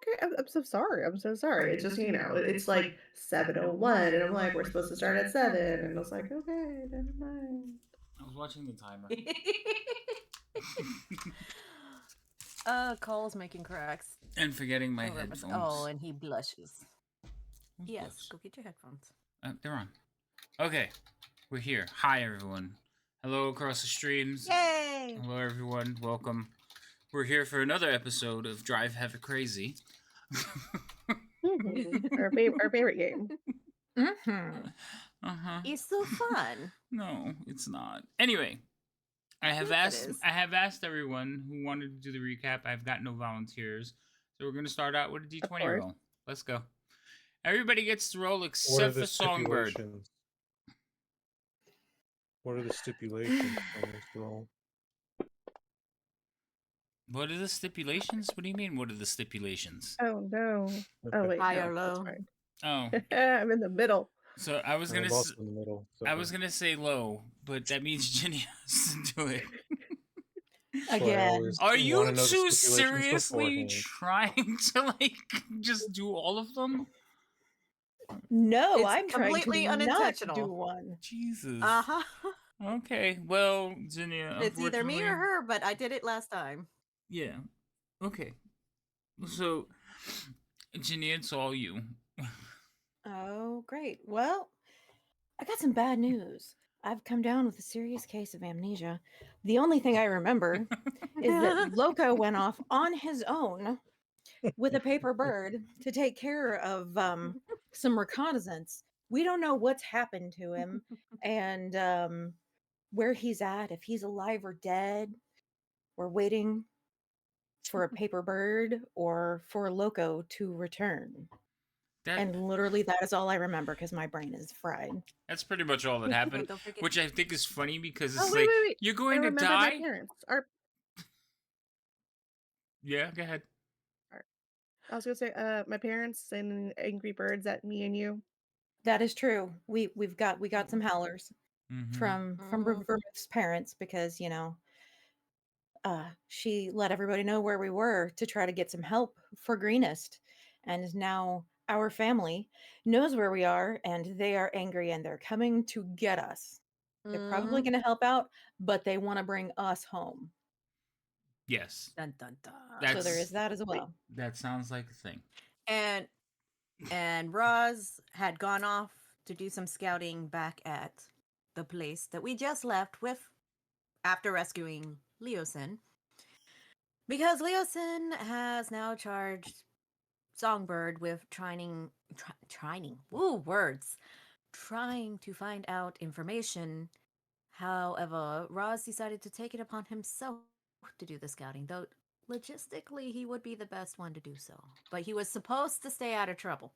okay, I'm so sorry. I'm so sorry. It's just, it's like 7:01 and I'm like, we're supposed to start at 7. And I was like, okay, never mind. I was watching the timer. Cole's making cracks. And forgetting my Oh, headphones. and he blushes. Who's Yes, blush? go get your headphones. They're on. Okay, we're here. Hi, everyone. Hello across the streams. Yay! Hello, everyone. Welcome. We're here for another episode of Drive Have Crazy. Our favorite game. Mm-hmm. Uh-huh. It's so fun. No, it's not. Anyway, I have asked everyone who wanted to do the recap. I've got no volunteers. So we're gonna start out with a D20 roll. Let's go. Everybody gets to roll except for Songbird. What are the stipulations on this roll? What are the stipulations? What do you mean, what are the stipulations? Oh, no. Okay. Oh, wait. High no, or that's low? fine. Oh. I'm in the middle. So I was I'm gonna also in the middle, so I was gonna say low, but that means Jenny has to do it. Again. Are you wanna know the two stipulations seriously beforehand. trying to just do all of them? No, It's I'm trying completely to not unintentional. do one. Jesus. Uh-huh. Okay, well, Zinnia, It's either me or unfortunately- her, but I did it last time. Yeah. Okay. So, Ginny, it's all you. Oh, great. Well, I got some bad news. I've come down with a serious case of amnesia. The only thing I remember is that Loco went off on his own with a paper bird to take care of some reconnaissance. We don't know what's happened to him and where he's at, if he's alive or dead. We're waiting for a paper bird or for Loco to return. And literally that is all I remember because my brain is fried. That's pretty much all that happened, Don't forget- which I think is funny because it's Oh, like wait. you're I going to remember die. my parents. Yeah, go ahead. I was gonna say, my parents send Angry Birds at me and you. That is true. We got some howlers Mhm. from Vermouth's parents because she let everybody know where we were to try to get some help for Greenest, and now our family knows where we are and they are angry and they're coming to get us. They're probably going to help out, but they want to bring us home. Yes. Dun, dun, dun. So there is that as well. That sounds like a thing. And Roz had gone off to do some scouting back at the place that we just left with after rescuing Leosin. Because Leosin has now charged Songbird with trying to find out information. However, Roz decided to take it upon himself to do the scouting, though logistically he would be the best one to do so. But he was supposed to stay out of trouble.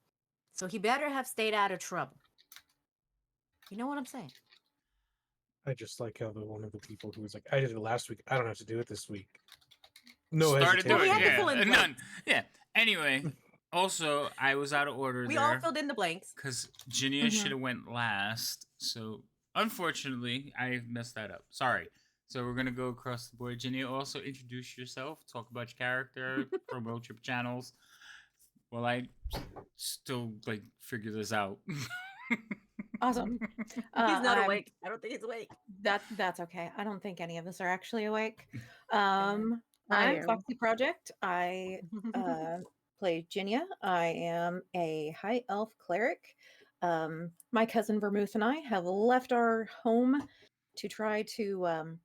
So he better have stayed out of trouble. You know what I'm saying? I just like how one of the people who was like, I did it last week, I don't have to do it this week. No Started hesitation. doing Well, we had to fill in None. blanks. Yeah. Anyway, also I was out of order We there. all filled in the blanks. Because Ginia should have went last. So unfortunately, I messed that up. Sorry. So we're gonna go across the board. Ginia, also introduce yourself, talk about your character, promote your channels. While I still figure this out. Awesome. He's not I'm- awake. I don't think he's awake. That's okay. I don't think any of us are actually awake. I I'm am. Foxy Project. I play Jinia. I am a high elf cleric. My cousin Vermouth and I have left our home to try to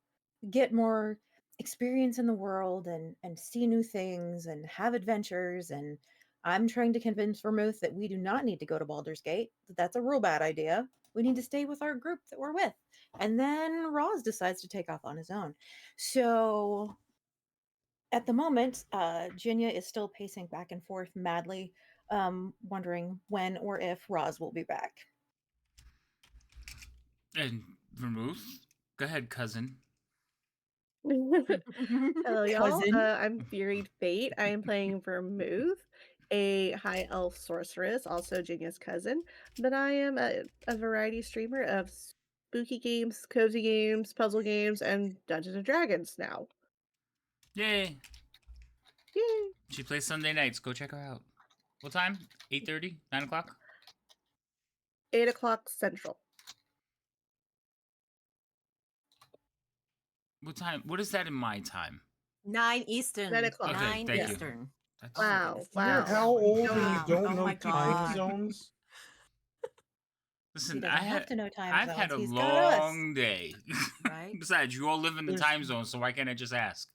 get more experience in the world and see new things and have adventures. And I'm trying to convince Vermouth that we do not need to go to Baldur's Gate. That's a real bad idea. We need to stay with our group that we're with. And then Roz decides to take off on his own. So at the moment, Jinya is still pacing back and forth madly, wondering when or if Roz will be back. And Vermouth, go ahead, cousin. Hello, y'all. Cousin. I'm Furied Fate. I am playing Vermouth, a high elf sorceress, also Jinia's cousin. But I am a variety streamer of spooky games, cozy games, puzzle games, and Dungeons and Dragons now. Yay. Yay! She plays Sunday nights. Go check her out. What time? 8:30? 9 o'clock? 8 o'clock Central. What time? What is that in my time? 9 Eastern. 9 o'clock. Okay, 9 thank Yeah. you. Eastern. That's, Oh my Wow, goodness. You're wow. how old Don't and you Wow. don't Oh know my time God. zones? He listen, doesn't have to know time I've zones. had a He's got us. long day. Right? Besides, you all live in the There's time zone, so why can't I just ask?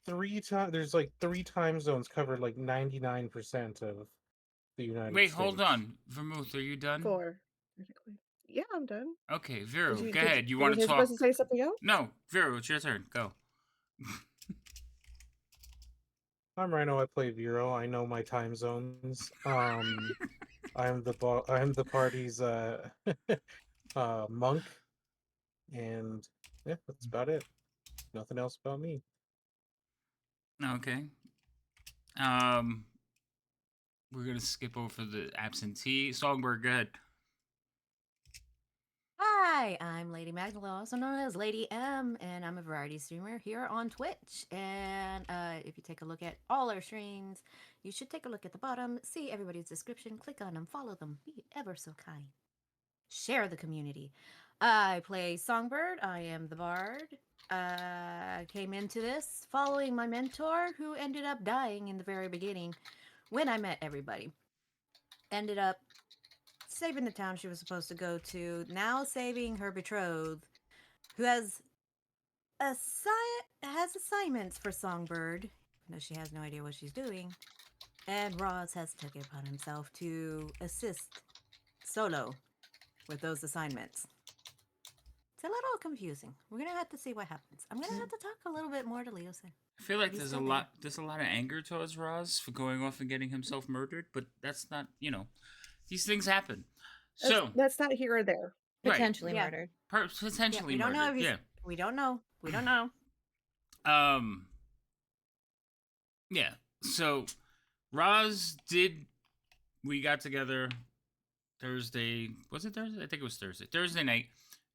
there's like 3 time zones covered like 99% of the United Wait, hold States. on. Vermouth, are you done? 4, technically. Yeah, I'm done. Okay, Did Vero, you go did ahead. You want was to I supposed talk? to say something else? No, Vero, it's your turn. Go. I'm Rhino, I play Vero. I know my time zones. I'm the party's monk, and yeah, that's about it. Nothing else about me. Okay. Um, we're gonna skip over the absentee. Songbird, go ahead. Hi, I'm Lady Magdala, also known as Lady M, and I'm a variety streamer here on Twitch. And if you take a look at all our streams, you should take a look at the bottom, see everybody's description, click on them, follow them, be ever so kind. Share the community. I play Songbird, I am the bard. I came into this following my mentor, who ended up dying in the very beginning when I met everybody. Ended up saving the town she was supposed to go to, now saving her betrothed, who has assignments for Songbird, even though she has no idea what she's doing. And Roz has taken it upon himself to assist Solo with those assignments. It's a little confusing. We're gonna have to see what happens. I'm gonna have to talk a little bit more to Leosin. I feel like He's there's a still there. lot. There's a lot of anger towards Roz for going off and getting himself murdered, but that's not. These things happen. So That's not here or there. right, Potentially Yeah. murdered. Yeah, potentially we don't know murdered. if he's. Yeah. We don't know. We don't know. Um. Yeah. So Roz did. We got together Thursday. Was it Thursday? I think it was Thursday. Thursday night,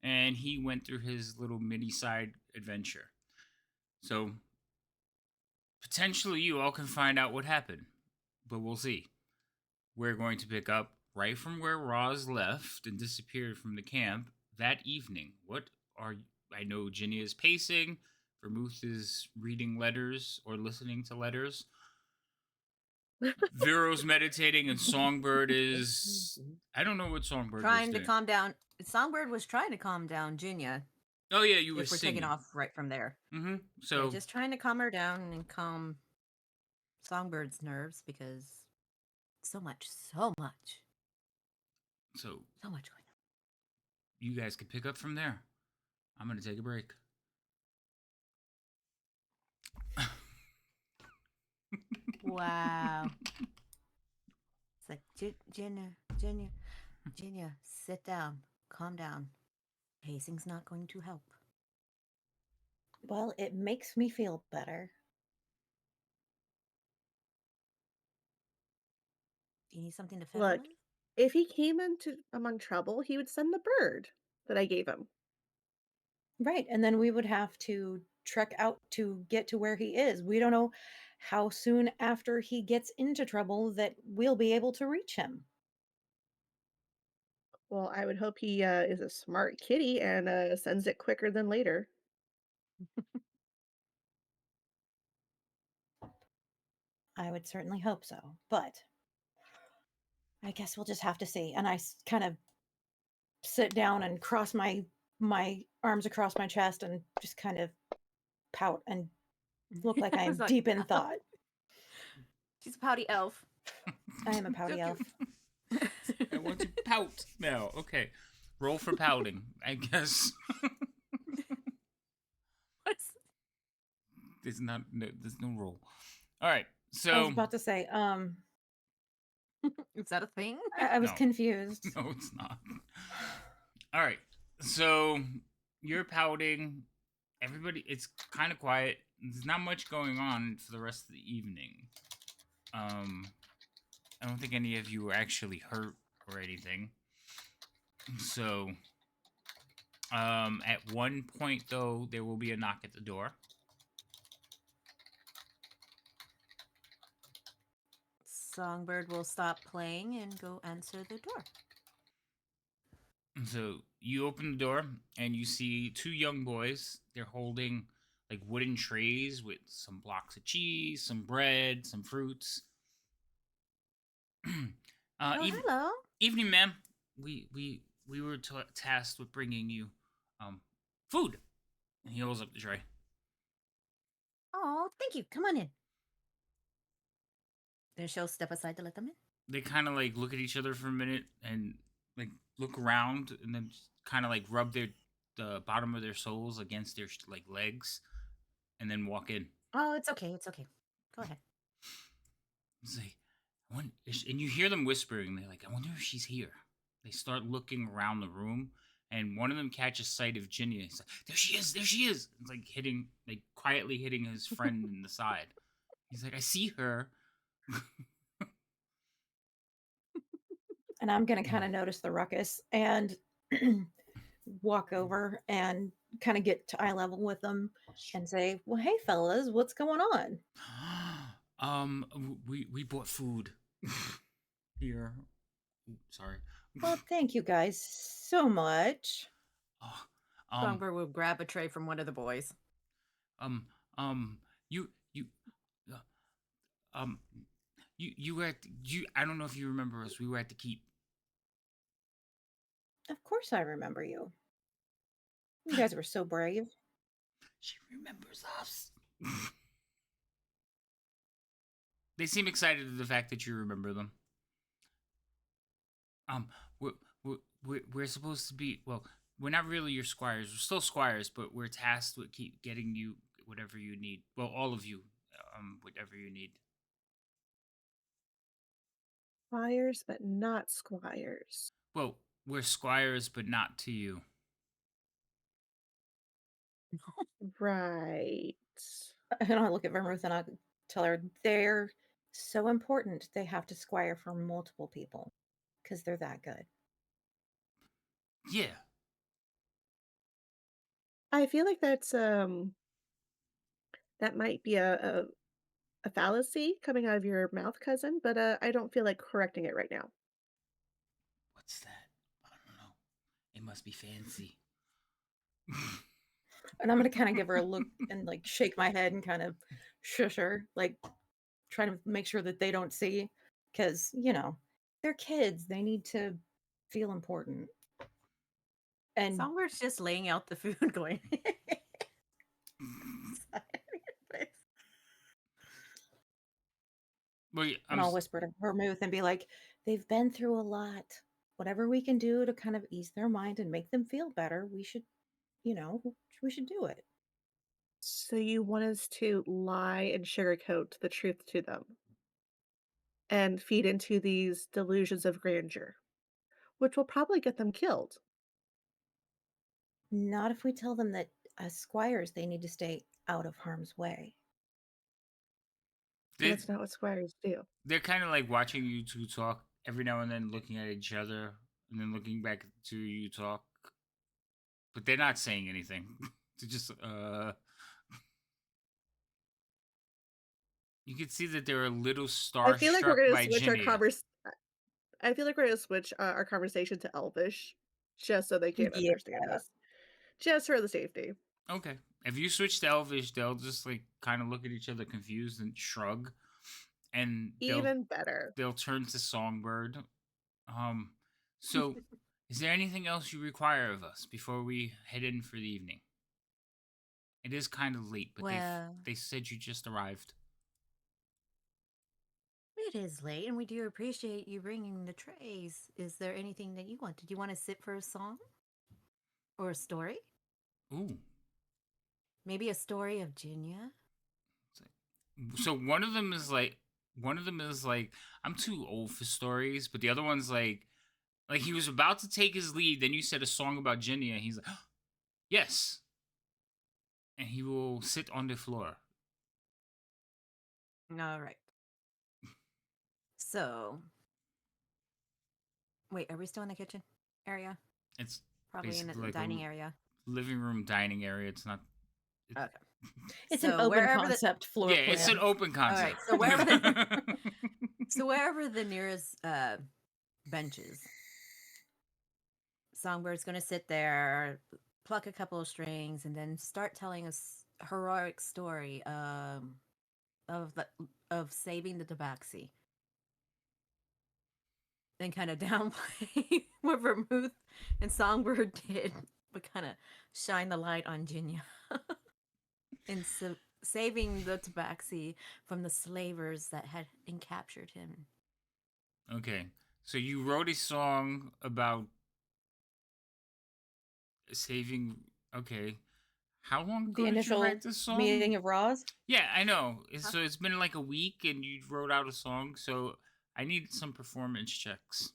and he went through his little mini side adventure. So potentially, you all can find out what happened, but we'll see. We're going to pick up right from where Roz left and disappeared from the camp that evening. What are I know Ginny is pacing. Vermouth is reading letters or listening to letters. Vero's meditating, and Songbird is. I don't know what Songbird was Trying to doing. calm down. Songbird was trying to calm down Jinya. Oh yeah, you were If we're singing. taking off right from there. Mm-hmm. Yeah, So just trying to calm her down and calm Songbird's nerves because so much so going on. you guys can pick up from there. I'm gonna take a break. Wow. It's like, Jinya, sit down, calm down. Pacing's not going to help. Well, it makes me feel better. Do you need something to fiddle Look, with? if he came into among trouble, he would send the bird that I gave him. Right. And then we would have to trek out to get to where he is. We don't know how soon after he gets into trouble that we'll be able to reach him. Well, I would hope he is a smart kitty and sends it quicker than later. I would certainly hope so. But I guess we'll just have to see. And I kind of sit down and cross my arms across my chest and just kind of pout and look like I am It's like, deep in thought. She's a pouty elf. I am a pouty elf. I want to pout now. Okay, roll for pouting. I guess What's- there's no roll. All right, I was so about to say, Is that a thing? I was No. confused. no, it's not. All right, so you're pouting. Everybody, it's kind of quiet. There's not much going on for the rest of the evening. I don't think any of you were actually hurt or anything. So, at one point though, there will be a knock at the door. Songbird will stop playing and go answer the door. So you open the door and you see two young boys. They're holding like wooden trays with some blocks of cheese, some bread, some fruits. Oh, Even hello. evening, ma'am. We were tasked with bringing you food. And he holds up the tray. Oh, thank you. Come on in. Then she'll step aside to let them in. They kind of like look at each other for a minute and like look around and then kind of like rub the bottom of their soles against their like legs and then walk in. Oh, it's okay. It's okay. Go ahead. It's like, and you hear them whispering. They're like, I wonder if she's here. They start looking around the room, and one of them catches sight of Ginny. He's like, there she is, there she is. It's like quietly hitting his friend in the side. He's like, I see her. And I'm going to kind of notice the ruckus and walk over and kind of get to eye level with them and say, well, hey, fellas, what's going on? We bought food here. Sorry. Well, thank you guys so much. Oh, Songbird will grab a tray from one of the boys. um, you, uh, you were at I don't know if you remember us. We were at the keep. Of course I remember you. You guys were so brave. She remembers us. They seem excited at the fact that you remember them. We're supposed to be, well, we're not really your squires. We're still squires, but we're tasked with keep getting you whatever you need. Well, all of you, whatever you need. Squires, but not squires. Well, we're squires, but not to you. Right. And I look at Vermouth and I tell her they're so important. They have to squire for multiple people because they're that good. Yeah. I feel like that might be a fallacy coming out of your mouth, cousin, but I don't feel like correcting it right now. What's that? I don't know. It must be fancy. And I'm going to kind of give her a look and like shake my head and kind of shush her, like trying to make sure that they don't see because, you know, they're kids. They need to feel important. And Songbird's just laying out the food going. Well, and I'll whisper to Vermouth and be like, they've been through a lot. Whatever we can do to kind of ease their mind and make them feel better, we should, you know, we should do it. So you want us to lie and sugarcoat the truth to them and feed into these delusions of grandeur, which will probably get them killed. Not if we tell them that as squires, they need to stay out of harm's way. That's not what squires do. They're kind of like watching you two talk every now and then, looking at each other and then looking back to you talk, but they're not saying anything. They're just You can see that they're a little starstruck I feel like we're by gonna switch our Ginia. I feel like we're gonna switch our conversation to Elvish, just so they can't understand us, just for the safety. Okay. If you switch to Elvish, they'll just like kind of look at each other confused and shrug, and Even better. they'll turn to Songbird. So is there anything else you require of us before we head in for the evening? It is kind of late, but they said you just arrived. It is late, and we do appreciate you bringing the trays. Is there anything that you want? Did you want to sit for a song? Or a story? Ooh. Maybe a story of Ginia? So one of them is like, I'm too old for stories, but the other one's like he was about to take his lead, then you said a song about Ginia, and he's like, yes. And he will sit on the floor. All right. So, wait, are we still in the kitchen area? It's probably in the like dining area. Living room, dining area. It's not. Okay. It's an open concept floor plan. Yeah, it's an open concept. All right. So So wherever the nearest bench is, Songbird's going to sit there, pluck a couple of strings, and then start telling us heroic story of the of saving the tabaxi. Then kind of downplay what Vermouth and Songbird did, but kind of shine the light on Jinya and saving the tabaxi from the slavers that had encaptured him. Okay. So you wrote a song about saving. Okay. How long ago The did you initial write this song? meeting of Roz. Yeah, I know. Huh? So it's been like a week and you wrote out a song. So I need some performance checks.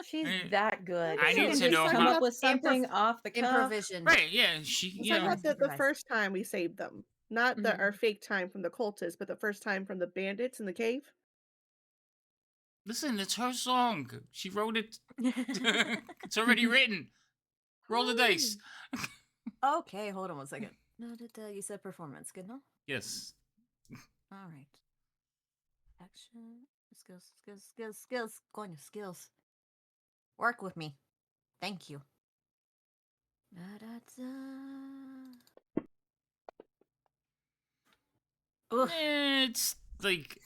She's Eh, that good. I She need can to just know come how. up with something off the cuff. Improvisation. Right, yeah. She, I'm you talking know. about the Improvise. first time we saved them. Not our fake time from the cultists, but the first time from the bandits in the cave. Listen, it's her song. She wrote it. It's already written. Roll the dice. Okay, hold on one second. No, you said performance. Good, no? Yes. All right. Action. Skills. Going to skills. Work with me. Thank you. Da-da-da. Ugh. It's like,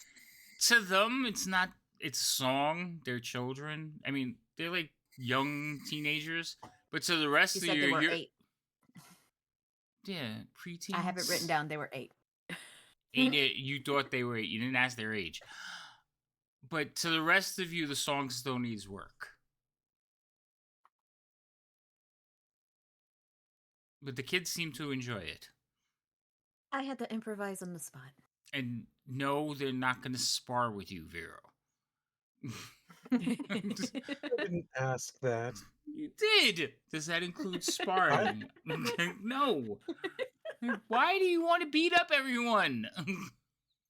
to them, it's not. It's a song. They're children. I mean, they're like young teenagers. But to the rest You of said you, they were you're 8. yeah, preteens. I have it written down. They were 8. You thought they were 8. You didn't ask their age. But to the rest of you, the song still needs work. But the kids seem to enjoy it. I had to improvise on the spot. And no, they're not going to spar with you, Vero. I didn't ask that. You did. Does that include sparring? No. Why do you want to beat up everyone?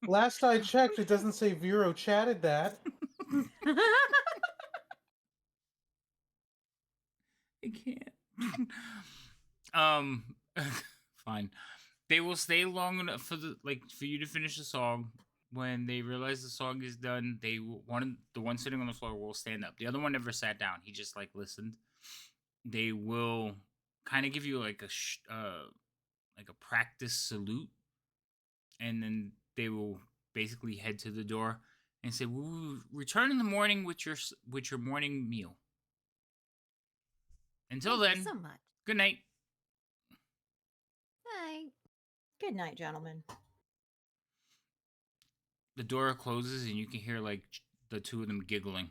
Last I checked, it doesn't say Vero chatted that. I can't. Fine. They will stay long enough for you to finish the song. When they realize the song is done, the one sitting on the floor will stand up. The other one never sat down. He just listened. They will kind of give you like a practice salute, and then they will basically head to the door and say, "We'll return in the morning with your morning meal." Until Thank then, you so much. good night. Bye. Good night, gentlemen. The door closes and you can hear the two of them giggling.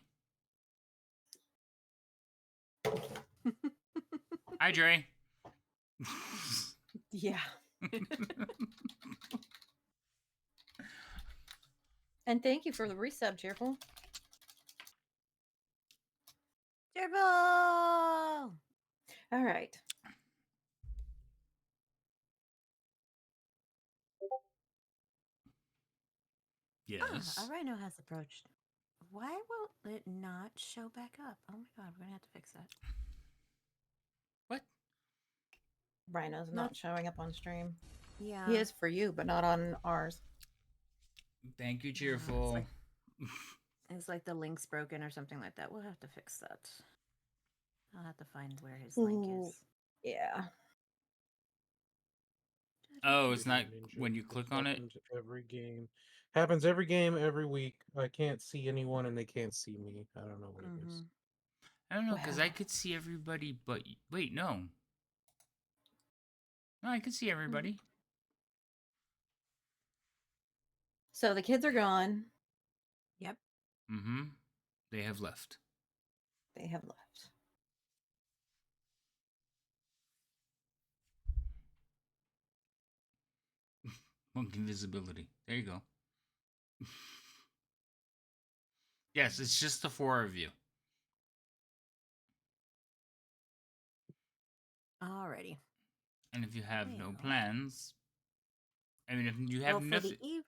Hi, Dre. Yeah. And thank you for the resub, Cheerful. Cheerful. All right. Yes. A rhino has approached. Why will it not show back up? Oh my god, we're gonna have to fix that. What? Rhino's not showing up on stream. Yeah. He is for you, but not on ours. Thank you, Cheerful. It's like the link's broken or something like that. We'll have to fix that. I'll have to find where his Ooh. link is. Yeah. Oh, it's not Ninja. when you click on it? Happens every game. Happens every game, every week. I can't see anyone and they can't see me. I don't know what it is. I don't know, because I Wow. could see everybody, but wait, no. No, I could see everybody. So the kids are gone. Yep. Mm-hmm. They have left. They have left. Monk invisibility. There you go. Yes, it's just the 4 of you. Alrighty. And if you have no Well. plans, I mean, if you have Well, for nothing. the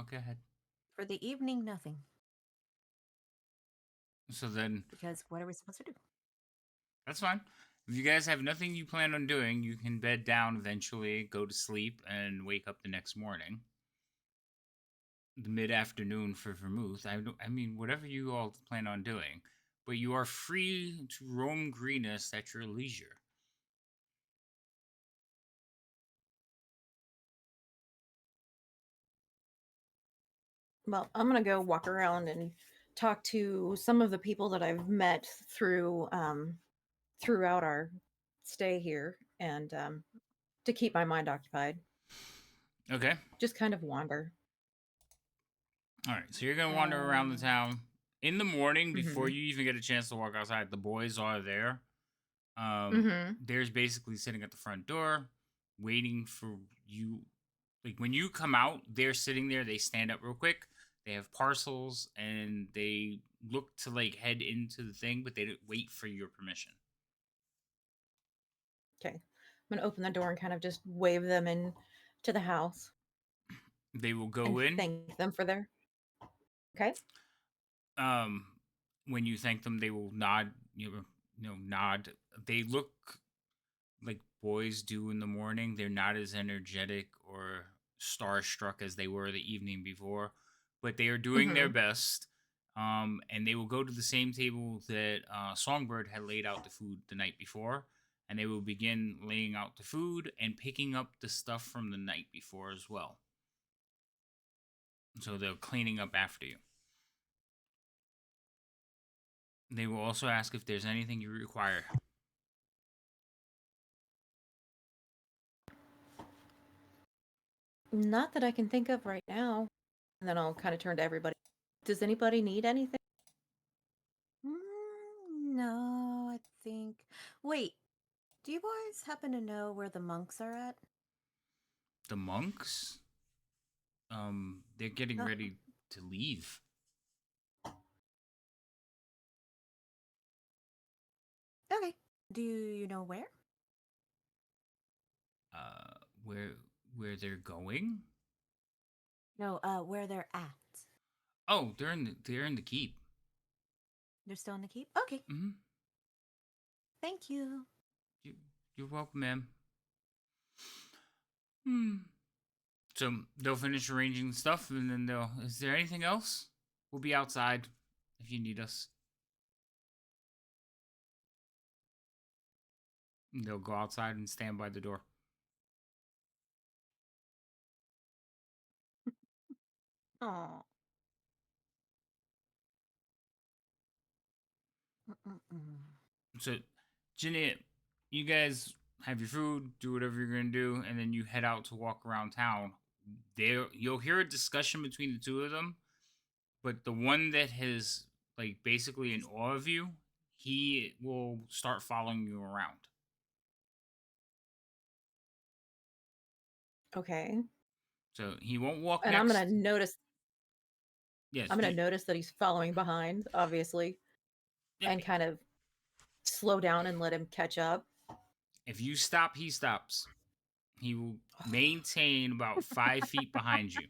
Okay, ahead. for the evening, nothing. So then, Because what are we supposed to do? that's fine. If you guys have nothing you plan on doing, you can bed down eventually, go to sleep, and wake up the next morning. the mid afternoon for vermouth. I mean, whatever you all plan on doing, but you are free to roam Greenest at your leisure. Well, I'm gonna go walk around and talk to some of the people that I've met throughout our stay here, and to keep my mind occupied. Okay. Just kind of wander. All right. So you're gonna wander around the town in the morning before Mhm. you even get a chance to walk outside. The boys are there. Mhm. There's basically sitting at the front door, waiting for you. Like when you come out, they're sitting there. They stand up real quick. They have parcels and they look to like head into the thing, but they don't wait for your permission. Okay. I'm gonna open the door and kind of just wave them in to the house They will and go in. thank them for their. Okay. Um, when you thank them, they will nod. Nod. They look like boys do in the morning. They're not as energetic or starstruck as they were the evening before, but they are doing their Mhm. best. And they will go to the same table that Songbird had laid out the food the night before, and they will begin laying out the food and picking up the stuff from the night before as well. So they're cleaning up after you. They will also ask if there's anything you require. Not that I can think of right now. And then I'll kind of turn to everybody. Does anybody need anything? No, I think. Wait, do you boys happen to know where the monks are at? The monks, they're getting Uh, ready to leave. okay. Do you know where? Uh, where they're going? No, where they're at. Oh, they're in the keep. They're still in the keep? Okay. Mm-hmm. Thank you. You, you're welcome, ma'am. Hmm. So they'll finish arranging the stuff, and then they'll. Is there anything else? We'll be outside if you need us. And they'll go outside and stand by the door. Oh. So, Jeanette, you guys have your food, do whatever you're gonna do, and then you head out to walk around town. There, you'll hear a discussion between the two of them, but the one that has like basically in awe of you, he will start following you around. Okay. So he won't walk And next. Yes, I'm gonna notice that he's following behind, obviously, yep. and kind of slow down and let him catch up. If you stop, he stops. He will maintain about 5 feet behind you.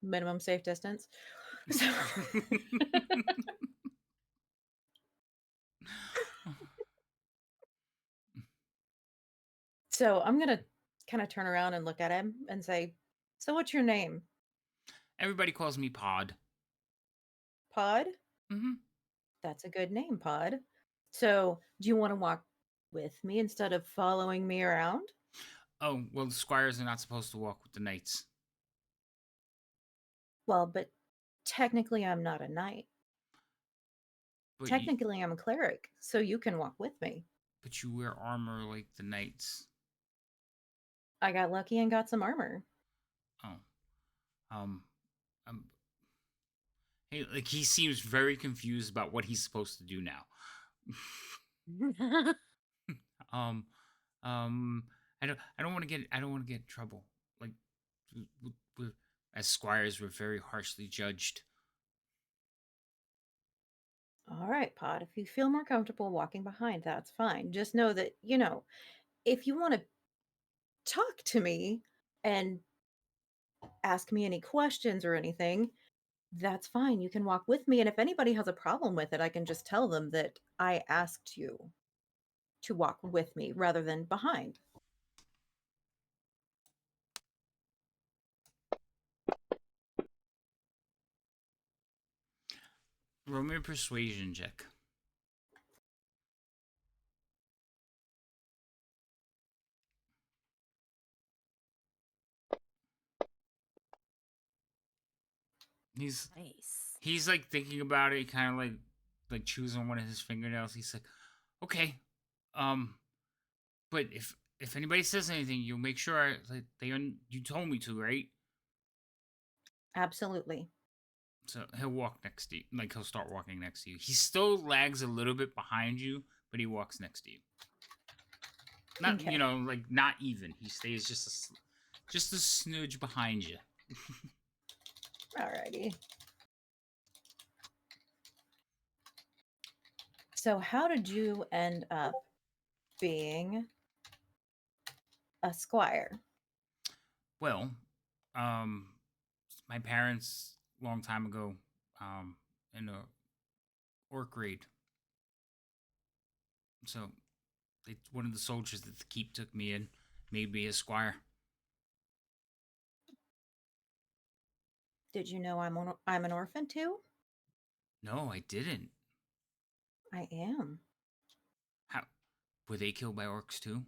Minimum safe distance. So, so I'm gonna kind of turn around and look at him and say, "So what's your name? Everybody calls me Pod. Pod? Mm-hmm. That's a good name, Pod. So do you want to walk with me instead of following me around? Oh, well, the squires are not supposed to walk with the knights. Well, but technically I'm not a knight. But you, Technically I'm a cleric, so you can walk with me. but you wear armor like the knights. I got lucky and got some armor. Oh, um, um, hey, like he seems very confused about what he's supposed to do now. um, um, I don't want to get in trouble. Like, we're, as squires, we're very harshly judged. All right, Pod, if you feel more comfortable walking behind, that's fine. Just know that, if you want to talk to me and ask me any questions or anything, that's fine. You can walk with me. And if anybody has a problem with it, I can just tell them that I asked you to walk with me rather than behind. Roll me a persuasion check. He's Nice. he's like thinking about it, kind of like chews on one of his fingernails. He's like, okay, um, but if anybody says anything, you'll make sure you told me to, right? Absolutely. So he'll walk next to you, like he'll start walking next to you. He still lags a little bit behind you, but he walks next to you. Not Okay. like not even. He stays just a smidge behind you. Alrighty. So, how did you end up being a squire? Well, um, my parents long time ago, in a orc raid. So one of the soldiers that the keep took me in, made me a squire. Did you know I'm an orphan too? No, I didn't. I am. How were they killed by orcs too?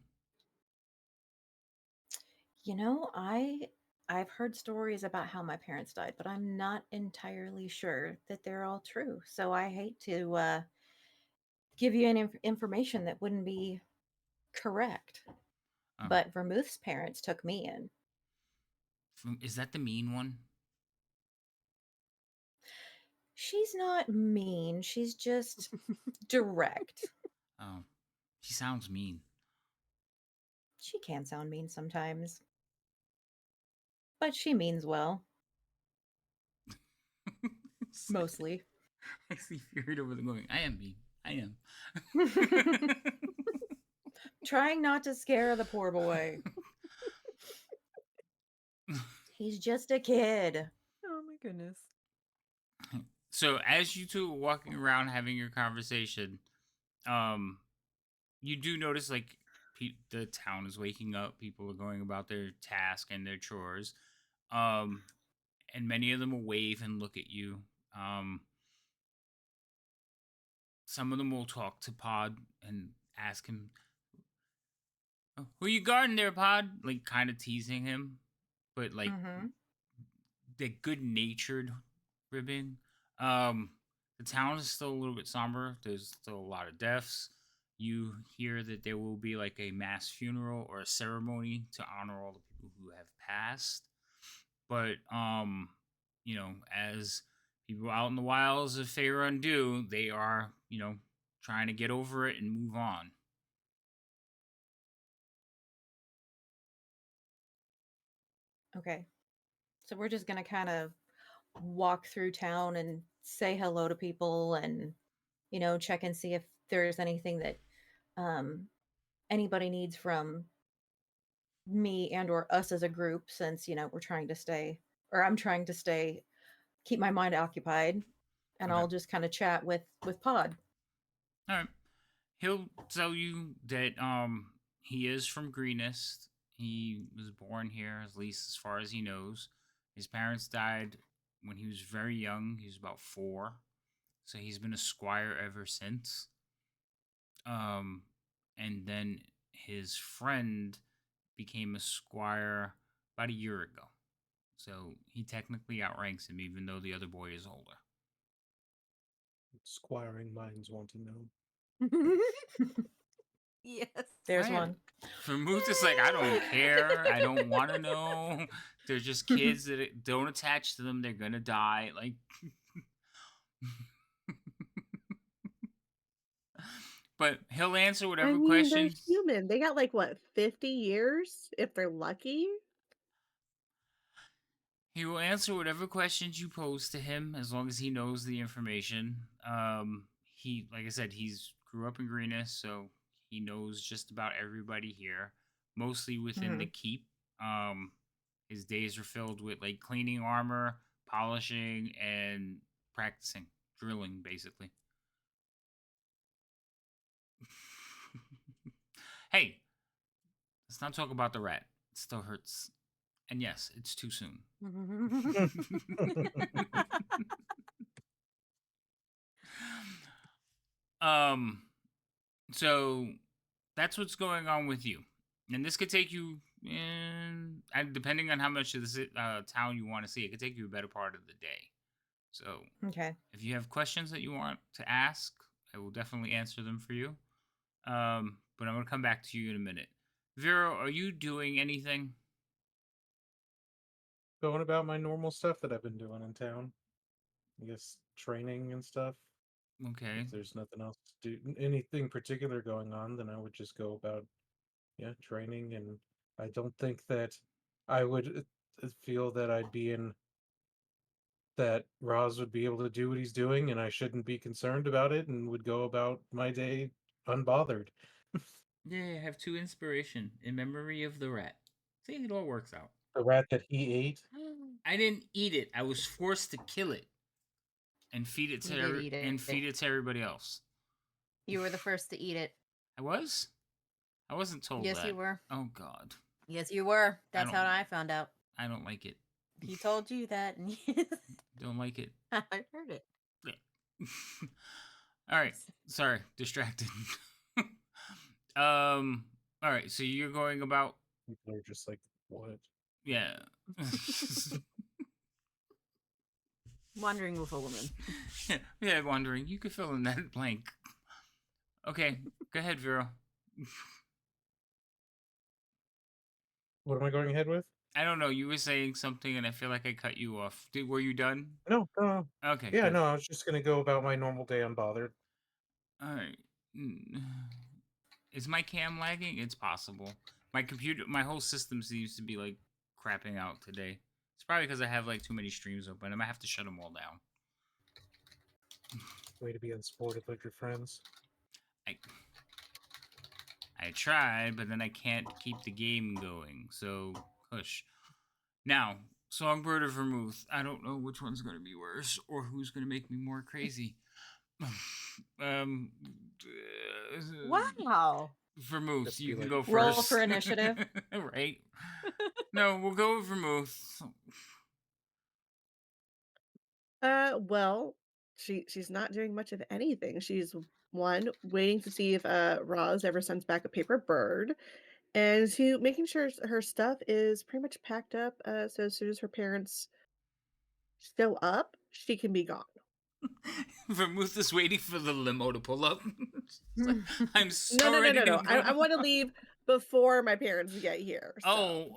You know, I've heard stories about how my parents died, but I'm not entirely sure that they're all true. So I hate to give you any information that wouldn't be correct. Oh, But Vermouth's parents took me in. is that the mean one? She's not mean. She's just direct. Oh, she sounds mean. She can sound mean sometimes, but she means well, mostly. I see Fury over there going, I am mean. I am. Trying not to scare the poor boy. He's just a kid. Oh my goodness. So as you two are walking around having your conversation, um, you do notice like the town is waking up. People are going about their task and their chores, um, and many of them will wave and look at you. Um, some of them will talk to Pod and ask him, "Oh, who you guarding there, Pod?" Like kind of teasing him, but like Mm-hmm. the good natured ribbing. Um, the town is still a little bit somber. There's still a lot of deaths. You hear that there will be like a mass funeral or a ceremony to honor all the people who have passed. But as people out in the wilds of Faerun do, they are, trying to get over it and move on. Okay. So we're just going to kind of walk through town and say hello to people and, check and see if there's anything that um, anybody needs from me and or us as a group since, we're trying to stay or I'm trying to stay keep my mind occupied and Okay. I'll just kind of chat with Pod. All right. He'll tell you that he is from Greenest. He was born here, at least as far as he knows. His parents died when he was very young. He was about 4, so he's been a squire ever since. Um, and then his friend became a squire about a year ago. So he technically outranks him, even though the other boy is older. Squiring minds want to know. Yes. There's Right. one. Vermouth is like, I don't care. I don't want to know. They're just kids that don't attach to them. They're gonna die. Like, but he'll answer I whatever mean, they're questions. human. They got like what, 50 years if they're lucky? He will answer whatever questions you pose to him as long as he knows the information. He, like I said, he's grew up in Greenest, so he knows just about everybody here, mostly within the Mhm. keep. His days are filled with like cleaning armor, polishing, and practicing, drilling, basically. Hey, let's not talk about the rat. It still hurts. And yes, it's too soon. Um, so that's what's going on with you, and this could take you, and depending on how much of the town you want to see, it could take you a better part of the day. So Okay. if you have questions that you want to ask, I will definitely answer them for you. But I'm gonna come back to you in a minute. Vero, are you doing anything? Going about my normal stuff that I've been doing in town. I guess training and stuff. Okay. If there's nothing else to do, anything particular going on, then I would just go about, yeah, training. And I don't think that I would feel that I'd be in that Roz would be able to do what he's doing, and I shouldn't be concerned about it, and would go about my day unbothered. Yeah, I have 2 inspiration in memory of the rat. See, it all works out. The rat that he ate. I didn't eat it. I was forced to kill it and feed it You to did eat it. everybody else. You were the first to eat it. I was? I wasn't told Yes, that. you were. Oh god. Yes, you were. That's don't- how I found out. I don't like it. He told you that, and Don't like it. I heard it. All right. Sorry, distracted. All right, so you're going about People are just like, what? yeah. Wandering with a woman. Yeah, wondering. You could fill in that blank. Okay, go ahead, Vero. What am I going ahead with? I don't know. You were saying something, and I feel like I cut you off. Were you done? No, no. Okay. Yeah, good. no, I was just gonna go about my normal day unbothered. All right. Is my cam lagging? It's possible. My computer, my whole system seems to be like crapping out today. It's probably because I have like too many streams open. I might have to shut them all down. Way to be unsported like your friends. I tried, but then I can't keep the game going. So, hush. Now, Songbird or Vermouth. I don't know which one's going to be worse or who's going to make me more crazy. um, Wow. Vermouth, Just you be can like, go Roll first. for initiative. Right? No, we'll go with Vermouth. Well, she's not doing much of anything. She's one waiting to see if Roz ever sends back a paper bird, and two making sure her stuff is pretty much packed up. So as soon as her parents show up, she can be gone. Vermouth is waiting for the limo to pull up. It's like, I'm No, so no, no, ready no, to no. I go. want to leave before my parents get here. So Oh.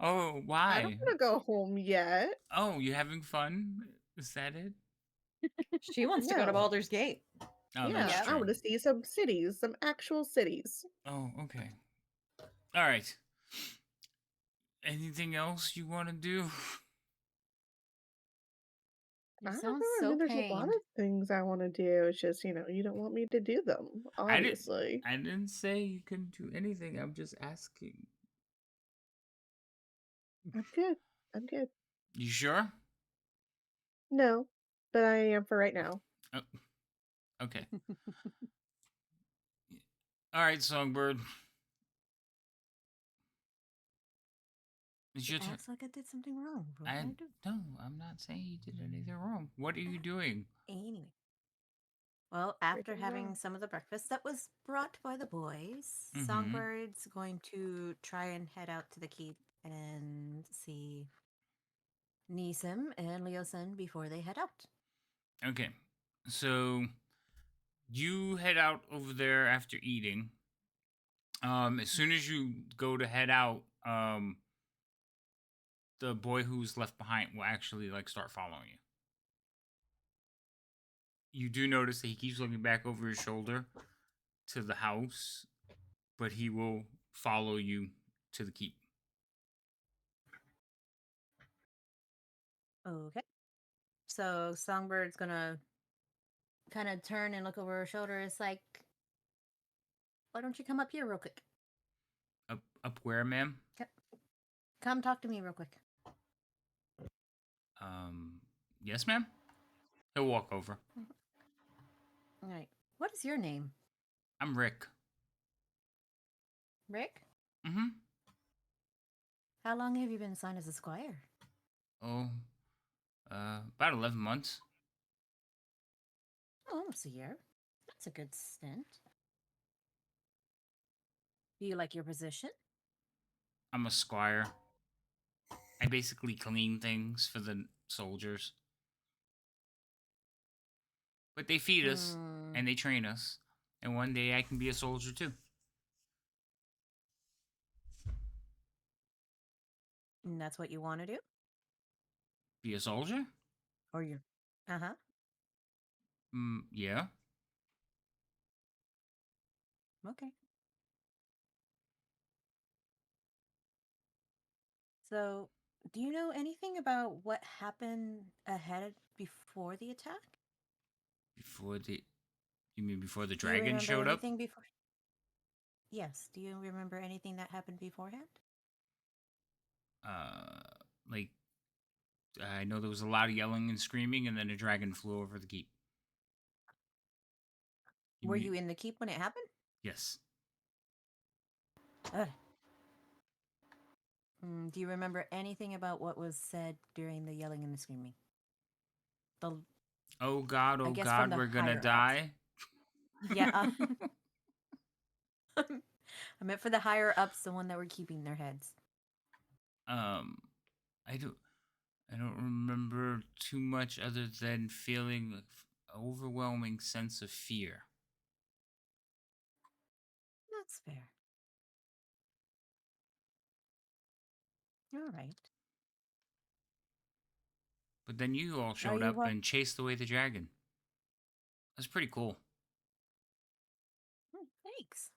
Oh, I don't why? want to go home yet. Oh, you having fun? Is that it? She wants to go to No. Baldur's Gate. Oh, Yeah, that's I true. want to see some cities, some actual cities. Oh, okay. All right. Anything else you want to do? You I don't sound know. I so mean, there's a lot pained. of things I want to do. It's just, you don't want me to do them, obviously. I didn't say you couldn't do anything. I'm just asking. I'm good. I'm good. You sure? No, but I am for right now. Oh, okay. All right, Songbird. It's your turn. Acts like I did something wrong. What I did I do? no, I'm not saying you did anything wrong. What are you doing? Anyway. Well, after Freaking having wrong. some of the breakfast that was brought by the boys, Mhm. Songbird's going to try and head out to the keep and see Nisim and Leosin before they head out. Okay. So you head out over there after eating. As soon as you go to head out, the boy who's left behind will actually like start following you. You do notice that he keeps looking back over his shoulder to the house, but he will follow you to the keep. Okay. So Songbird's gonna kind of turn and look over her shoulder. It's like, why don't you come up here real quick? Up where, ma'am? Come talk to me real quick. Yes, ma'am. He'll walk over. All right. What is your name? I'm Rick. Rick? Mm-hmm. How long have you been assigned as a squire? Oh, about 11 months. almost a year. That's a good stint. Do you like your position? I'm a squire. I basically clean things for the soldiers. But they feed us Hmm. and they train us. And one day I can be a soldier too. And that's what you want to do? Be a soldier? Or you're. Uh huh. Yeah. Okay. So, do you know anything about what happened ahead before the attack? Before the. You mean before the Do you dragon remember showed up? anything before? Yes. Do you remember anything that happened beforehand? Uh, like, I know there was a lot of yelling and screaming, and then a dragon flew over the keep. Were you in the keep when it happened? Yes. Ugh. Do you remember anything about what was said during the yelling and the screaming? The Oh I God, guess from the we're gonna higher ups. die. Yeah. I meant for the higher ups, the one that were keeping their heads. um, I don't. I don't remember too much other than feeling an overwhelming sense of fear. That's fair. All right. But then you all Are showed you up what? and chased away the dragon. That's pretty cool. Thanks.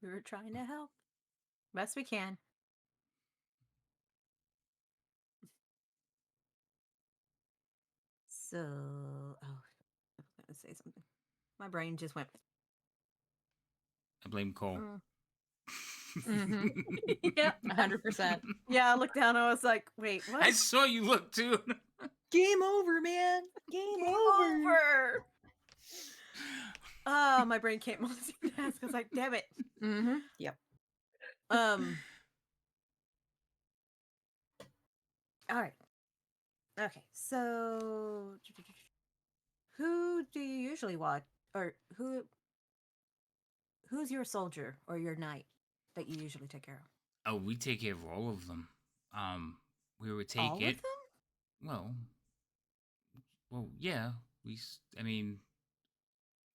We were trying to help best we can. So, oh, I was gonna say something. My brain just went. I blame Cole. Mm-hmm. Yep. 100%. Yeah, I looked down. I was like, "Wait, what? I saw you look too. Game over, man. Game over. over!" Oh, my brain can't multitask. I was like, "Damn it!" Mm-hmm. Yep. Um. All right. Okay. So, who do you usually watch, or who's your soldier or your knight that you usually take care of? Oh, we take care of all of them. We would take All of it. them? Well, yeah. I mean,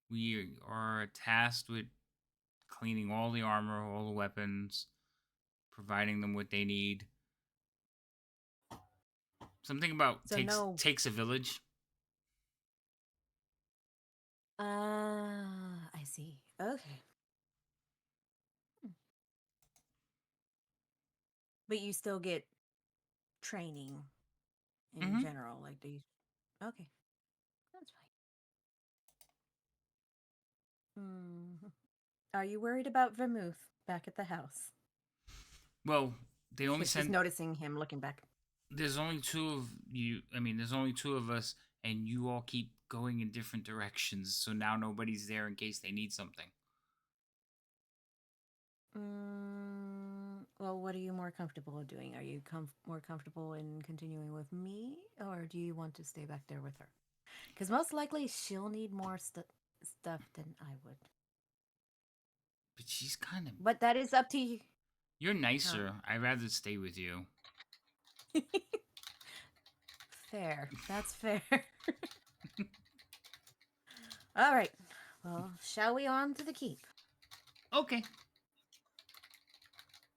we are tasked with cleaning all the armor, all the weapons, providing them what they need. Something about So no. takes a village. I see. Okay. But you still get training in Mm-hmm. general, like do you? Okay, that's fine. Are you worried about Vermouth back at the house? Well, they only Because she's sent. noticing him looking back. There's only two of you. I mean, there's only two of us, and you all keep going in different directions. So now nobody's there in case they need something. Well, what are you more comfortable doing? Are you more comfortable in continuing with me, or do you want to stay back there with her? Because most likely she'll need more stuff than I would. But she's kind of. But that is up to you. You're Huh? nicer. I'd rather stay with you. Fair. That's fair. All right. Well, shall we on to the keep? Okay.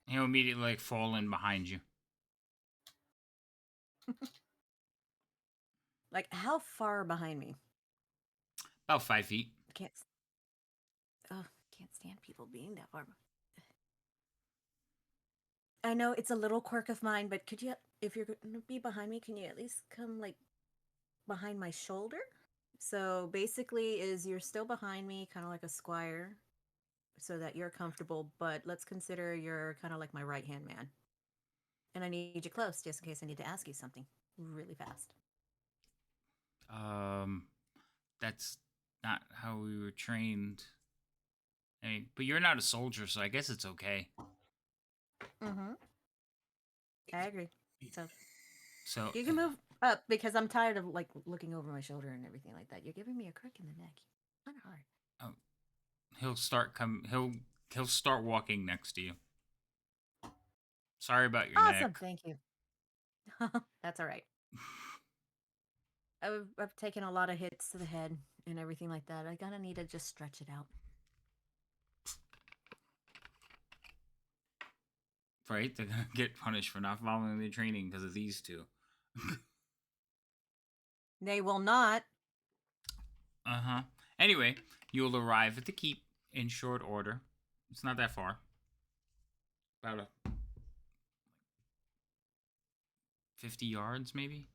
He'll immediately like fall in behind you. Like, how far behind me? About 5 feet. Can't. Oh, can't stand people being that far. I know it's a little quirk of mine, but could you, if you're going to be behind me, can you at least come like behind my shoulder? So basically, is you're still behind me, kind of like a squire, so that you're comfortable. But let's consider you're kind of like my right hand man, and I need you close just in case I need to ask you something really fast. That's not how we were trained. I mean, but you're not a soldier, so I guess it's okay. Mm-hmm. I agree. So So you can move Because I'm tired of like looking over my shoulder and everything like that. You're giving me a crick in the neck. Kind of hard. Oh, he'll start walking next to you. Sorry about your Awesome. neck. Thank you. That's all right. I've taken a lot of hits to the head and everything like that. I gotta need to just stretch it out. Right? They're gonna get punished for not following the training because of these two. They will not. Uh-huh. Anyway, you'll arrive at the keep in short order. It's not that far. About 50 yards, maybe?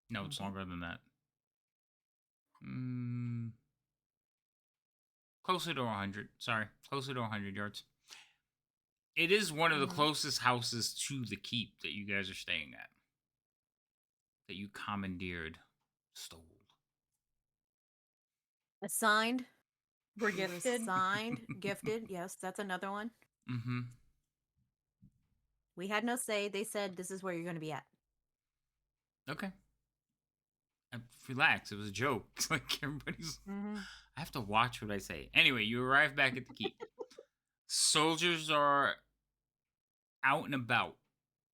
No, it's Okay. longer than that. Closer to 100. Sorry, closer to 100 yards. It is one of the closest houses to the keep that you guys are staying at. That you commandeered, stole. Assigned. We're gifted. Assigned. Gifted. Yes, that's another one. Mm-hmm. We had no say. They said this is where you're going to be at. Okay. Relax. It was a joke. It's like everybody's. I have to watch what I say. Anyway, you arrive back at the keep. Soldiers are out and about.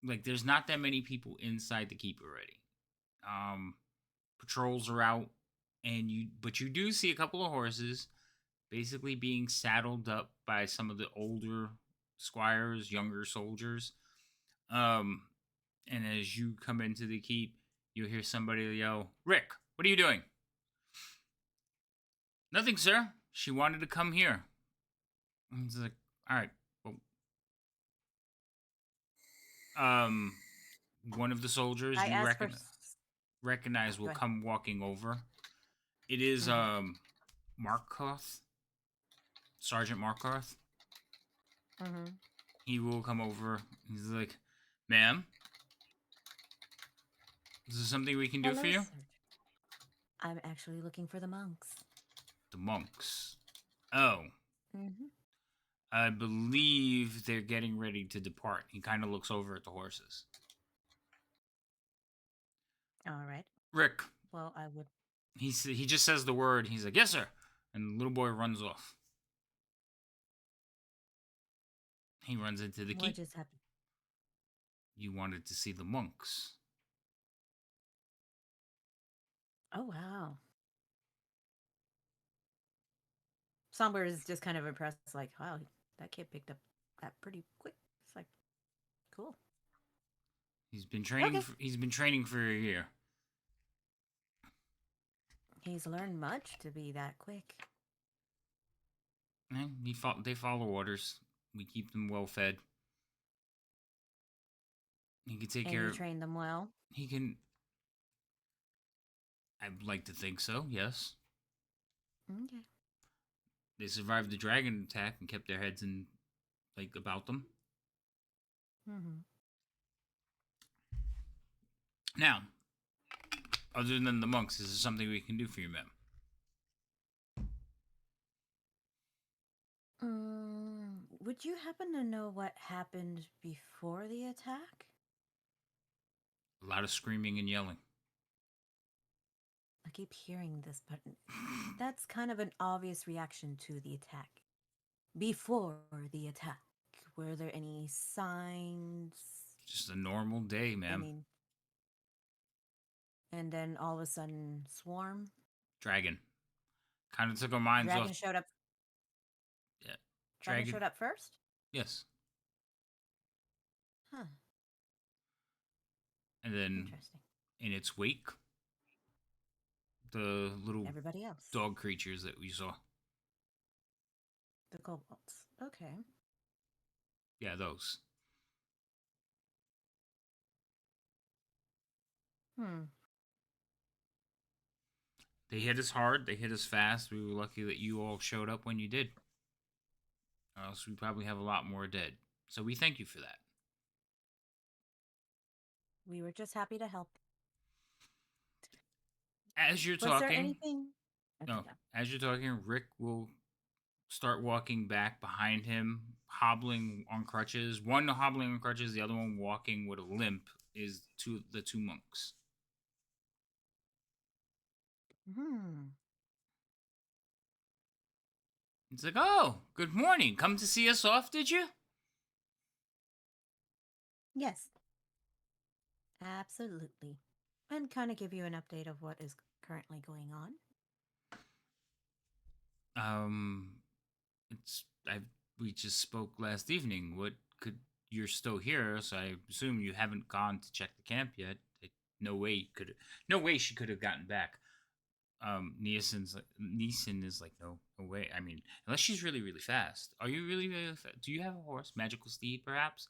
Like, there's not that many people inside the keep already. Patrols are out, but you do see a couple of horses basically being saddled up by some of the older squires, younger soldiers. And as you come into the keep, you hear somebody yell, "Rick, what are you doing?" "Nothing, sir. She wanted to come here." And he's like, "All right, well, one of the soldiers I you asked for. recognize Go will ahead. come walking over. It is Markarth, Sergeant Markarth. He will come over. He's like, "Ma'am, is there something we can do Hello, for you?" sir. I'm actually looking for the monks. The monks. Oh, I believe they're getting ready to depart. He kind of looks over at the horses. All right. "Rick." Well, I would. He just says the word. He's like, "Yes, sir." And the little boy runs off. He runs into the What keep. just happened? You wanted to see the monks. Oh, wow. Somber is just kind of impressed. Like, wow, that kid picked up that pretty quick. It's like, cool. He's been training. Okay. He's been training for a year. He's learned much to be that quick. And they follow orders. We keep them well fed. He can take And care you of. train them well. He can. I'd like to think so. Yes. Okay. They survived the dragon attack and kept their heads in, like, about them. Now, other than the monks, is there something we can do for you, ma'am? Would you happen to know what happened before the attack? A lot of screaming and yelling. I keep hearing this, but that's kind of an obvious reaction to the attack. Before the attack, were there any signs? Just a normal day, ma'am. And then all of a sudden, swarm? Dragon. Kind of took our minds Dragon off. showed up. Yeah. Dragon showed up first? Yes. Huh. And then, Interesting. in its wake, the little Everybody else. dog creatures that we saw. The kobolds. Okay. Yeah, those. They hit us hard. They hit us fast. We were lucky that you all showed up when you did. Or else we probably have a lot more dead. So we thank you for that. We were just happy to help. As you're Was talking, there anything? no, as you're talking, Rick will start walking back behind him, hobbling on crutches. One hobbling on crutches, the other one walking with a limp is the two monks. Hmm. It's like, oh, good morning. Come to see us off, did you? Yes, absolutely. And kind of give you an update of what is currently going on. Um, it's I we just spoke last evening. What could You're still here, so I assume you haven't gone to check the camp yet. No way she could have gotten back. Neeson is like, no way. I mean, unless she's really, really fast. Are you really, really fast? Do you have a horse, magical steed, perhaps?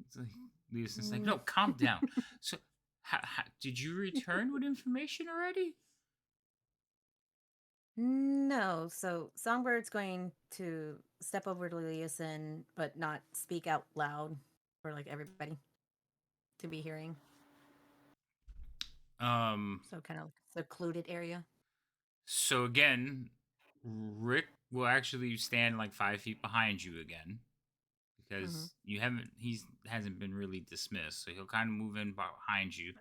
It's like, Neeson's like, Mm. no, calm down. So, did you return with information already? No, so Songbird's going to step over to Leeson, but not speak out loud for like everybody to be hearing. Um. So kind of secluded area. So again, Rick will actually stand like 5 feet behind you again because you haven't. He's hasn't been really dismissed, so he'll kind of move in behind you.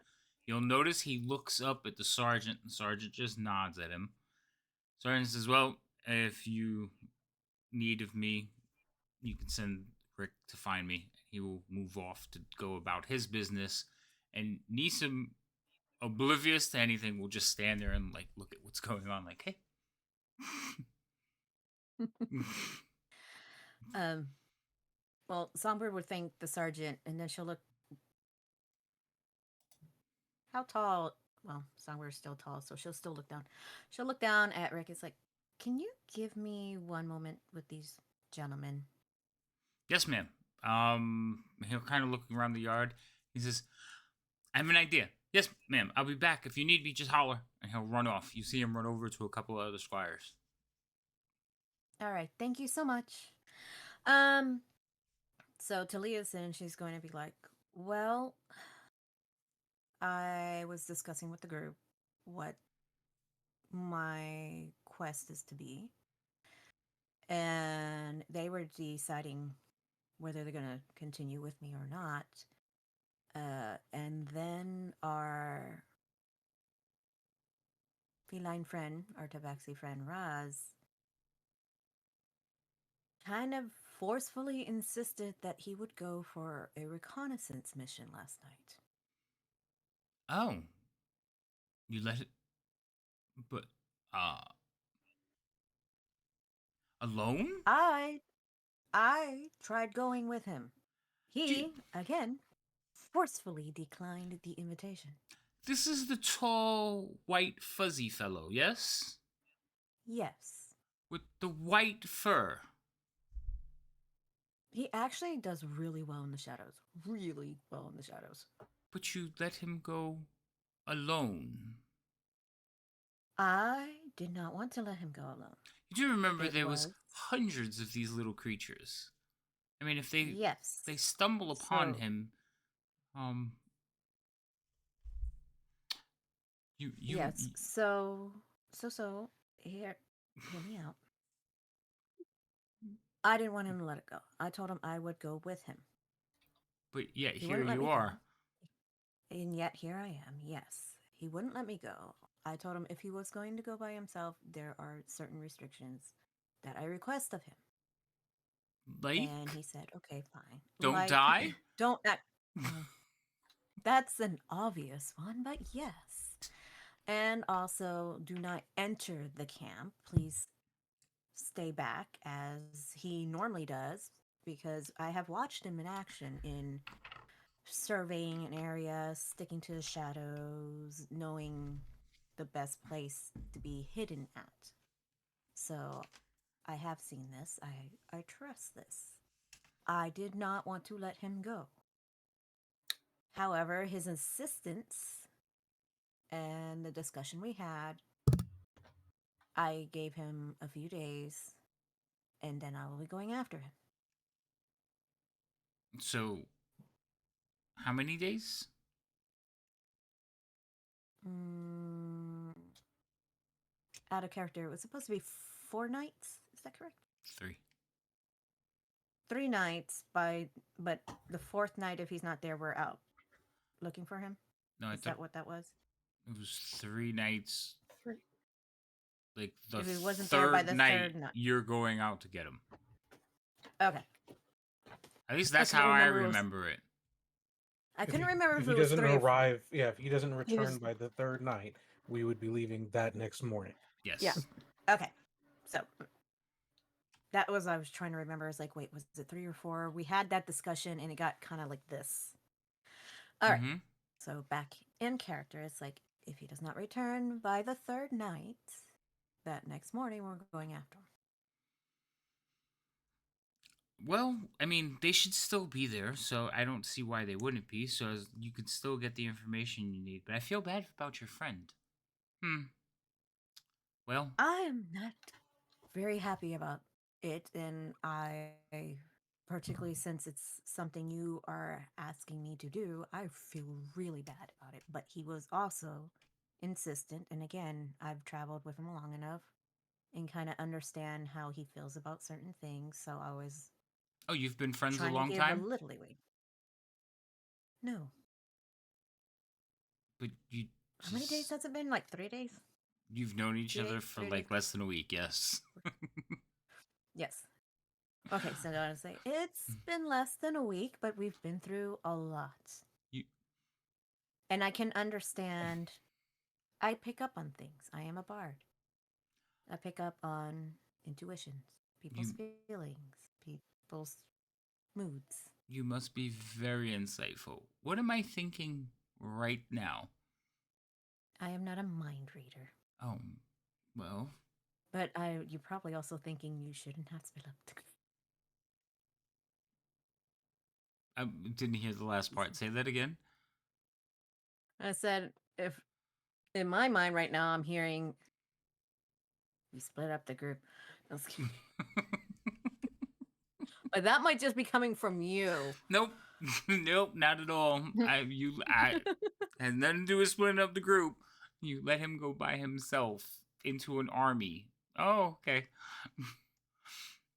You'll notice he looks up at the sergeant, and the sergeant just nods at him. Sergeant says, "Well, if you need of me, you can send Rick to find me. He will move off to go about his business." And Nisa, oblivious to anything, will just stand there and like look at what's going on, like, "Hey." Um, well, Songbird would thank the sergeant, and then she'll look. How tall? Well, Songbird's still tall, so she'll still look down. She'll look down at Rick. It's like, can you give me one moment with these gentlemen? Yes, ma'am. He'll kind of look around the yard. He says, "I have an idea. Yes, ma'am. I'll be back. If you need me, just holler." And he'll run off. You see him run over to a couple of other squires. All right, thank you so much. Um, so Talia's in. She's going to be like, well, I was discussing with the group what my quest is to be, and they were deciding whether they're going to continue with me or not. And then our feline friend, our tabaxi friend Raz, kind of forcefully insisted that he would go for a reconnaissance mission last night. Oh, you let it, but uh, alone? I tried going with him. Gee, He, again, forcefully declined the invitation. this is the tall, white, fuzzy fellow, yes, Yes. with the white fur. He actually does really well in the shadows. Really well in the shadows. But you let him go alone. I did not want to let him go alone. You do remember It there was was hundreds of these little creatures. I mean, if yes. they stumble upon So him, um, you yes. So hear me out. I didn't want him to let it go. I told him I would go with him. but yet He here wouldn't let you me are. go. And yet here I am. Yes. He wouldn't let me go. I told him if he was going to go by himself, there are certain restrictions that I request of him. Like, And he said, okay, fine. don't Like, die. don't act. Well, that's an obvious one, but yes. And also, do not enter the camp. Please stay back as he normally does, because I have watched him in action in surveying an area, sticking to the shadows, knowing the best place to be hidden at. So I have seen this. I trust this. I did not want to let him go. However, his insistence and the discussion we had, I gave him a few days and then I will be going after him. So, how many days? Mm, out of character, it was supposed to be 4 nights. Is that correct? 3. 3 nights but the fourth night, if he's not there, we're out. looking for him? No, I Is thought that what that was? it was 3 nights. Three. Like the If he wasn't there by third the night, third night. you're going out to get him. Okay. At least I that's couldn't how I remember it was. remember it. I If couldn't he remember if if he it was doesn't 3 or 4. arrive, yeah, if he doesn't He return was by the third night, we would be leaving that next morning. Yes. Yeah. Okay. So that was I was trying to remember. I was like, wait, was it 3 or 4? We had that discussion and it got kind of like this. All right. Mm-hmm. So back in character, it's like if he does not return by the third night, that next morning we're going after him. Well, I mean, they should still be there, so I don't see why they wouldn't be. So you could still get the information you need. But I feel bad about your friend. Well, I am not very happy about it, and I, particularly since it's something you are asking me to do, I feel really bad about it. But he was also insistent, and again, I've traveled with him long enough and kind of understand how he feels about certain things, so I was oh, you've been friends a trying to long give a time, little leeway. No. but you How many days just has it been? Like 3 days? you've known each 2 other days? for 3 days? like less than a week. Yes. Yes. Okay, so I was say it's been less than a week, but we've been through a lot. You And I can understand. I pick up on things. I am a bard. I pick up on intuitions, people's you feelings, people's moods. you must be very insightful. What am I thinking right now? I am not a mind reader. Oh, well, But you're probably also thinking you shouldn't have split up the group. I didn't hear the last part. Say that again. I said, if in my mind right now, I'm hearing you split up the group. I was kidding. But that might just be coming from you. Nope. Nope, not at all. I has nothing to do with splitting up the group. You let him go by himself into an army. Oh, okay.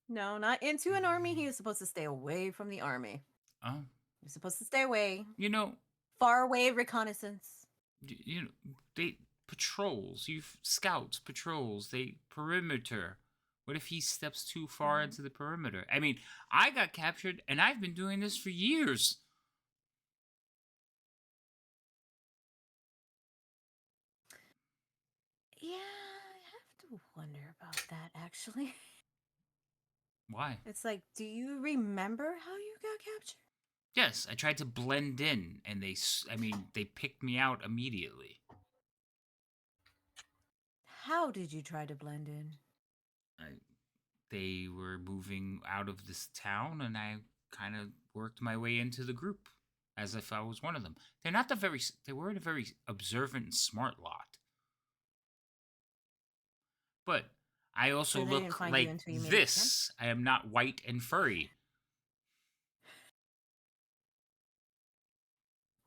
No, not into an army. He was supposed to stay away from the army. Oh, You're supposed to stay away. you know, Far away reconnaissance. you know, they patrols. You scouts patrols. They perimeter. What if he steps too far into the perimeter? I mean, I got captured, and I've been doing this for years. Yeah, I have to wonder about that actually. Why? It's like, do you remember how you got captured? Yes, I tried to blend in, and they picked me out immediately. How did you try to blend in? They were moving out of this town, and I kind of worked my way into the group as if I was one of them. They weren't a very observant and smart lot. But I also So they didn't look find you like until you made it this. I am not white and furry.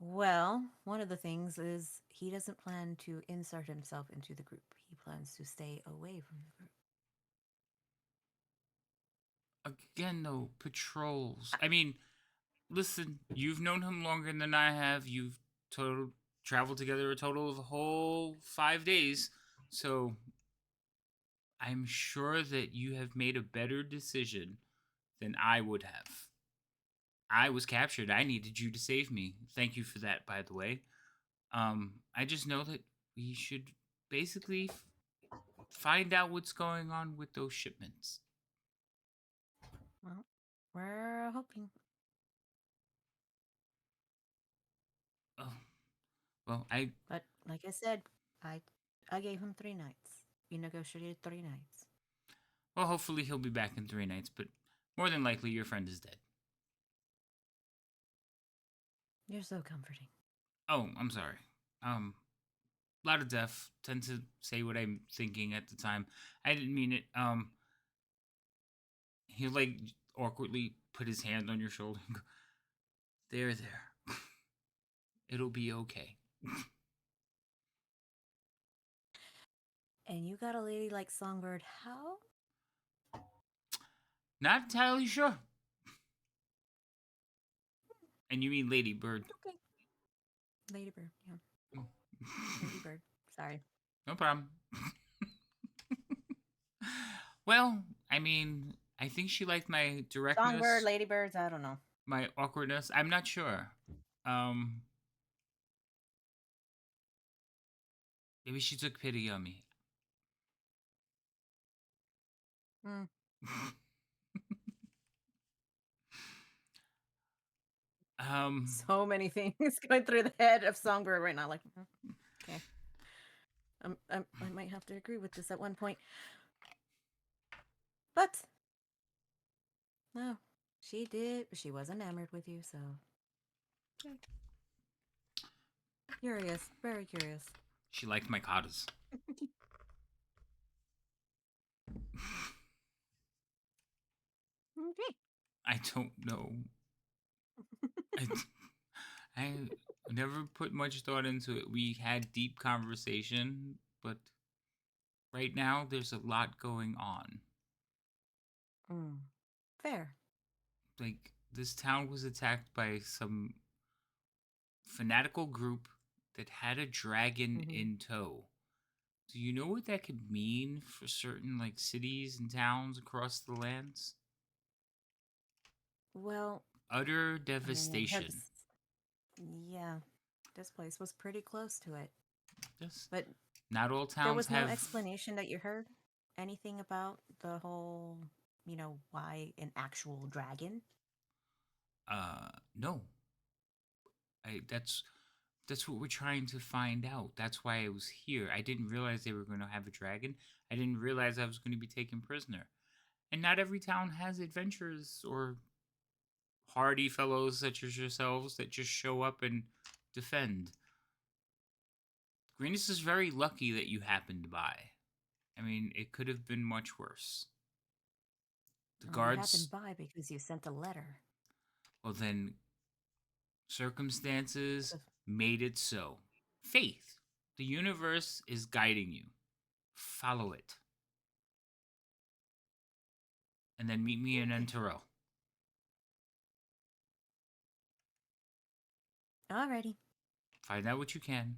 Well, one of the things is he doesn't plan to insert himself into the group. He plans to stay away from the group. Again, though, patrols. I mean, listen, you've known him longer than I have. You've traveled together a total of a whole 5 days. So I'm sure that you have made a better decision than I would have. I was captured. I needed you to save me. Thank you for that, by the way. I just know that we should basically find out what's going on with those shipments. Well, we're hoping. Oh, well, But like I said, I gave him 3 nights. We negotiated 3 nights. well, hopefully he'll be back in 3 nights, but more than likely your friend is dead. You're so comforting. Oh, I'm sorry. A lot of deaf tend to say what I'm thinking at the time. I didn't mean it. He'll like awkwardly put his hand on your shoulder and go, there. It'll be okay. And you got a lady like Songbird. How? Not entirely sure. And you mean Lady Bird. Okay. Ladybird. Yeah. Ladybird. Sorry. No problem. Well, I mean, I think she liked my Songbird, directness, ladybirds, I don't know. my awkwardness. I'm not sure. Um, Maybe she took pity on me. Hmm. So many things going through the head of Songbird right now. Like, okay. I might have to agree with this at one point. But, no. She did. She was enamored with you, so. Yeah. Curious. Very curious. She liked my katas. Okay. I don't know. I, I never put much thought into it. We had deep conversation, but right now there's a lot going on. Fair. Like, this town was attacked by some fanatical group that had a dragon in tow. Do you know what that could mean for certain like cities and towns across the lands? Well, Utter I mean, devastation. yeah, this place was pretty close to it. Yes. But Not all there towns was no have. explanation that you heard? Anything about the whole, why an actual dragon? No. That's what we're trying to find out. That's why I was here. I didn't realize they were going to have a dragon. I didn't realize I was going to be taken prisoner. And not every town has adventurers or hardy fellows such as yourselves that just show up and defend. Greenus is very lucky that you happened by. I mean, it could have been much worse. The Well, you guards. happened by because you sent a letter. Well, then, circumstances made it so. Faith. The universe is guiding you. Follow it. And then meet me in Entero. Alrighty. Find out what you can.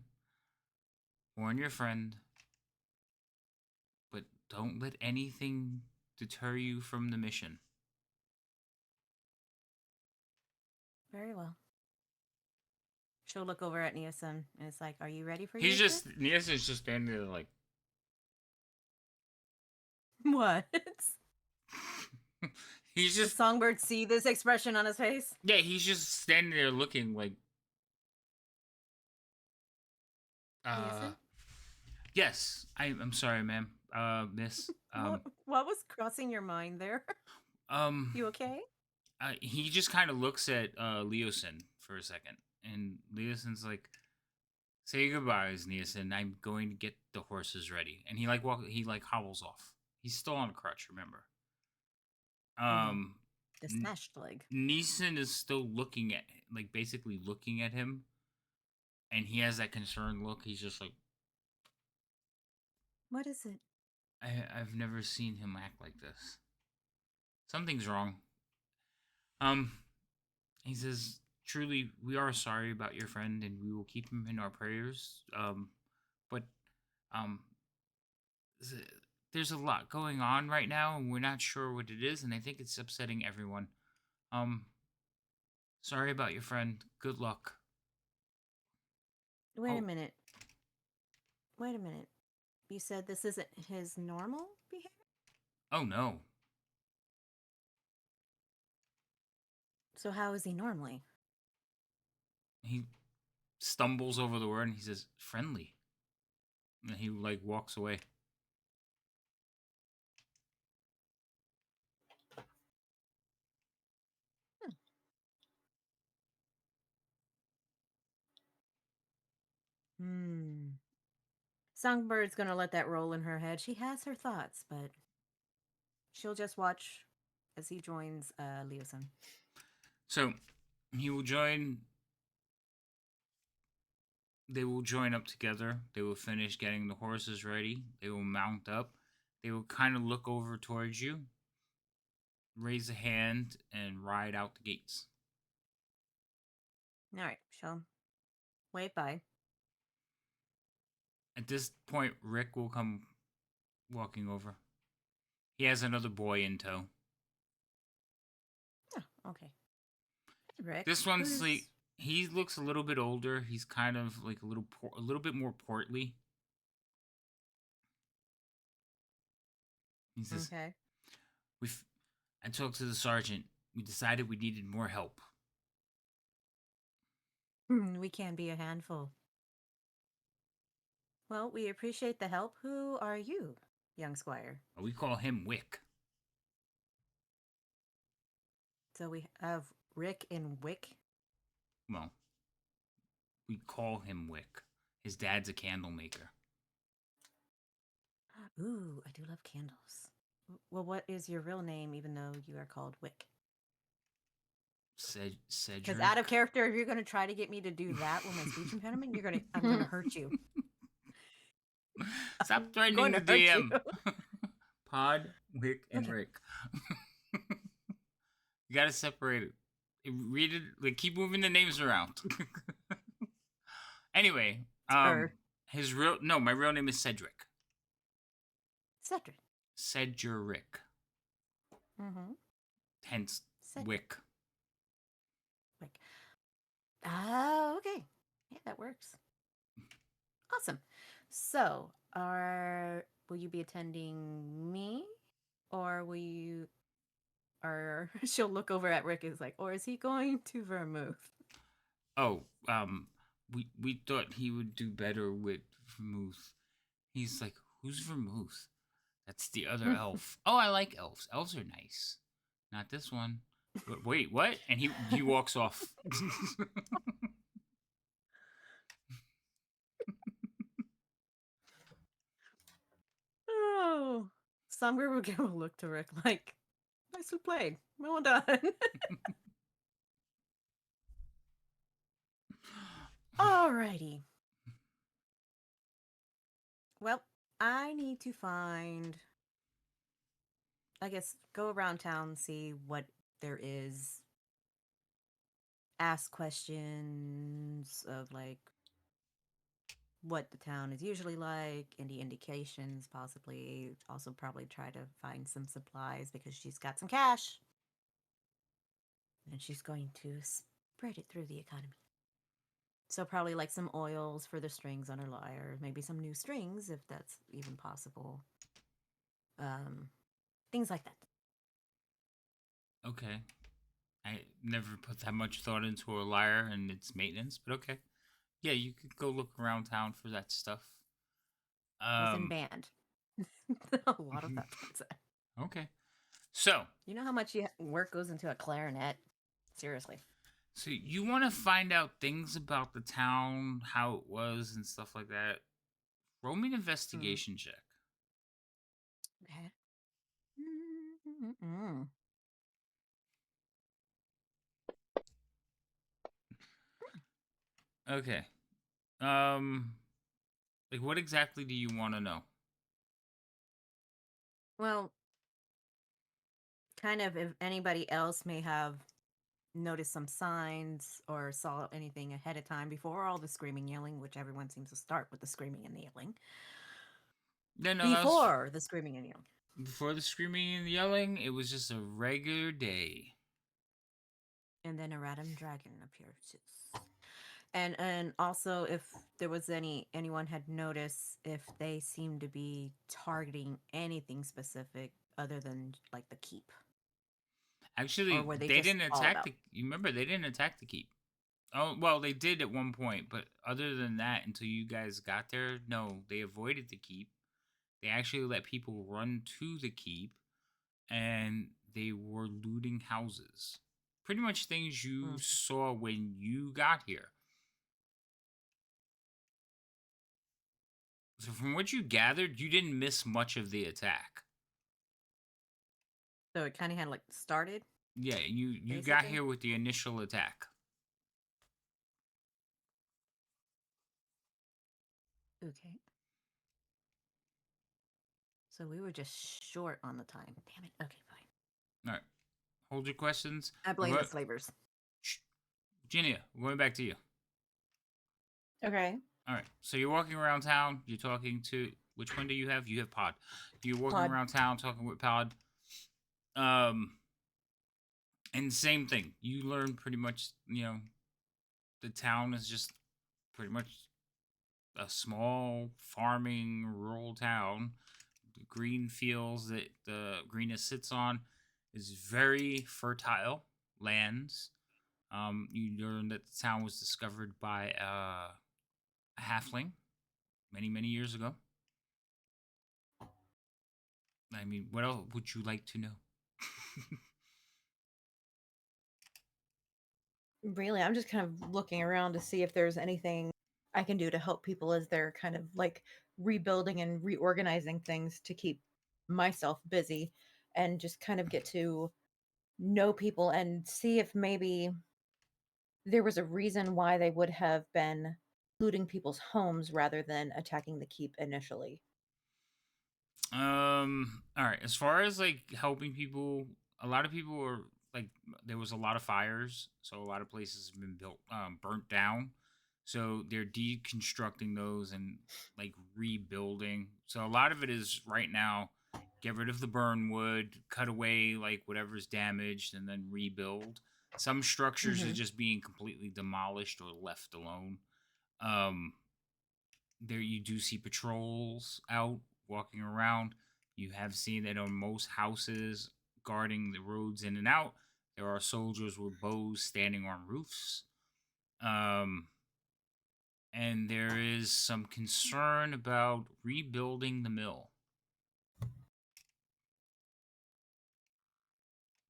Warn your friend. But don't let anything deter you from the mission. Very well. She'll look over at Niasen and it's like, are you ready for He's your just Niasen's just standing there like What? he's Does just Songbird see this expression on his face? yeah, he's just standing there looking like Niasen? yes. I'm sorry, ma'am. Miss. What was crossing your mind there? You okay? He just kind of looks at Leosin for a second, and Leosin's like, "Say goodbyes, Leosin. I'm going to get the horses ready." And he like hobbles off. He's still on a crutch, remember? The smashed leg. Neeson is still looking at, like, basically looking at him, and he has that concerned look. He's just like, What is it? I've never seen him act like this. Something's wrong. He says, truly, we are sorry about your friend, and we will keep him in our prayers. But, um, there's a lot going on right now, and we're not sure what it is, and I think it's upsetting everyone. Sorry about your friend. Good luck. Wait a minute. You said this isn't his normal behavior? Oh, no. So how is he normally? He stumbles over the word and he says, friendly. And he, like, walks away. Songbird's gonna let that roll in her head. She has her thoughts, but she'll just watch as he joins Leosin. So, he will join. They will join up together. They will finish getting the horses ready. They will mount up. They will kind of look over towards you, raise a hand, and ride out the gates. All right, she'll wait by. At this point, Rick will come walking over. He has another boy in tow. Oh, okay. Hey, Rick. This one's who's- like he looks a little bit older. He's kind of like a little bit more portly. He says, Okay. "We've." I talked to the sergeant. We decided we needed more help. We can be a handful. Well, we appreciate the help. Who are you, young squire? We call him Wick. So we have Rick and Wick. Well, we call him Wick. His dad's a candle maker. Ooh, I do love candles. Well, what is your real name, even though you are called Wick? Cedric. Because out of character, if you're going to try to get me to do that with my speech impediment, I'm going to hurt you. Stop I'm threatening going the to hurt DM. you. Pod, Wick, and Okay. Rick. You gotta separate it. Read it. Like, keep moving the names around. Anyway, Sir. my real name is Cedric. Cedric. Cedric. Mm-hmm. Hence, Cedric. Wick. Wick. Oh, okay. Yeah, that works. Awesome. So, will you be attending me, or will you? Or she'll look over at Rick and is like, or is he going to Vermouth? Oh, we thought he would do better with Vermouth. He's like, who's Vermouth? That's the other elf. Oh, I like elves. Elves are nice. Not this one. Wait, what? And he walks off. Oh, Summer will give a look to Rick like, nicely played. Well done. Alrighty. Well, I need to find, I guess, go around town, see what there is. Ask questions of like what the town is usually like, any indications, possibly. Also, probably try to find some supplies because she's got some cash. And she's going to spread it through the economy. So, probably like some oils for the strings on her lyre, maybe some new strings if that's even possible. Things like that. Okay. I never put that much thought into a lyre and its maintenance, but okay. Yeah, you could go look around town for that stuff. Was in band. A lot of that. Okay. So, You know how much work goes into a clarinet? Seriously. so you want to find out things about the town, how it was, and stuff like that. Roll me an investigation check. Okay. Mm-mm-mm. Okay. Like, what exactly do you want to know? Well, kind of if anybody else may have noticed some signs or saw anything ahead of time before all the screaming, yelling, which everyone seems to start with the screaming and the yelling. No, Before the screaming and yelling. before the screaming and yelling, it was just a regular day. And then a random dragon appears. And also if there was anyone had noticed if they seemed to be targeting anything specific other than like the keep. Actually, Or were they they just didn't all attack about? the. You remember they didn't attack the keep. Oh well, they did at one point, but other than that, until you guys got there, no, they avoided the keep. They actually let people run to the keep, and they were looting houses. Pretty much things you saw when you got here. So from what you gathered, you didn't miss much of the attack. So it kind of had like started. Yeah, you got Basically? here with the initial attack. Okay. So we were just short on the time. Damn it. Okay, fine. All right, hold your questions. I blame the slavers. Shh. Virginia, we're going back to you. Okay. All right. So you're walking around town. You're talking to which one do you have? You have Pod. You're walking Pod. around town talking with Pod. Um, and same thing. You learn pretty much. The town is just pretty much a small farming rural town. The green fields that the greenest sits on is very fertile lands. You learn that the town was discovered by a halfling many, many years ago. I mean, what else would you like to know? Really, I'm just kind of looking around to see if there's anything I can do to help people as they're kind of like rebuilding and reorganizing things to keep myself busy and just kind of get to know people and see if maybe there was a reason why they would have been looting people's homes rather than attacking the keep initially. All right. As far as like helping people, a lot of people are like there was a lot of fires, so a lot of places have been built, burnt down. So they're deconstructing those and like rebuilding. So a lot of it is right now get rid of the burn wood, cut away like whatever's damaged, and then rebuild. Some structures are Hmm. just being completely demolished or left alone. Um, there you do see patrols out walking around. You have seen that on most houses guarding the roads in and out. There are soldiers with bows standing on roofs. Um, and there is some concern about rebuilding the mill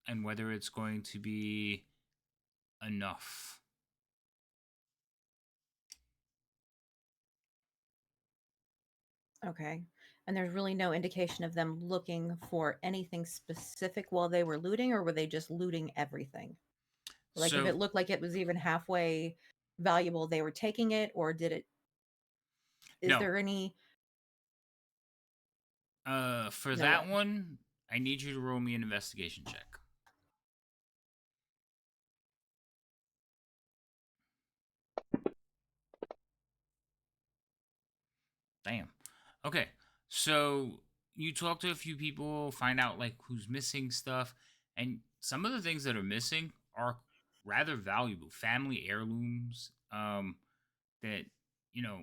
and whether it's going to be enough. Okay. And there's really no indication of them looking for anything specific while they were looting, or were they just looting everything? Like if So, it looked like it was even halfway valuable, they were taking it, or did it, is no, there any, for no what? that one, I need you to roll me an investigation check. Damn. Okay. So you talk to a few people, find out like who's missing stuff, and some of the things that are missing are rather valuable family heirlooms. That you know,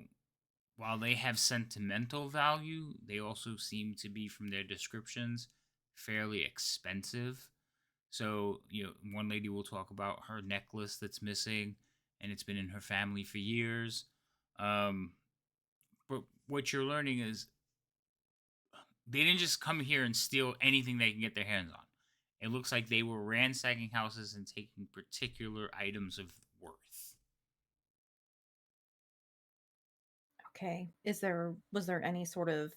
while they have sentimental value, they also seem to be, from their descriptions, fairly expensive. So one lady will talk about her necklace that's missing, and it's been in her family for years. Um, but what you're learning is they didn't just come here and steal anything they can get their hands on. It looks like they were ransacking houses and taking particular items of worth. Okay. Was there any sort of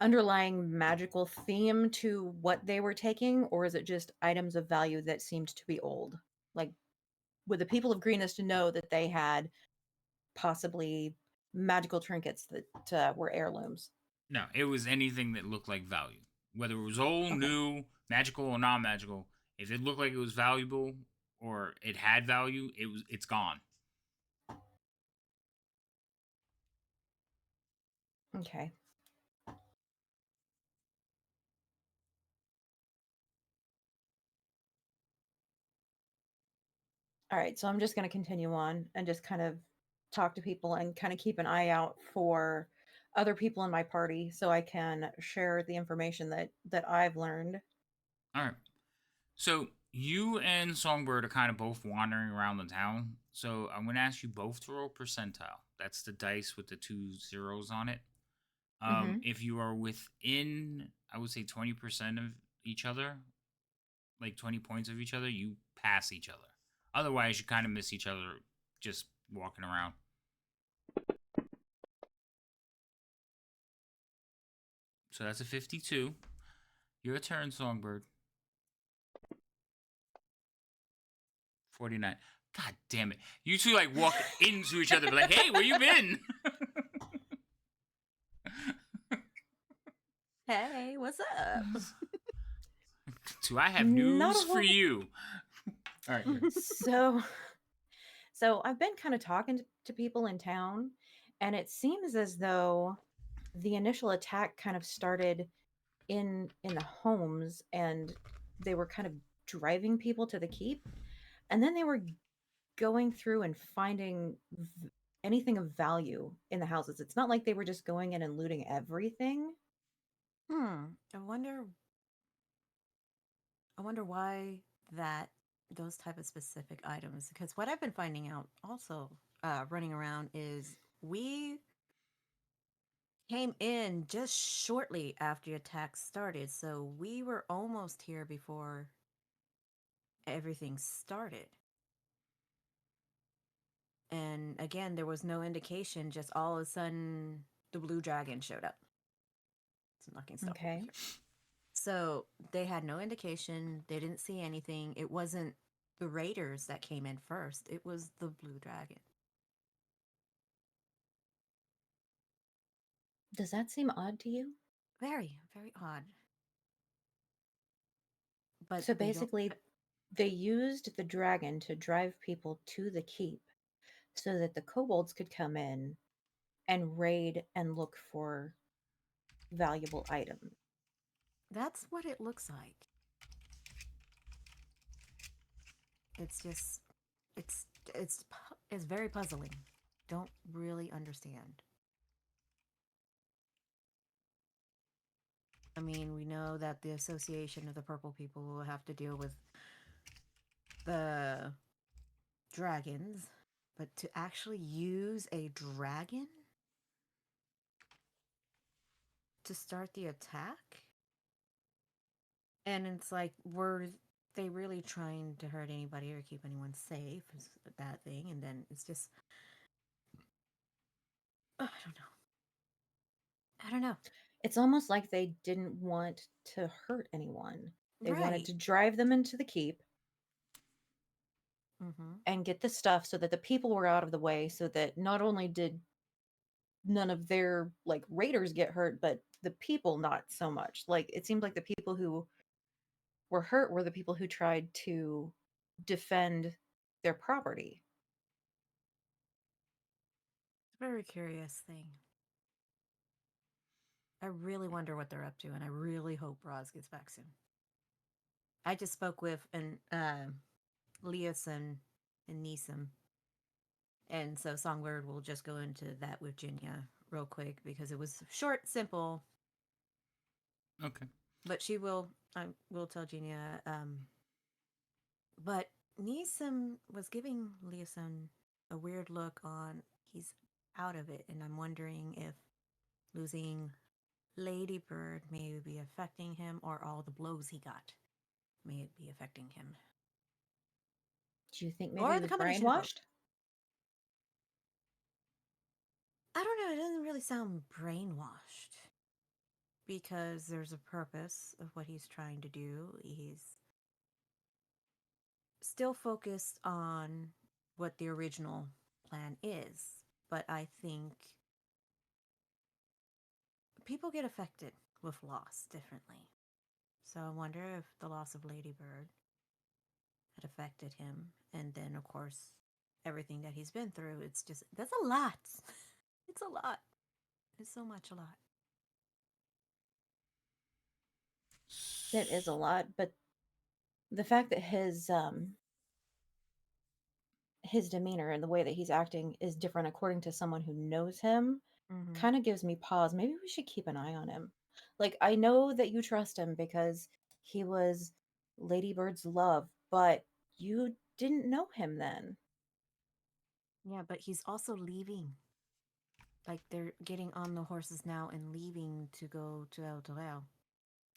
underlying magical theme to what they were taking, or is it just items of value that seemed to be old? Like, would the people of Greenest know that they had possibly magical trinkets that were heirlooms? No, it was anything that looked like value. Whether it was old, Okay. new, magical, or non magical, if it looked like it was valuable or it had value, it's gone. Okay. All right. So I'm just going to continue on and just kind of talk to people and kind of keep an eye out for other people in my party so I can share the information that I've learned. All right. So you and Songbird are kind of both wandering around the town. So I'm going to ask you both to roll percentile. That's the dice with the 2 zeros on it. Hmm. If you are within, I would say 20% of each other, like 20 points of each other, you pass each other. Otherwise, you kind of miss each other just walking around. So that's a 52. Your turn, Songbird. 49. God damn it. You two like walk into each other, be like, hey, where you been? Hey, what's up? So I have Not news a for whole. you. All right. Here. So So I've been kind of talking to people in town, and it seems as though the initial attack kind of started in the homes, and they were kind of driving people to the keep, and then they were going through and finding anything of value in the houses. It's not like they were just going in and looting everything. I wonder. I wonder why that those type of specific items. Because what I've been finding out, also running around, is we came in just shortly after the attack started, so we were almost here before everything started. And again, there was no indication, just all of a sudden the blue dragon showed up. It's knocking stuff over Okay. here. So they had no indication. They didn't see anything. It wasn't the raiders that came in first. It was the blue dragon. Does that seem odd to you? Very, very odd. But So they don't. basically, they used the dragon to drive people to the keep so that the kobolds could come in and raid and look for valuable items. That's what it looks like. It's just, it's, it's very puzzling. Don't really understand. I mean, we know that the Association of the Purple People will have to deal with the dragons, but to actually use a dragon to start the attack? And it's like, were they really trying to hurt anybody or keep anyone safe? Is a bad thing. And then it's just, I don't know. I don't know. It's almost like they didn't want to hurt anyone. They wanted Right. to drive them into the keep Mm-hmm. and get the stuff so that the people were out of the way, so that not only did none of their like raiders get hurt, but the people not so much. Like it seemed like the people who were hurt were the people who tried to defend their property. It's a very curious thing. I really wonder what they're up to, and I really hope Roz gets back soon. I just spoke with Leoson and Neeson, and so Songbird will just go into that with Jinya real quick because it was short, simple. Okay. But I will tell Jinya. But Neeson was giving Leoson a weird look on he's out of it, and I'm wondering if losing Ladybird may be affecting him, or all the blows he got may be affecting him, Do you think maybe or he the was combination of both. brainwashed? I don't know. It doesn't really sound brainwashed because there's a purpose of what he's trying to do. He's still focused on what the original plan is, but I think people get affected with loss differently. So I wonder if the loss of Ladybird had affected him. And then, of course, everything that he's been through. It's just, that's a lot. It's a lot. It's so much a lot. That is a lot, but the fact that his demeanor and the way that he's acting is different according to someone who knows him Mm-hmm. kind of gives me pause. Maybe we should keep an eye on him. Like, I know that you trust him because he was Ladybird's love, but you didn't know him then. Yeah, but he's also leaving. Like they're getting on the horses now and leaving to go to El Dorado.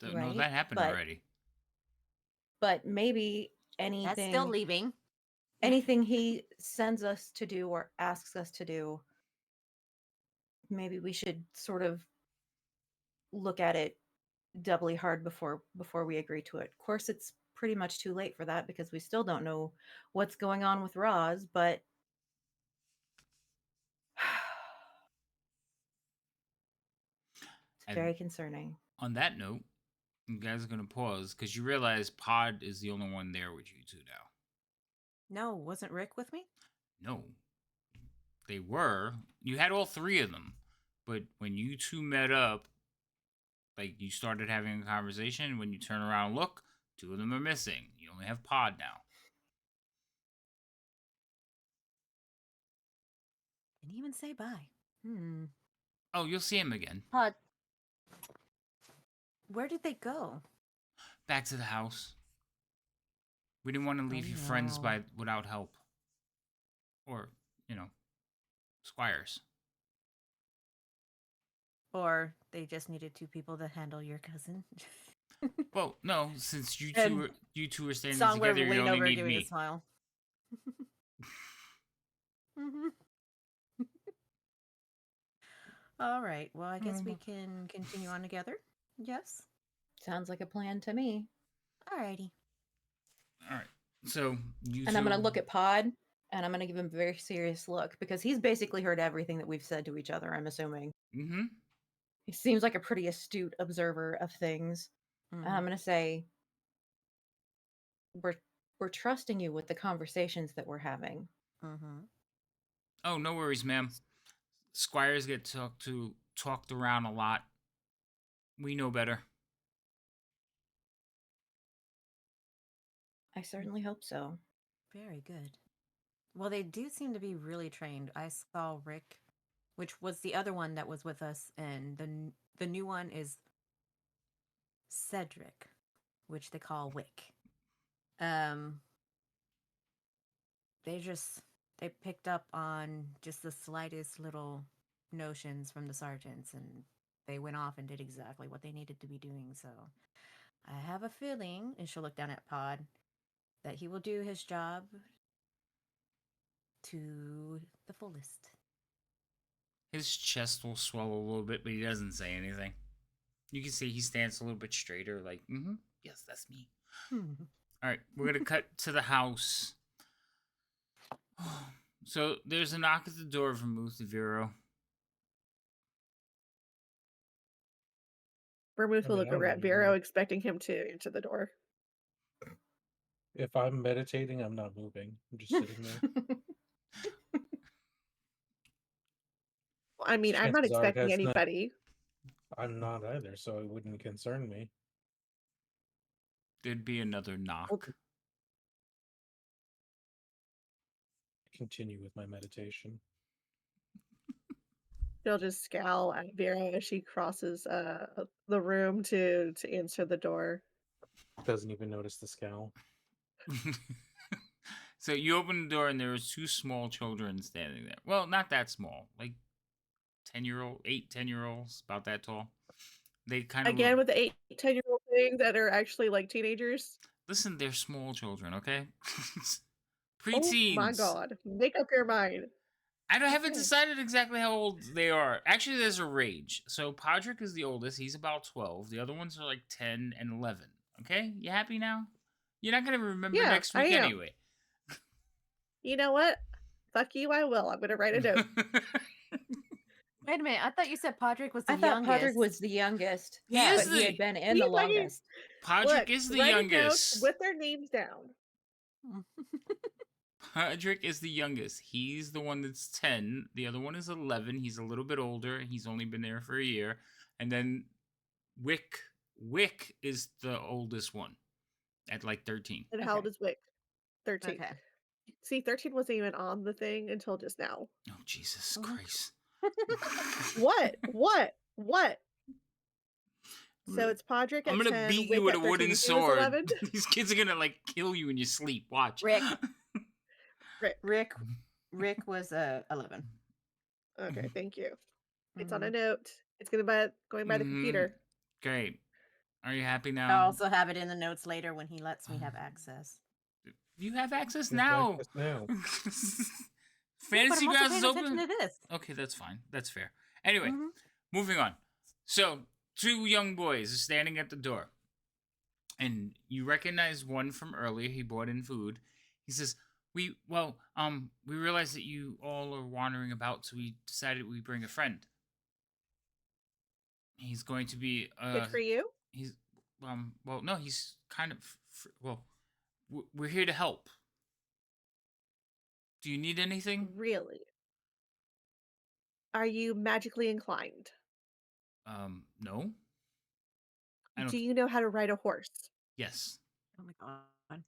No, Right? that happened But already. maybe That's still anything leaving. anything he sends us to do or asks us to do, maybe we should sort of look at it doubly hard before we agree to it. Of course, it's pretty much too late for that because we still don't know what's going on with Roz, but it's And very concerning. on that note, you guys are gonna pause because you realize Pod is the only one there with you two now. No, wasn't Rick with me? No, they were. You had all three of them, but when you two met up, like you started having a conversation. When you turn around and look, two of them are missing. You only have Pod now. Didn't even say bye. Hmm. Oh, you'll see him again. Pod. Where did they go? Back to the house. We didn't want to leave Oh, your friends no. without help. Or, squires. Or they just needed two people to handle your cousin. Well, no, since And you two are standing Songwave together, you leaned only over need giving a me. smile. Mhm. All right. Well, I guess we can continue on together. Yes. Sounds like a plan to me. Alrighty. All right. So you And two. I'm going to look at Pod and I'm going to give him a very serious look because he's basically heard everything that we've said to each other, I'm assuming. Mm-hmm. He seems like a pretty astute observer of things. And I'm going to say, we're trusting you with the conversations that we're having. Mm-hmm. Oh, no worries, ma'am. Squires get talked around a lot. We know better. I certainly hope so. Very good. Well, they do seem to be really trained. I saw Rick, which was the other one that was with us, and the new one is Cedric, which they call Wick. Um, they picked up on just the slightest little notions from the sergeants, and they went off and did exactly what they needed to be doing. So I have a feeling, and she'll look down at Pod, that he will do his job to the fullest. His chest will swell a little bit, but he doesn't say anything. You can see he stands a little bit straighter, like, yes, that's me. All right, we're going to cut to the house. So there's a knock at the door from Vero. Vermouth I will mean, look I'm over at ready. Vero, expecting him to answer the door. If I'm meditating, I'm not moving. I'm just sitting there. I mean, I'm not Chances are it expecting has not. anybody. I'm not either, so it wouldn't concern me. There'd be another knock. Continue with my meditation. She'll just scowl at Vera as she crosses the room to answer the door. Doesn't even notice the scowl. So you open the door and there are two small children standing there. Well, not that small, like 10-year-olds, about that tall. They kind of Again with the 8, 10-year-old thing that are actually like teenagers. Listen, they're small children, okay? Oh my Preteens. god. Make up your mind. I haven't Okay. decided exactly how old they are. Actually, there's a range. So Podrick is the oldest. He's about 12. The other ones are like 10 and 11. Okay? You happy now? You're not going to remember Yeah, next I week am. anyway. You know what? Fuck you, I will. I'm going to write a note. Wait a minute. I thought you said Podrick was the I thought youngest. Podrick was the youngest. He is but he had been in the He fucking- longest. Podrick Look, is the write a note youngest. with their names down. Podrick is the youngest. He's the one that's 10. The other one is 11. He's a little bit older. He's only been there for a year. And then Wick is the oldest one at like 13. And how old is Wick? 13. Okay. See, 13 wasn't even on the thing until just now. Oh, Jesus Mhm. Christ. What? So it's Podrick I'm at gonna 10, beat Wick you with at a 13. wooden He was sword. 11? These kids are gonna like kill you in your sleep. Watch. Rick. Rick. Rick was 11. Okay, thank you. It's on a Mhm. note. It's going by the computer. Great. Are you happy I'll now? also have it in the notes later when he lets me have access. You have access There's now. access now. Fantasy yeah, but I'm also Grounds is paying attention open. to this. Okay, that's fine. That's fair. Anyway, Mhm. moving on. So, two young boys are standing at the door. And you recognize one from earlier. He brought in food. He says, we realized that you all are wandering about, so we decided we'd bring a friend. He's going to be Good for you. he's no, he's kind of we're here to help. Do you need anything? Really? Are you magically inclined? No. I Do don't. you know how to ride a horse? Yes. Oh my god.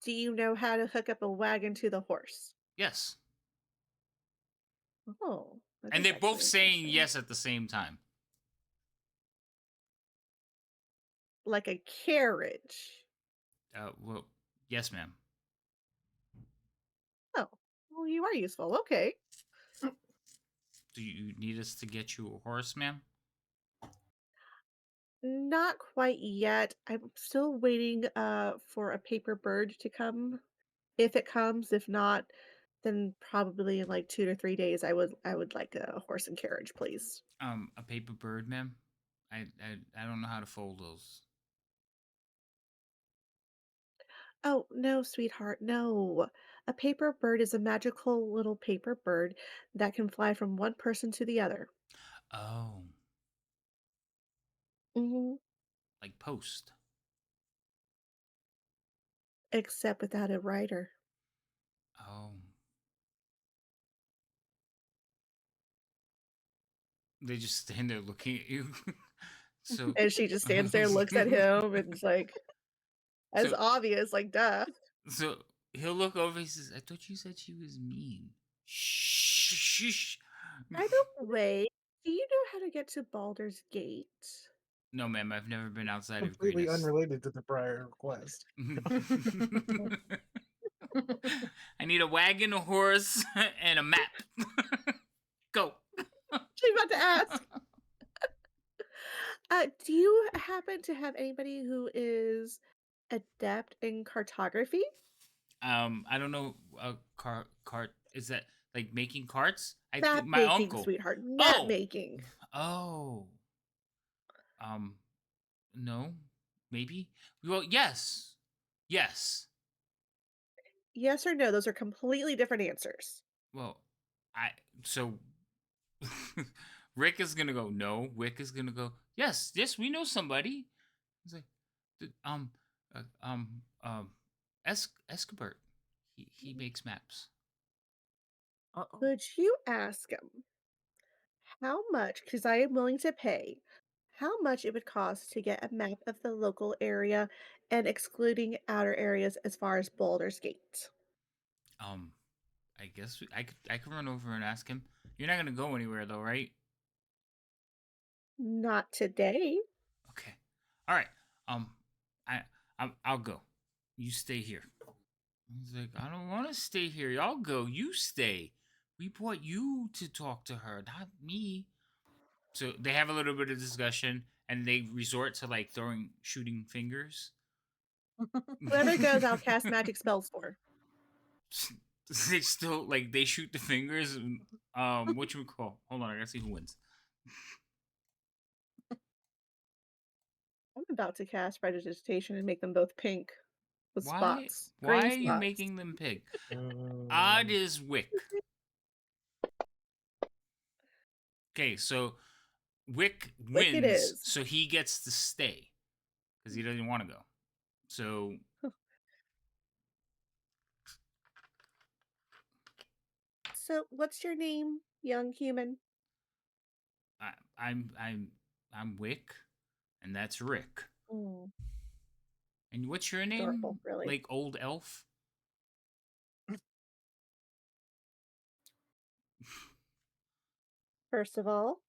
Do you know how to hook up a wagon to the horse? Yes. Oh, that And is they're both actually saying interesting. yes at the same time. Like a carriage. Well, yes, ma'am. Oh, well, you are useful. Okay. Do you need us to get you a horse, ma'am? Not quite yet. I'm still waiting for a paper bird to come. If it comes, if not, then probably in like 2 to 3 days I would like a horse and carriage, please. A paper bird, ma'am. I don't know how to fold those. Oh, no, sweetheart, no. A paper bird is a magical little paper bird that can fly from one person to the other. Oh, Hmm. like post. Except without a rider. Oh, they just stand there looking at you. so, And she just stands there, looks at him, and it's like, as so, obvious, like, duh. so he'll look over. He says, "I thought you said she was mean." Shh, shh, shh. By the way, do you know how to get to Baldur's Gate? No, ma'am. I've never been outside of Completely Greenest. unrelated to the prior request. I need a wagon, a horse, and a map. Go. She's about to ask. Do you happen to have anybody who is adept in cartography? I don't know. Cart is that like making carts? I think Map my making, uncle. sweetheart, map Oh, making. oh. Um, no, maybe. Well, yes, yes. Yes or no? Those are completely different answers. Well, I so Rick is gonna go no. Wick is gonna go yes. Yes, we know somebody. He's like, "Th- uh, um, um, Escobert. He makes maps. Uh-oh. Could you ask him how much, because I am willing to pay, how much it would cost to get a map of the local area and excluding outer areas as far as Baldur's Gate? Um, I guess I could run over and ask him. You're not gonna go anywhere though, right? Not today. Okay. All right. Um, I I'll go. You stay here. He's like, I don't want to stay here. Y'all go. You stay. We brought you to talk to her, not me. So they have a little bit of discussion, and they resort to like shooting fingers. Whoever goes, I'll cast magic spells for. They still like they shoot the fingers. What you would call? Hold on, I gotta see who wins. I'm about to cast prestidigitation and make them both pink with Why? spots, Why green are you spots. making them pig? Odd Mm, is Wick. Okay, so Wick Wicked wins, is. so he gets to stay because he doesn't want to go. So So, what's your name, young human? I, I'm I'm I'm Wick, and that's Rick. Mm, And what's your adorable, name? really. Like old elf? First of all,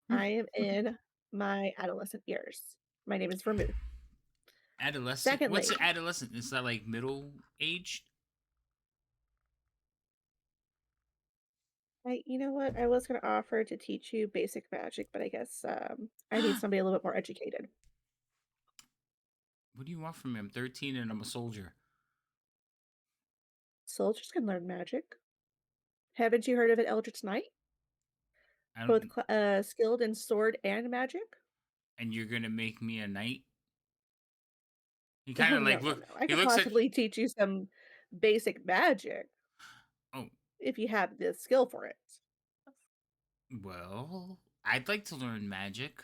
I am in my adolescent years. My name is Vermouth. Adolescent? What's Secondly, an adolescent? Is that like middle aged? you know what? I was going to offer to teach you basic magic, but I guess I need somebody a little bit more educated. What do you want from me? I'm 13 and I'm a soldier. Soldiers can learn magic. Haven't you heard of an Eldritch Knight? I don't. Both skilled in sword and magic? And you're gonna make me a knight? He kind Oh, of no, like no, look. no. I He could looks at. possibly teach you some basic magic Oh if you have the skill for it. well, I'd like to learn magic.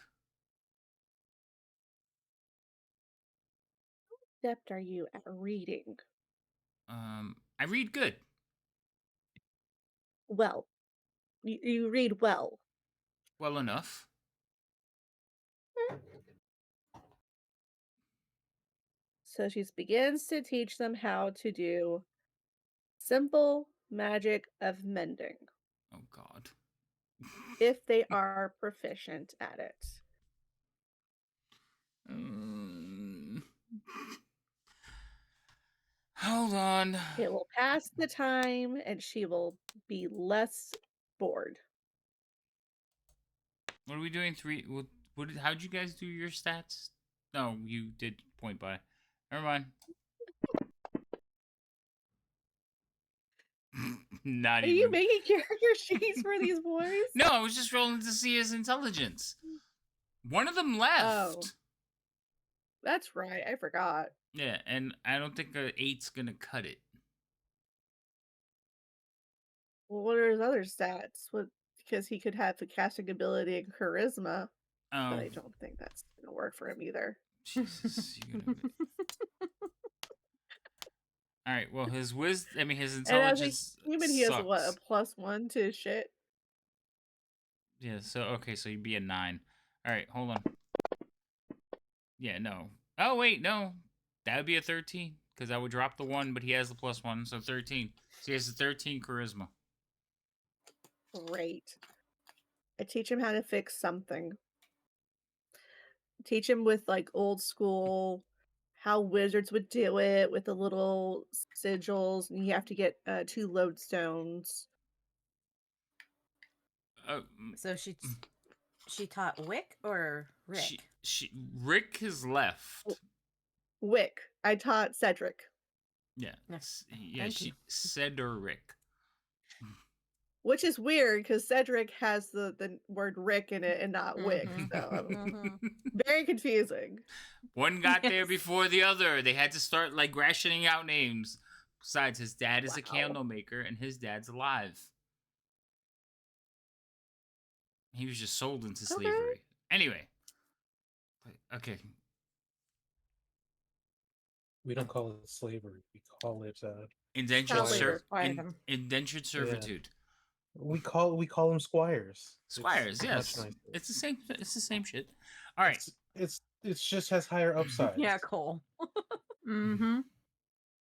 Adept are you at reading? I read good. well. You read well. Well enough. So she begins to teach them how to do simple magic of mending Oh God. if they are proficient at it. Mm. Hold on. It will pass the time and she will be less bored. What are we doing? How'd you guys do your stats? No, you did point by. Never mind. Not Are you even. making character sheets for these boys? No, I was just rolling to see his intelligence. One of them left. Oh. That's right. I forgot. Yeah, and I don't think a 8's gonna cut it. Well, what are his other stats? What because he could have the casting ability and charisma, but Oh, I don't think that's gonna work for him either. Jesus, you're gonna. All right. Well, his wisdom. I mean, his And as a intelligence human, he has what, a sucks. +1 to shit? Yeah. So okay. So you'd be a 9. All right. Hold on. Yeah. No. Oh wait. No. That would be a 13 because I would drop the 1, but he has the +1, so 13. So he has a 13 charisma. Great. I teach him how to fix something. Teach him with like old school how wizards would do it with the little sigils, and you have to get 2 lodestones. Uh, So she taught Wick or Rick? Rick has left. Wick. I taught Cedric. Yeah. Yes. Yeah. Thank you. She said or Rick. Which is weird because Cedric has the word Rick in it and not Wick, Mhm. so Mhm. very confusing. One got there Yes. before the other. They had to start like rationing out names. Besides, his dad is a Wow. candle maker and his dad's alive. He was just sold into Okay. slavery. Anyway. Okay. We don't call it slavery. We call it Indentured, Child labor. indentured servitude. we call them squires. Squires, It's much yes. nicer. It's the same. It's the same shit. All right. It's just has higher upside. Yeah, Cole. Mm-hmm.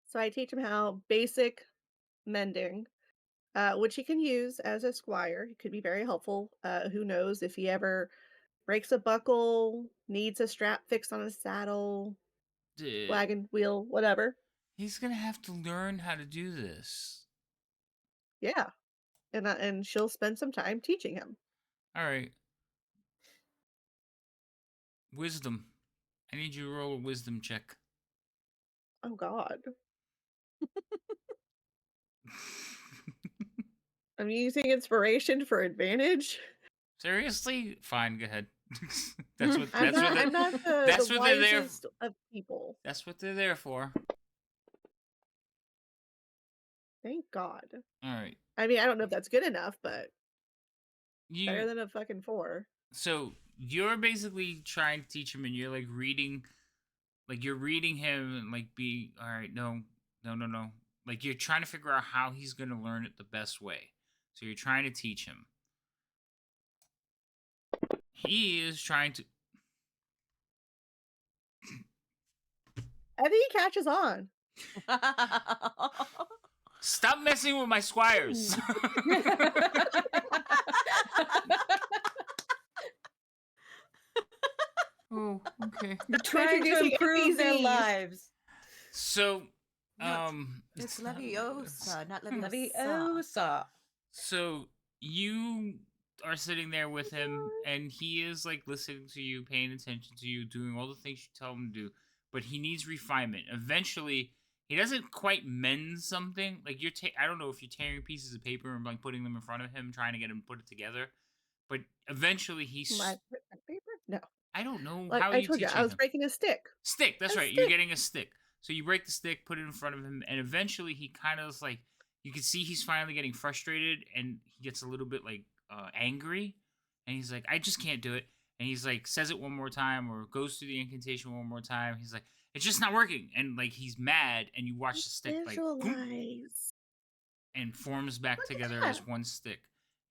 So I teach him how basic mending, which he can use as a squire. It could be very helpful. Who knows if he ever breaks a buckle, needs a strap fixed on his saddle, wagon wheel, whatever. He's gonna have to learn how to do this. Yeah, and she'll spend some time teaching him. All right. Wisdom. I need you to roll a wisdom check. Oh God, I'm using inspiration for advantage. Seriously? Fine, go ahead. that's what I'm that's what not. they, I'm not that's the what they're there. wisest of people. That's what they're there for. Thank God. All right. I mean, I don't know if that's good enough, but better You than a fucking 4. so you're basically trying to teach him and you're like reading you're reading him and like be all right, no. Like you're trying to figure out how he's going to learn it the best way. So you're trying to teach him. He is trying to I think he catches on. stop messing with my squires. Oh, okay. Trying to Introducing improve their NPCs. lives. So, What? It's not Leviosa, not Leviosa. Leviosa. So you are sitting there with him, and he is like listening to you, paying attention to you, doing all the things you tell him to do. But he needs refinement. Eventually, he doesn't quite mend something. Like I don't know if you're tearing pieces of paper and like putting them in front of him, trying to get him to put it together. But eventually, My paper? No. I don't know Like how I you told you, teaching I was him. breaking a stick. Stick, that's A right. You're stick. getting a stick. So you break the stick, put it in front of him, and eventually he kind of is like, you can see he's finally getting frustrated, and he gets a little bit like angry, and he's like, I just can't do it. And he's like, says it one more time, or goes through the incantation one more time. He's like, it's just not working, and like he's mad, and you watch the stick like, boom. Visualize. and forms back Look together at as that. one stick.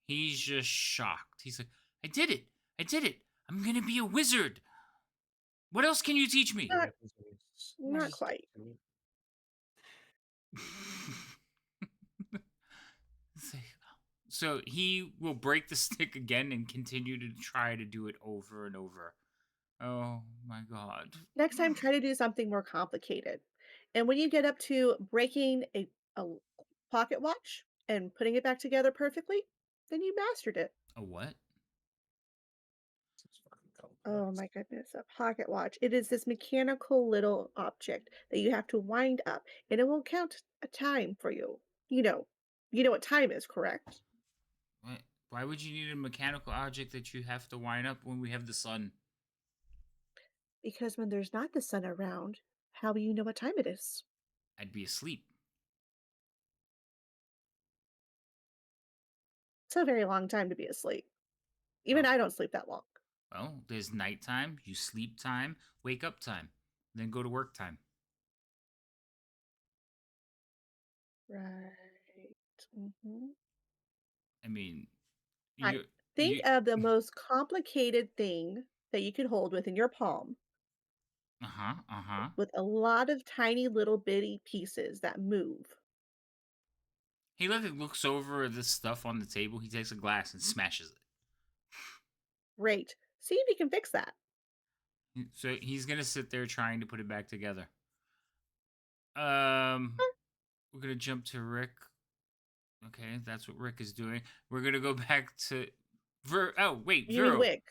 He's just shocked. He's like, I did it. I did it. I'm going to be a wizard. What else can you teach me? What Not, happens when you not Right. quite. to me? So he will break the stick again and continue to try to do it over and over. Oh my god. Next time, try to do something more complicated. And when you get up to breaking a pocket watch and putting it back together perfectly, then you mastered it. A what? It's fucking Oh complex. my goodness, a pocket watch. It is this mechanical little object that you have to wind up, and it will count a time for you. You know what time is, correct? What? Why would you need a mechanical object that you have to wind up when we have the sun? Because when there's not the sun around, how will you know what time it is? I'd be asleep. It's a very long time to be asleep. Even Oh, I don't sleep that long. well, there's nighttime, you sleep time, wake up time, then go to work time. Right. Mhm. I mean, Right. you Think you of the most complicated thing that you could hold within your palm uh-huh, uh-huh. with a lot of tiny little bitty pieces that move. He looks over this stuff on the table. He takes a glass and smashes Great. See if you can fix that. it. So he's gonna sit there trying to put it back together. Um, we're gonna jump to Rick. Okay, that's what Rick is doing. We're gonna go back to Oh wait, You mean Vero. wick.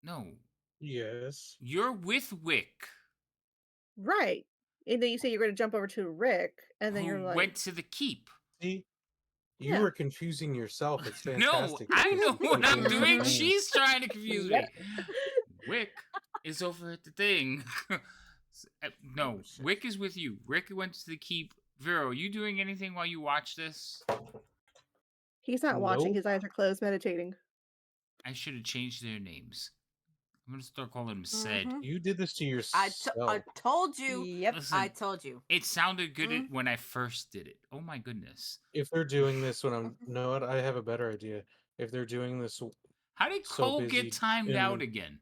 No, Yes. you're with Wick, Right. And then you say you're going to jump over to Rick, and then who you're like, went to the keep. See, you yeah. were confusing yourself. It's No, fantastic I because know you what can't I'm answer doing. Mhm. planes. She's trying to confuse Yep. me. Wick is over at the thing. Oh No, shit. Wick is with you. Rick went to the keep. Vero, you doing anything while you watch this? He's not watching. Nope. His eyes are closed, meditating. I should have changed their names. I'm gonna start calling them Said. Mhm. You did this to I yourself. told you. Yep. I Listen, told you. it sounded good Mm. when I first did it. Oh my goodness. If they're doing this when I'm, no, what? I have a better idea. If they're doing this How did so Cole get busy timed in out the, again?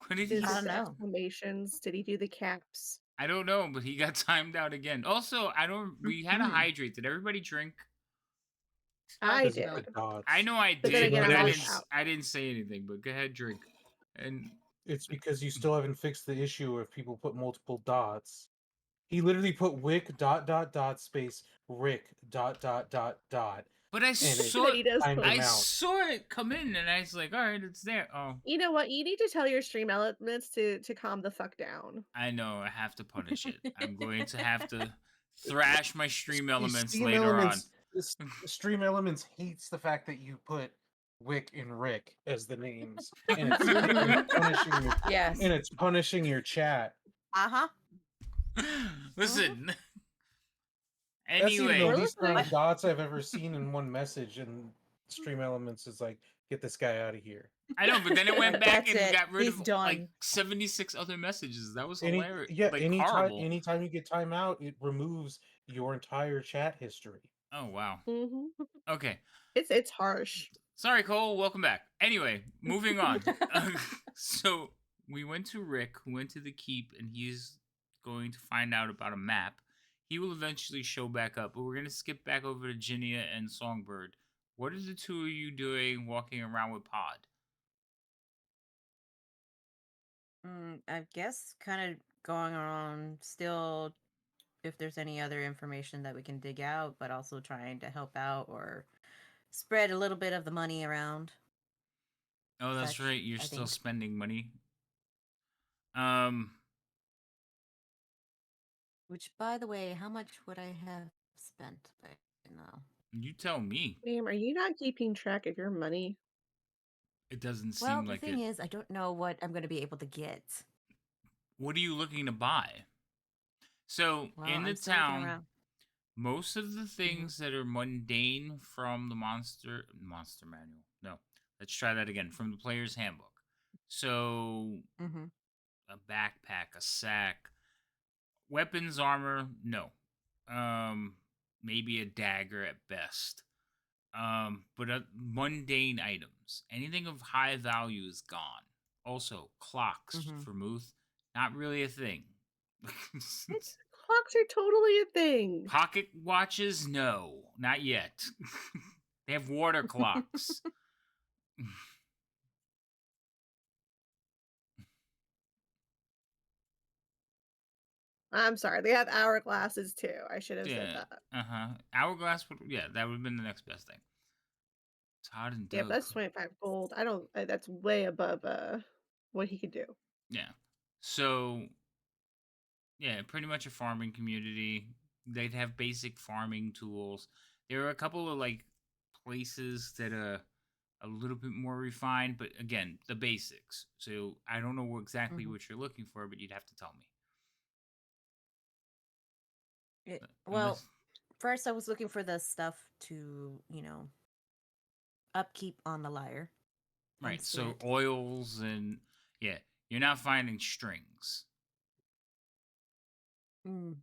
What did Is he? I it don't the know. exclamations? Did he do the caps? I don't know, but he got timed out again. Also, I don't. We had to hydrate. Did everybody drink? I because of No. the did. I dots. know I But then did, again, but I'm I washed didn't. Remember, out. I didn't say anything. But go ahead, drink. And it's because you still haven't fixed the issue of people put multiple dots. He literally put Wick space Rick but I and it And then saw. he does timed him I click. out. saw it come in, and I was like, "All right, it's there." Oh, You know what? You need to tell your stream elements to calm the fuck down. I know. I have to punish it. I'm going to have to thrash my stream elements Steam later on. Elements, Stream Elements hates the fact that you put Wick and Rick as the names, and Mhm. it's punishing you, Yes. and it's punishing your chat. Uh-huh. Listen. That's even the Anyway, We're least amount listening. of dots I've ever seen in one message, and Stream Elements is like, get this guy out of here. I know, but then it went Like, back that's and it. got rid He's of like done. 76 other messages. That was hilarious. Anytime, Horrible. anytime you get timeout, it removes your entire chat history. Oh wow. Mhm. Okay. It's harsh. Sorry, Cole. Welcome back. Anyway, moving on. So we went to Rick, who went to the keep, and he's going to find out about a map. He will eventually show back up, but we're gonna skip back over to Ginia and Songbird. What are the two of you doing walking around with Pod? I guess kind of going on still if there's any other information that we can dig out, but also trying to help out or spread a little bit of the money around. Oh, that's Such, right. You're I still think. spending money. Um, Which, by the way, how much would I have spent by now? you tell me. Ma'am, are you not keeping track of your money? It doesn't Well, seem the like thing it. is, I don't know what I'm going to be able to get. What are you looking to buy? So Well, in the I'm still looking town, around. most of the Mhm. things that are mundane from the monster manual. No, let's try that again from the player's handbook. So Mhm. a backpack, a sack, weapons, armor, no. Maybe a dagger at best. But mundane items, anything of high value is gone. Also, clocks Mm-hmm. for Muth, not really a thing. Clocks are totally a thing. Pocket watches, no, not yet. They have water clocks. I'm sorry, they have hourglasses too. I should have said Yeah, that. Hourglass would, yeah, that would have been the next best thing. Todd and Yeah, but Doug. that's 25 gold. I don't that's way above, what he could do. Yeah. So, yeah, pretty much a farming community. They'd have basic farming tools. There are a couple of like places that are a little bit more refined, but again, the basics. So I don't know exactly Mm-hmm. what you're looking for, but you'd have to tell me. Well, Unless first I was looking for the stuff to, upkeep on the lyre and right, so spirit. oils and yeah, you're not finding strings. Mm.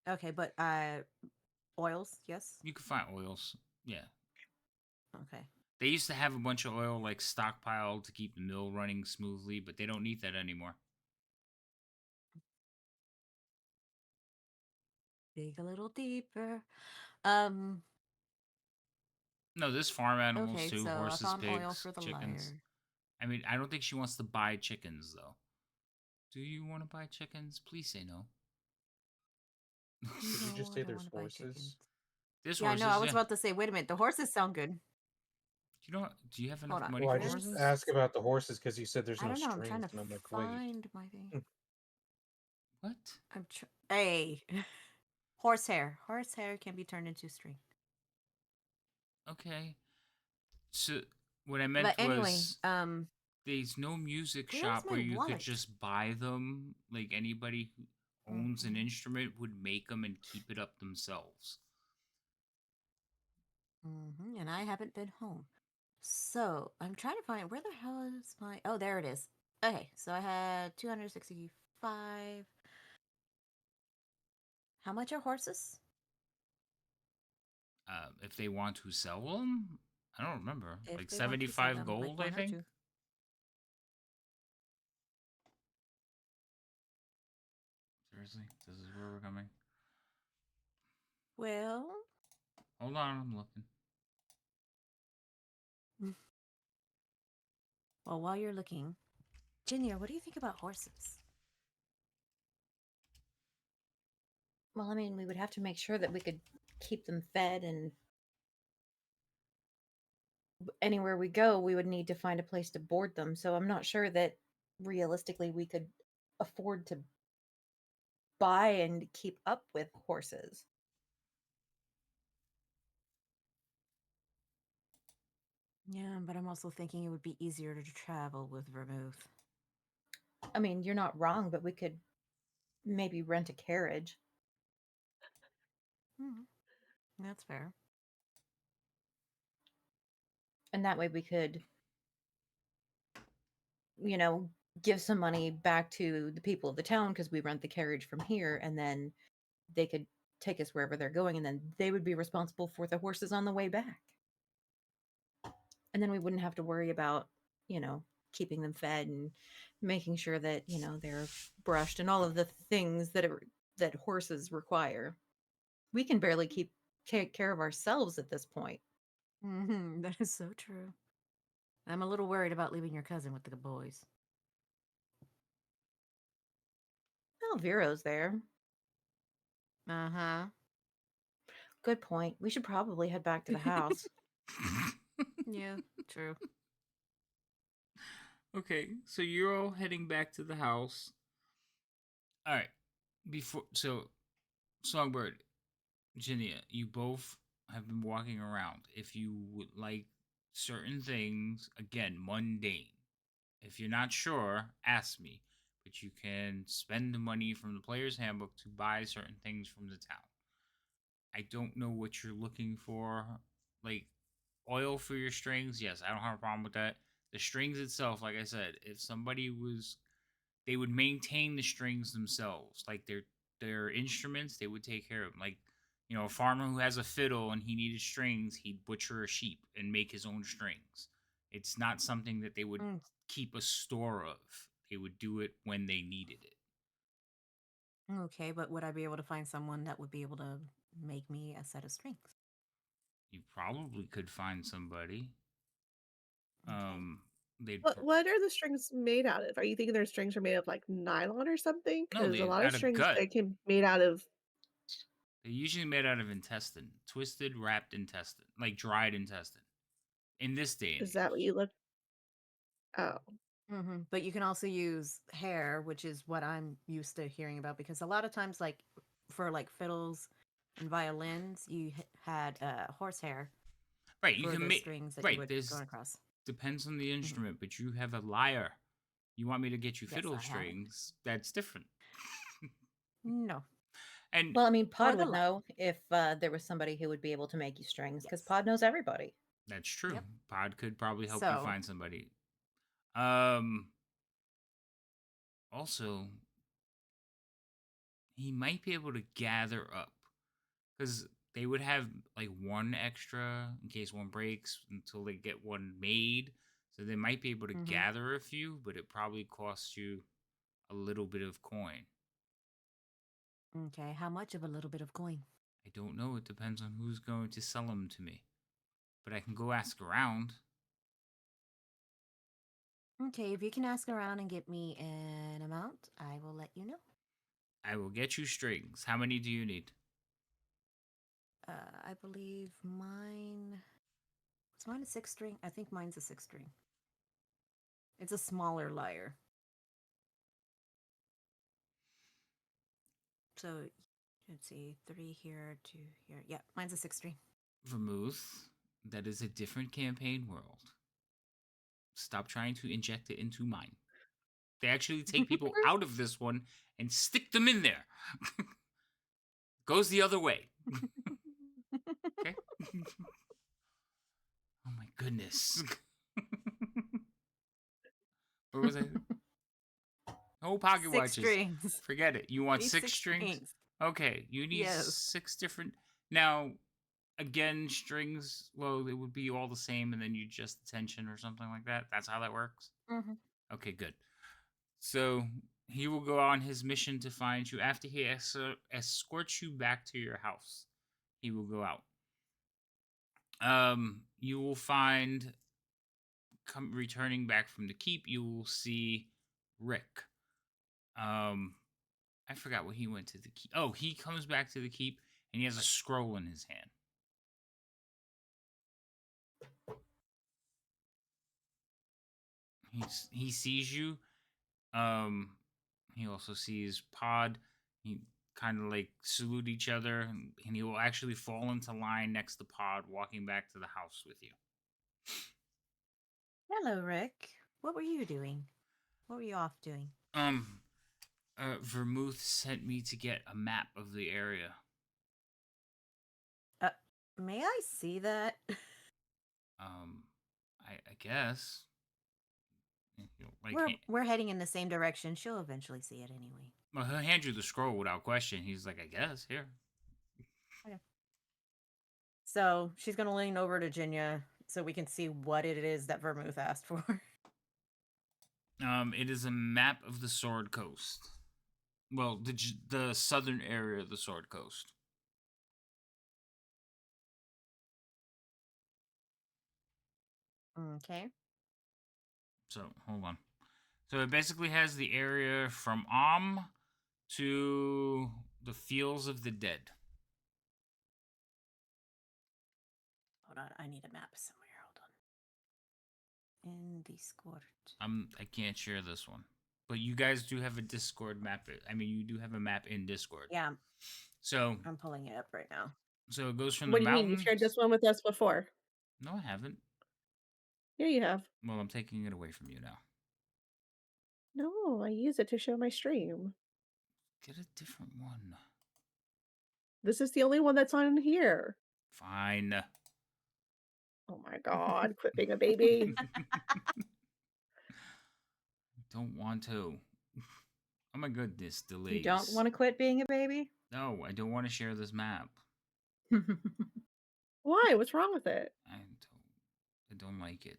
Okay, but oils, yes. You can find oils. Yeah. Okay. They used to have a bunch of oil like stockpiled to keep the mill running smoothly, but they don't need that anymore. Dig a little deeper. Um. No, there's farm animals Okay, too, so I horses, found oil pigs, for the chickens. lyre. I mean, I don't think she wants to buy chickens though. Do you want to buy chickens? Please say no. Did you No, just I say don't there's want to buy chickens. horses? There's Yeah, I know. I horses, was yeah. about to say, wait a minute. The horses sound good. Do you have enough Hold on. money Well, I for just Horses. horses? asked about the horses because you said there's I no don't know. I'm trying strings, to and I'm like, wait. find my thing. What? Hey, horsehair. Horsehair can be turned into string. Okay. So what I But meant anyway, was there's no music where's shop my where you could wallet? just buy them. Like anybody who owns an Mm-hmm. instrument would make them and keep it up themselves. Mm-hmm. And I haven't been home. So I'm trying to find where the hell is my. Oh, there it is. Okay, so I had 265. How much are horses? If they want to sell them, I don't remember. If Like they want to sell 75 them, like gold, I one or think. two. Seriously, this is where we're coming. Well, Hold on, I'm looking. well, while you're looking, Junior, what do you think about horses? Well, I mean, we would have to make sure that we could keep them fed, and anywhere we go, we would need to find a place to board them. So I'm not sure that realistically we could afford to buy and keep up with horses. Yeah, but I'm also thinking it would be easier to travel with vermouth. I mean, you're not wrong, but we could maybe rent a carriage. Hmm, that's fair. And that way we could, you know, give some money back to the people of the town because we rent the carriage from here, and then they could take us wherever they're going, and then they would be responsible for the horses on the way back. And then we wouldn't have to worry about, keeping them fed and making sure that, they're brushed and all of the things that horses require. We can barely take care of ourselves at this point. That is so true. I'm a little worried about leaving your cousin with the boys. Oh, Vero's there. Uh huh. Good point. We should probably head back to the house. Yeah, true. Okay, so you're all heading back to the house. All right. Songbird, Jinia, you both have been walking around. If you would like certain things, again, mundane. If you're not sure, ask me. But you can spend the money from the player's handbook to buy certain things from the town. I don't know what you're looking for. Like oil for your strings, yes, I don't have a problem with that. The strings itself, like I said, if somebody was, they would maintain the strings themselves. Like their instruments, they would take care of them. Like, a farmer who has a fiddle and he needed strings, he'd butcher a sheep and make his own strings. It's not something that they would Mm, keep a store of. They would do it when they needed it. okay, but would I be able to find someone that would be able to make me a set of strings? You probably could find somebody. Okay. Um, they'd What are the strings made out of? Are you thinking their strings are made of, like, nylon or something? no, Because a they lot of out of strings gut. they can made out of They're usually made out of intestine, twisted, wrapped intestine, like dried intestine. In this day and is that what age, you look oh. But you can also use hair, which is what I'm used to hearing about because a lot of times, like for like fiddles and violins, had horsehair right? You for can the make strings that you right. would go There's across. depends on the Hmm. instrument, but you have a lyre. You want me to get you Yes, fiddle I have it. strings? That's different. No, And Well, I mean, or Pod the would light. know if there was somebody who would be able to make you strings, because Yes. Pod knows everybody. that's true. Yep. Pod could probably help you So, find somebody. Um, Also, he might be able to gather up because they would have like one extra in case one breaks until they get one made. So they might be able to hmm gather a few, but it probably costs you a little bit of coin. okay, how much of a little bit of coin? I don't know. It depends on who's going to sell them to me. But I can go ask around. Okay, if you can ask around and get me an amount, I will let you know. I will get you strings. How many do you need? I believe mine. Is mine a six string? I think mine's a six string. It's a smaller lyre. So let's see, three here, two here. Yeah, mine's a six string. Vermouth. That is a different campaign world. Stop trying to inject it into mine. They actually take people out of this one and stick them in there. Goes the other way. Okay. Oh my goodness. What was I? Oh, pocket Six watches. strings. Forget it. You I want need six six strings? strings. Okay, you need Yes. six different. Now, again, strings. Well, it would be all the same, and then you adjust the tension or something like that. That's how that works. Mm-hmm. Okay, good. So he will go on his mission to find you. After he escorts you back to your house, he will go out. You will find, returning back from the keep, you will see Rick. Um, I forgot what he went to the keep. Oh, he comes back to the keep and he has a scroll in his hand. He sees you. Um, he also sees Pod. He kind of like salute each other, and he will actually fall into line next to Pod, walking back to the house with you. Hello, Rick. What were you doing? What were you off doing? Um, Vermouth sent me to get a map of the area. Uh, may I see that? Um, I guess. Like, We're heading in the same direction. She'll eventually see it anyway. well, he'll hand you the scroll without question. He's like, I guess here. Okay. So she's gonna lean over to Jinya so we can see what it is that Vermouth asked for. It is a map of the Sword Coast. Well, the southern area of the Sword Coast. Okay. So hold on. So it basically has the area from to the Fields of the Dead. Hold on, I need a map somewhere. Hold on. In Discord. I can't share this one, but you guys do have a Discord map. I mean, you do have a map in Discord. Yeah, So I'm pulling it up right now. it goes from the What do you mean? You've shared mountains. this one with us before? No, I haven't. Yeah, you have. Well, I'm taking it away from you now. No, I use it to show my stream. Get a different one. This is the only one that's on here. Fine. Oh my god, quit being a baby. Don't want to. Oh my goodness, You don't delays. want to quit being a baby? No, I don't want to share this map. Why? What's wrong with it? I don't like it.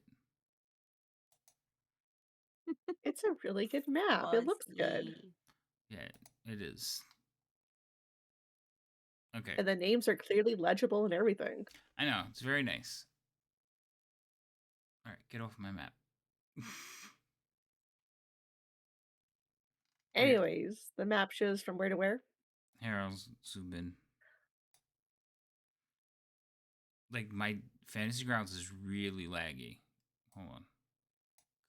It's a really good map. It looks good. Fuzzy. Yeah, it is. Okay. And the names are clearly legible and everything. I know, it's very nice. All right, get off my map. Okay, Anyways, the map shows from where to where. here I'll zoom in. Like, my Fantasy Grounds is really laggy. Hold on.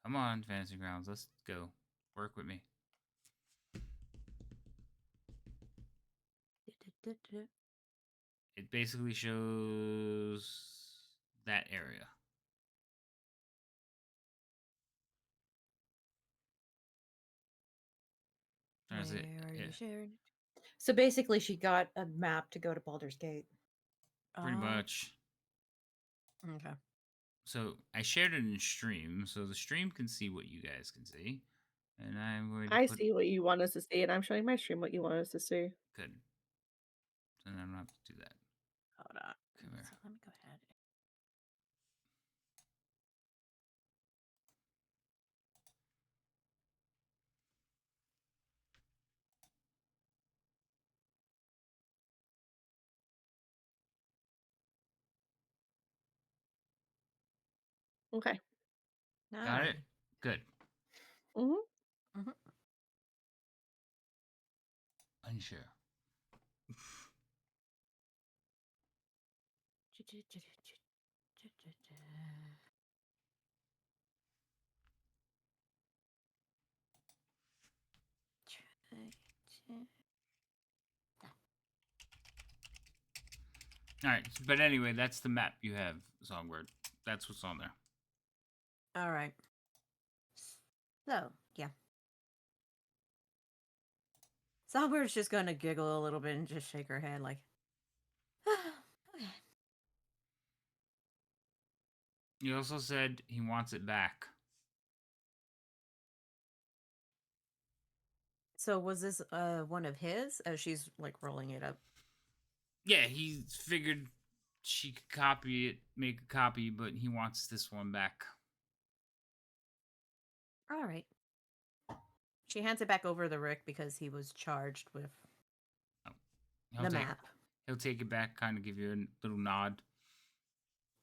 Come on, Fantasy Grounds, let's go. Work with me. It basically shows that area. Trying to say, Where are yeah, you shared? So basically, she got a map to go to Baldur's Gate. pretty much. Okay. So I shared it in stream, so the stream can see what you guys can see. And I'm going to I put see what you want us to see, and I'm showing my stream what you want us to see. good. So then I don't have to do that. Hold on. Come here. So let me go ahead. Okay. Got it? Alrighty. Good. hmm Mhm. Unshare. Alright, but anyway, that's the map you have, Songbird. That's what's on there. All right. So, yeah. Songbird's just going to giggle a little bit and just shake her head like, okay. He also said he wants it back. So was this one of his as she's like rolling it up? Yeah, he figured she could copy it, make a copy, but he wants this one back. All right. She hands it back over to Rick because he was charged with He'll the take, map. He'll take it back, kind of give you a little nod.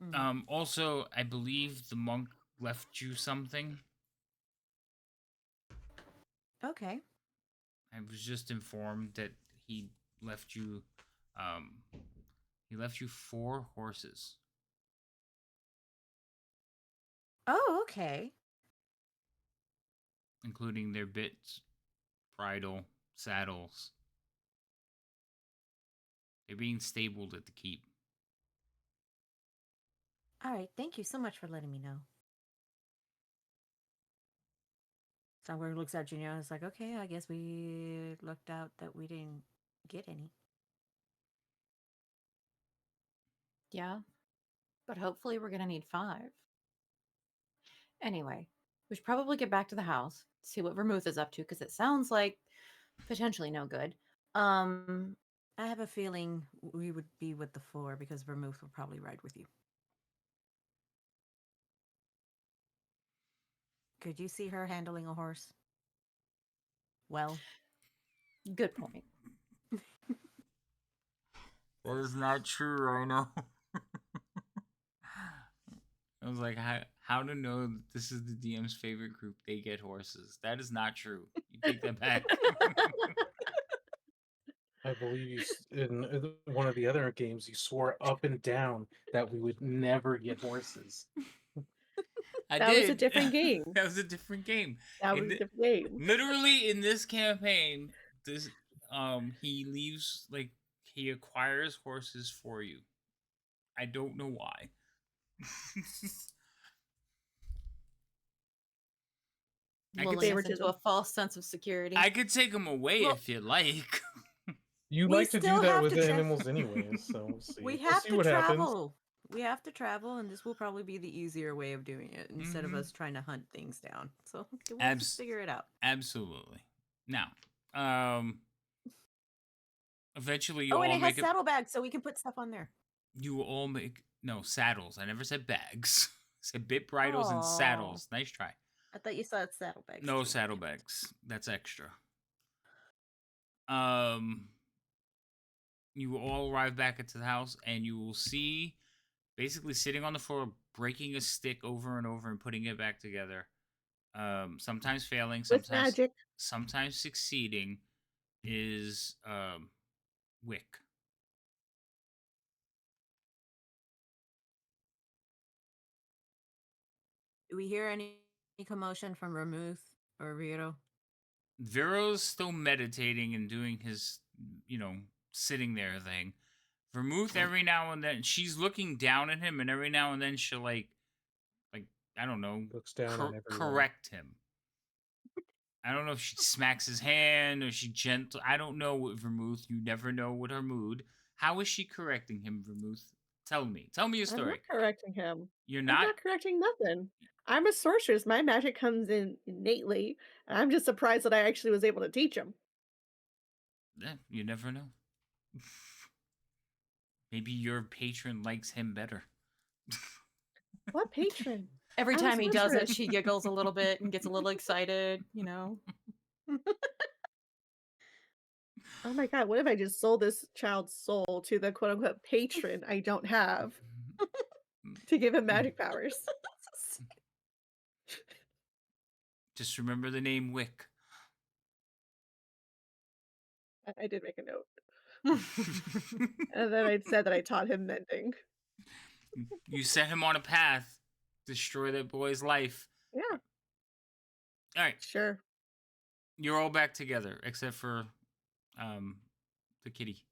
Mhm. Also, I believe the monk left you something. Okay. I was just informed that he left you, um, he left you 4 horses, Oh, okay. including their bits, bridle, saddles. They're being stabled at the keep. All right. Thank you so much for letting me know. Songbird looks at Junior and is like, okay, I guess we looked out that we didn't get any. Yeah, but hopefully we're going to need 5. Anyway, we should probably get back to the house, see what Vermouth is up to, because it sounds like potentially no good. I have a feeling we would be with the 4 because Vermouth will probably ride with you. Could you see her handling a horse? Well, Good point. That is not true, I know. I was like, how to know that this is the DM's favorite group? They get horses. That is not true. You take that back. I believe in one of the other games, you swore up and down that we would never get horses. I That was a did. different game. That was a different game. That was a different game. Literally in this campaign, this he leaves, like, he acquires horses for you. I don't know why. I could Lulling us favoritism. into a false sense of security. I could take them away Well- if you like. You We like to do still that have with to tra- animals anyways, so we'll see. we We'll have see to what happens. travel. We have to travel, and this will probably be the easier way of doing it instead of Mhm. us trying to hunt things down. So we'll just figure it out. Absolutely. Now, Um, eventually, Oh, and it has saddlebags, so we can put stuff on there. You will all make saddles. I never said bags. I said bit bridles and Aw. saddles. Nice try. I thought you said saddlebags. No too. saddlebags. That's extra. You will all arrive back into the house, and you will see, basically sitting on the floor, breaking a stick over and over and putting it back together. Sometimes failing, With magic. sometimes succeeding, is Wick. Do we hear any commotion from Ramuth or Vero? Vero's still meditating and doing his, sitting there thing. Vermouth, every now and then, she's looking down at him, and every now and then she'll like I don't know, Looks down on everyone. correct him. I don't know if she smacks his hand or she gentle. I don't know what Vermouth. You never know with her mood. How is she correcting him, Vermouth? Tell me a I'm story. not correcting him. You're I'm not. not correcting nothing. I'm a sorceress. My magic comes in innately. I'm just surprised that I actually was able to teach him. You never know. Maybe your patron likes him better. What patron? Every I'm a time he does it, sorceress. she giggles a little bit and gets a little excited, you know. Oh my god, what if I just sold this child's soul to the quote unquote patron I don't have to give him magic powers? Just remember the name Wick. I did make a note. And then I said that I taught him mending. You set him on a path. Destroy that boy's life. Yeah, All right. sure. You're all back together, except for the kitty.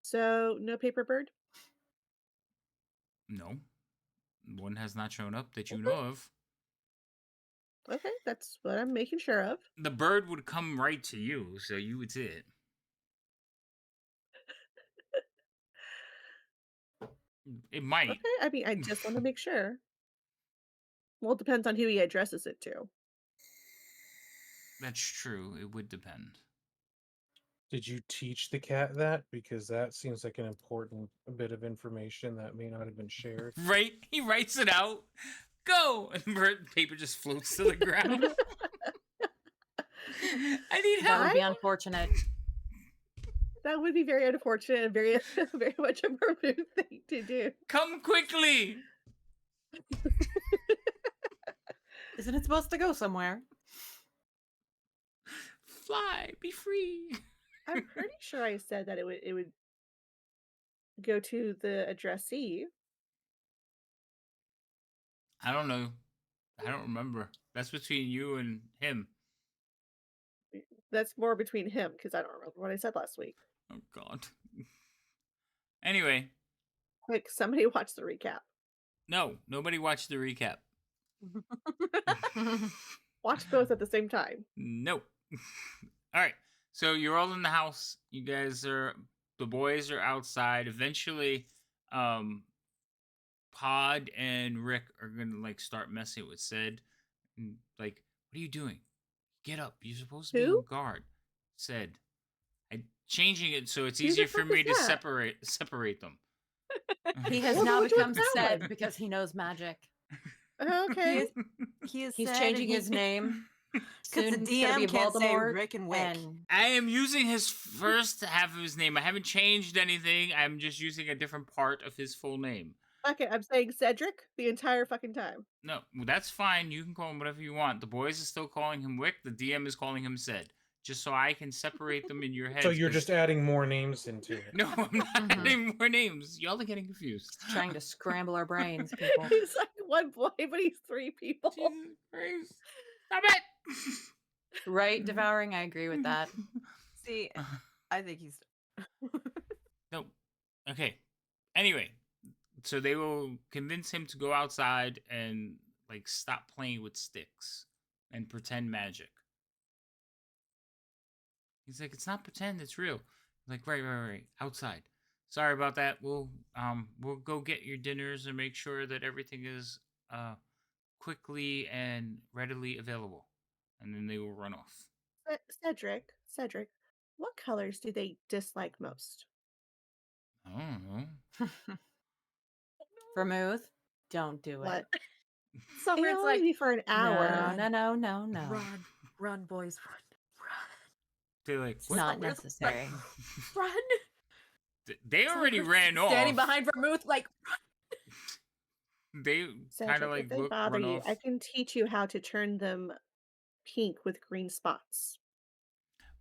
So, no paper bird? No. One has not shown up that you Okay. know of. Okay, that's what I'm making sure of. The bird would come right to you, so you would see it. It might. Okay, I mean, I just want to make sure. Well, it depends on who he addresses it to. That's true. It would depend. Did you teach the cat that? Because that seems like an important bit of information that may not have been shared. Right? He writes it out. Go! And paper just floats to the ground. I need That help. would be unfortunate. That would be very unfortunate and very, very much a Maroon thing to do. Come quickly. Isn't it supposed to go somewhere? Fly. Be free. I'm pretty sure I said that it would go to the addressee. I don't know. I don't remember. That's between you and him. That's more between him because I don't remember what I said last week. Oh, God. Anyway. Quick, somebody watch the recap. No, nobody watched the recap. Watch both at the same time. Nope. All right. So you're all in the house. The boys are outside. Eventually, Pod and Rick are gonna start messing with Sid. What are you doing? Get up. You're supposed to be Who? on guard. Sid. I'm changing it so it's Who the easier for fuck me is to that? separate them. He has Well, now what's with become that Sed one? because he knows magic. Okay. He is He's sad changing and his name. because Soon the it's gonna DM be can't say Voldemort, Rick and Wick. and I am using his first half of his name. I haven't changed anything. I'm just using a different part of his full name. Okay, I'm saying Cedric the entire fucking time. No, well, that's fine. You can call him whatever you want. The boys are still calling him Wick. The DM is calling him Sid. Just so I can separate them in your head. So you're just adding more names into it. No, I'm not adding more names. Y'all are getting confused. trying to scramble our brains, people. He's like one boy, but he's three people. Jesus Christ. Stop it! Right, devouring. I agree with that. See, I think he's. No. Okay. Anyway, so they will convince him to go outside and stop playing with sticks and pretend magic. He's like, it's not pretend, it's real. Right, outside. Sorry about that. We'll go get your dinners and make sure that everything is quickly and readily available, and then they will run off. Cedric, what colors do they dislike most? I don't know. Vermouth, don't do What? it. Summer, It'll it's only like, be for an no, hour. no. Run, run, boys, run, They're like, what? Not Summer's necessary. run. They already Summer's ran standing off. behind Vermouth, like They kind of Cedric, if like they look, bother run you, I off. can teach you how to turn them pink with green spots.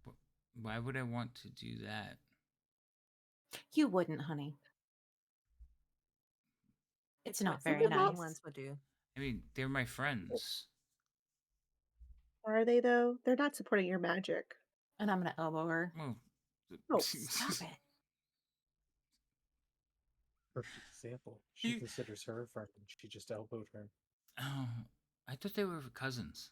But why would I want to do that? You wouldn't, honey. It's not what very Something somebody else? nice. once would do. I mean, they're my friends. Are they though? They're not supporting your magic. And I'm gonna elbow her. Well, Oh, Stop it. Perfect example. She considers her a friend, and she just elbowed her. Oh, I thought they were cousins.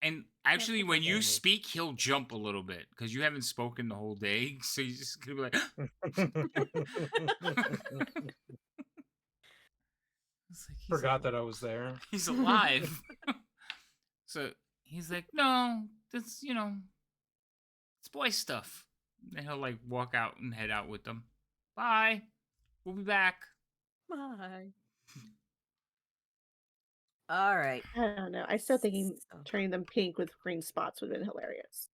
And actually, but when they're you family. speak, he'll jump a little bit because you haven't spoken the whole day. So he's just gonna be like, it's like Forgot that I was there. he's alive. So he's like, no, that's it's boy stuff. And he'll like walk out and head out with them. Bye. We'll be back. Bye. All right. I don't know. I still thinking So- turning them pink with green spots would have been hilarious.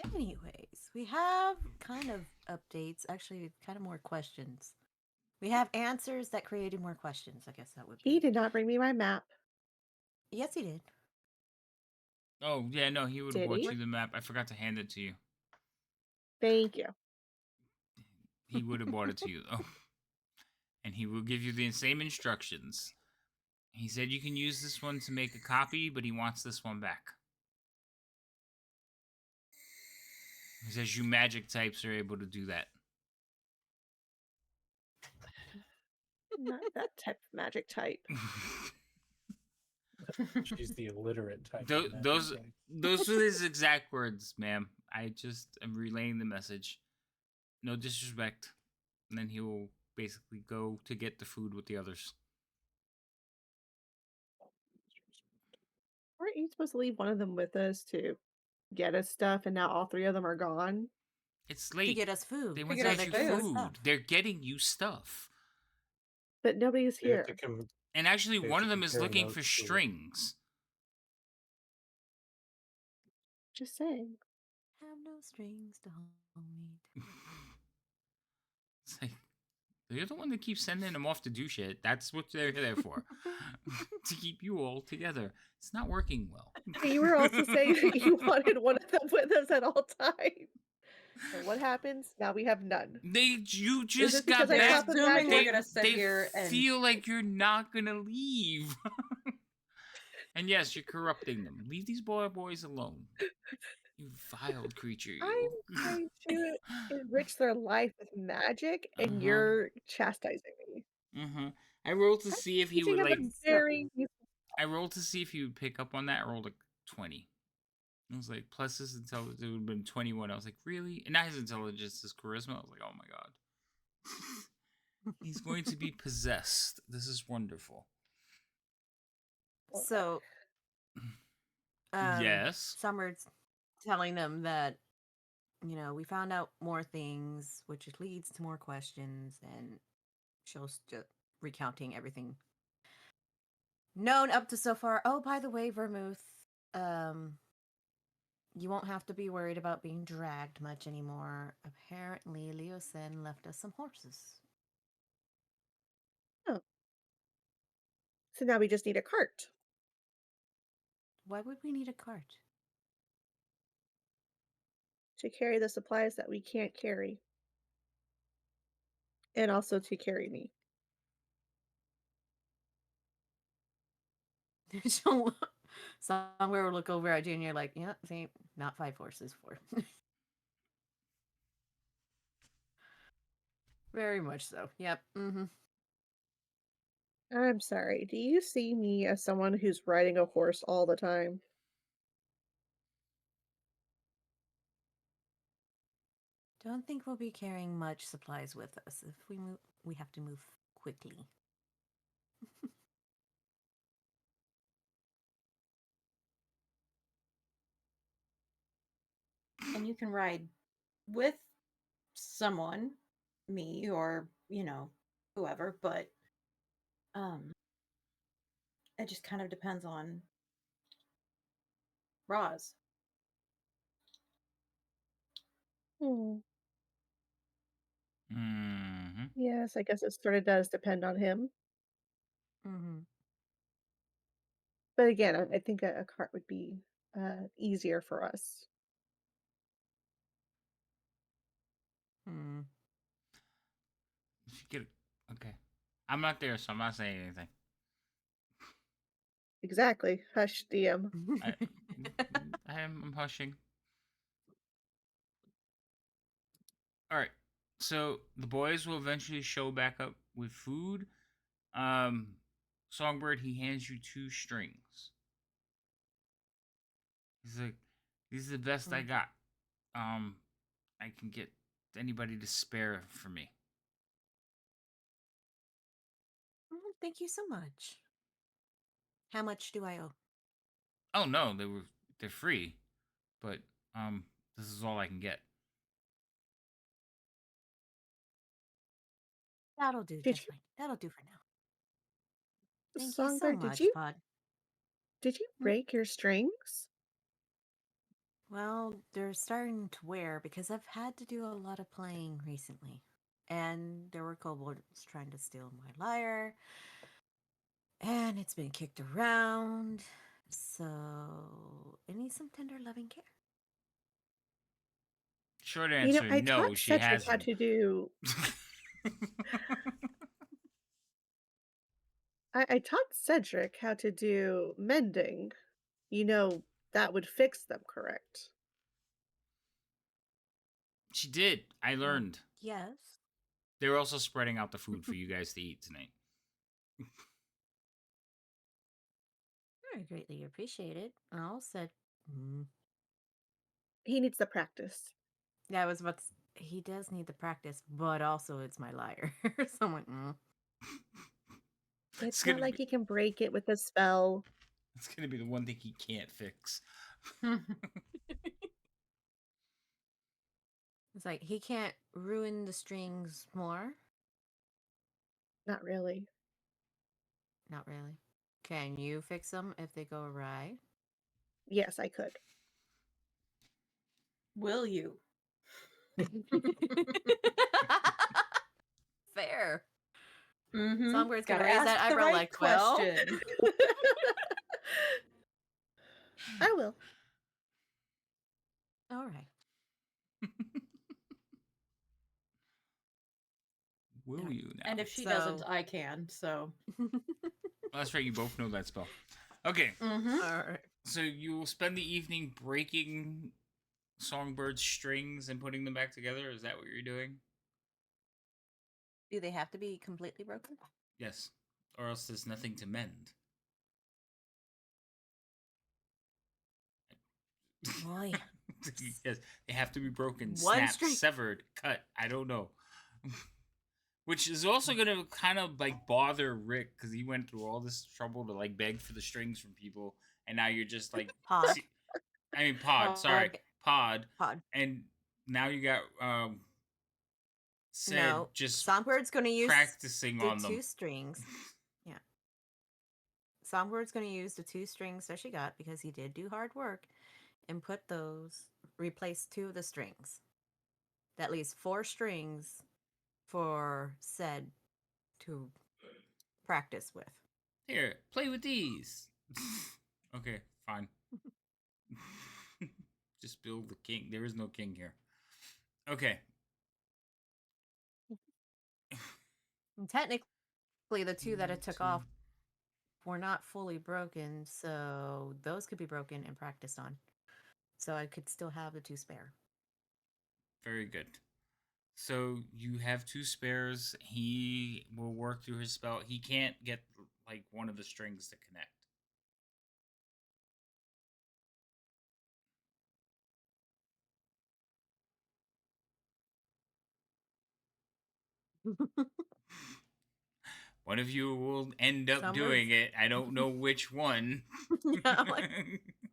Anyways, we have kind of updates. Actually, kind of more questions. We have answers that created more questions. I guess that would be. He did not bring me my map. Yes, he did. Oh yeah, no, he would have Did brought he? you the map. I forgot to hand it to you. Thank you. He would have brought it to you though. And he will give you the same instructions. He said you can use this one to make a copy, but he wants this one back. He says you magic types are able to do that. Not that type of magic type. She's the illiterate type. Those, of magic those, type. those were his exact words, ma'am. I just am relaying the message. No disrespect. And then he will basically go to get the food with the others. Weren't you supposed to leave one of them with us to get us stuff, and now all three of them are gone? It's late. To get us food. They went get to us get you food. food. They're getting you stuff. But nobody's They have here. to And actually, They have one to of them is compare looking notes for to it. strings. Just saying. Have no strings to hold me. It's like, you're the one that keeps sending them off to do shit. That's what they're there for. To keep you all together. It's not working well. You were also saying that you wanted one of them with us at all times. And what happens? Now we have none. You Is just it got because I back. taught them Assuming we're magic? gonna sit They here and feel like you're not gonna leave. And yes, you're corrupting them. Leave these boys alone. You vile creature, I'm you. trying to enrich their life with magic, and Uh-huh. you're chastising me. Uh-huh. I rolled to I'm see if he teaching would them like. a very useful. I rolled to see if he would pick up on that. I rolled a 20. I was like, plus his intelligence, it would have been 21. I was like, really? And not his intelligence, his charisma. I was like, oh my god. He's going to be possessed. This is wonderful. So, Yes. Summer's telling them that, we found out more things, which leads to more questions, and she'll just recounting everything known up to so far. Oh, by the way, Vermouth, you won't have to be worried about being dragged much anymore. Apparently, Leo Sen left us some horses. Oh. So now we just need a cart Why would we need a cart? to carry the supplies that we can't carry. And also to carry me. She'll somewhere will look over at you and you're like, yeah, see, not 5 horses, 4. Very much so. Yep. Mm-hmm. I'm sorry. Do you see me as someone who's riding a horse all the time? Don't think we'll be carrying much supplies with us. If we move, we have to move quickly. And you can ride with someone, me or, whoever, but um it just kind of depends on Roz. Hmm. Hmm. Yes, I guess it sort of does depend on him. Mm-hmm. But again, I think a cart would be easier for us. Hmm. If you get okay, I'm not there, so I'm not saying anything. Exactly. Hush, DM. I, I'm hushing. All right. So the boys will eventually show back up with food. Um, Songbird, he hands you 2 strings. He's like, "These are the best I Mm. got. Um, I can get anybody to spare for me." Oh, thank you so much. How much do I owe? Oh no, they're free, but this is all I can get. That'll do Did just you, fine. That'll do for now. Thank you so Songbird? Did much, you Pod. did you Hmm? break your strings? Well, they're starting to wear because I've had to do a lot of playing recently. And there were kobolds trying to steal my lyre, and it's been kicked around. So it needs some tender loving care. Short You know, answer: I no, taught she Cedric how hasn't. to do. I taught Cedric how to do mending. You know, that would fix them, correct? She did. I Well, learned. yes. They're also spreading out the food for you guys to eat tonight. I greatly appreciate it. I all said, mm. He needs the practice. Yeah, I was about to, he does need the practice, but also it's my lyre. So I'm like, It's It's not gonna like be. he can break it with a spell. It's gonna be the one thing he can't fix. It's like he can't ruin the strings more. Not really. Not really. Can you fix them if they go awry? Yes, I could. Will you? Fair. Mm-hmm. Songbird's gonna Gotta raise that ask the eyebrow right like, well. question. I will. All right. All Will right. you And now? if she doesn't, So, I can. So. Oh, that's right. You both know that spell. Okay, Mm-hmm. all right. so you will spend the evening breaking Songbird's strings and putting them back together. Is that what you're doing? Do they have to be completely broken? Yes. Or else there's nothing to mend. Boy, Yes, they have to be broken, one snapped, string. severed, cut. I don't know. Which is also gonna kind of like bother Rick because he went through all this trouble to like beg for the strings from people, and now you're just like, Pod. I mean, Pod. Sorry, Pod. Pod, Pod. and now you got said No, just Songbird's going to use practicing the on them. 2 strings. Yeah. Songbird's going to use the 2 strings that she got because he did do hard work and replace 2 of the strings. That leaves 4 strings for said to practice with. Here, play with these. Okay, fine. Just build the king. There is no king here. Okay. And technically, the 2 that One, it took two. off were not fully broken, so those could be broken and practiced on. So I could still have the 2 spare. Very good. So you have 2 spares. He will work through his spell. He can't get like one of the strings to connect. One of you will end up Some doing words. it. I don't know which one. Yeah, like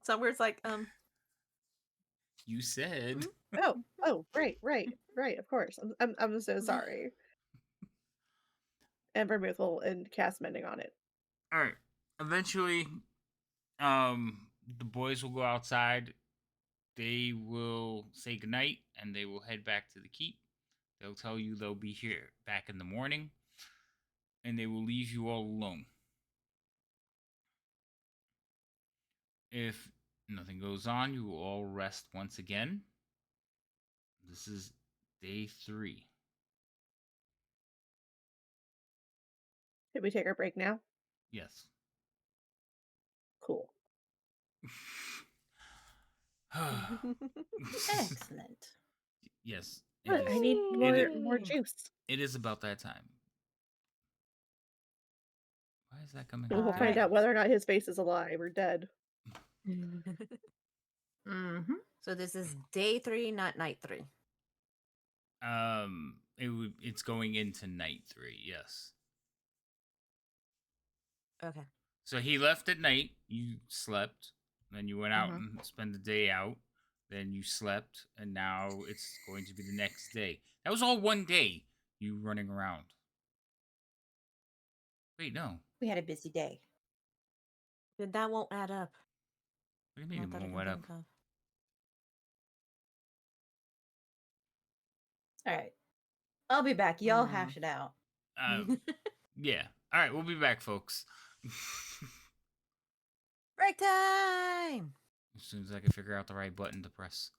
some words like You said. Oh, right, of course. I'm so sorry. And Vermouth will and cast mending on it. All right. Eventually, the boys will go outside. They will say goodnight and they will head back to the keep. They'll tell you they'll be here back in the morning, and they will leave you all alone. If nothing goes on, you will all rest once again. This is day 3. Did we take our break now? Yes. Cool. Excellent. Yes, it Look, is. I need It more juice. is about that time. Why is that coming We'll up? All find right. out whether or not his face is alive or dead. Mm-hmm. So this is day 3, not night 3. It's going into night 3. Yes. Okay. So he left at night. You slept. Then you went out Mhm. and spent the day out. Then you slept, and now it's going to be the next day. That was all one day. You running around. Wait, no. We had a busy day. Then that won't add up. What do you mean Not it that I won't can wet up? think of. All right. I'll be back. Y'all hash it out. Yeah. All right, we'll be back, folks. Break time. As soon as I can figure out the right button to press.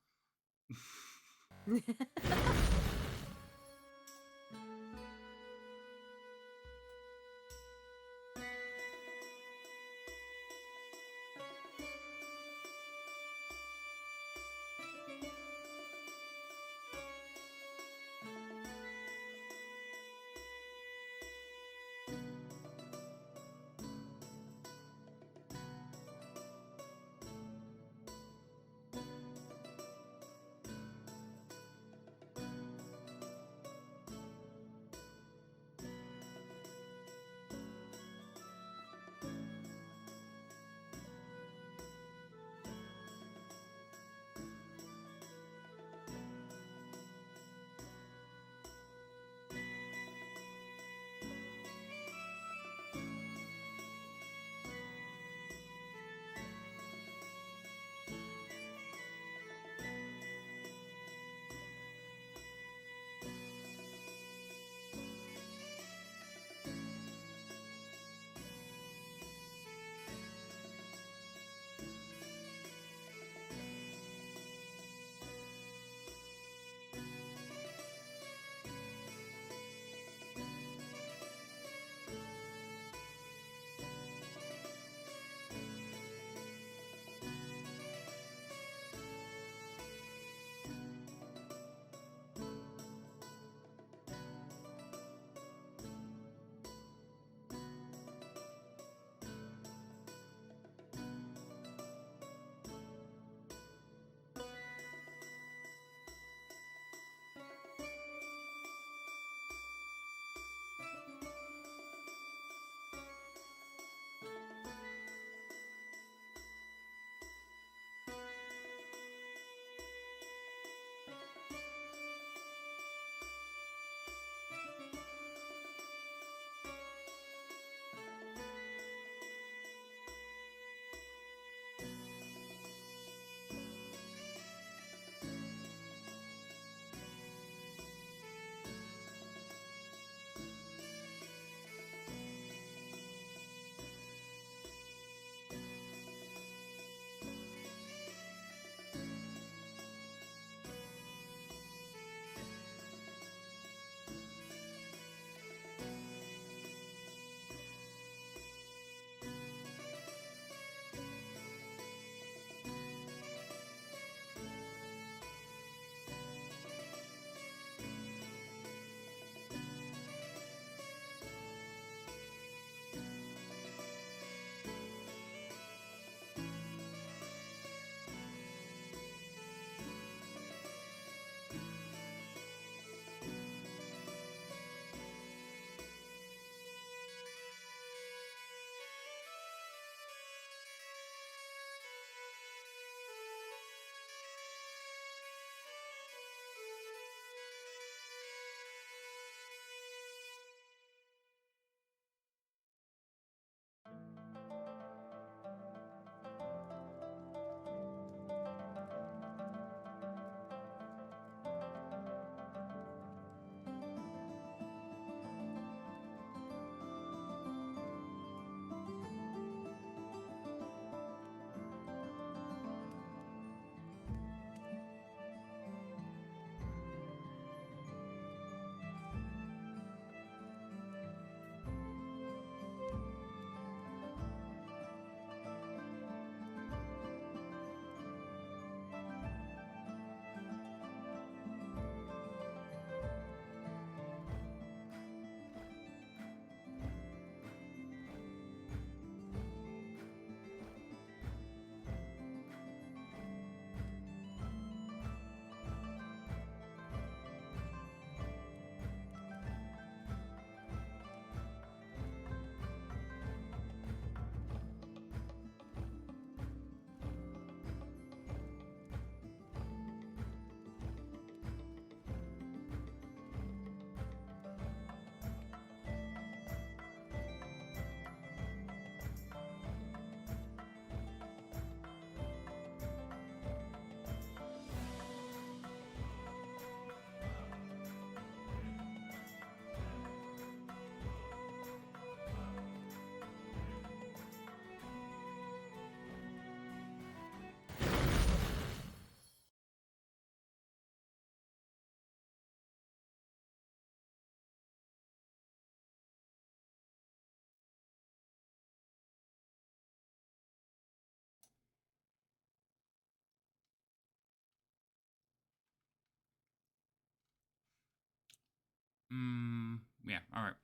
Yeah, alright.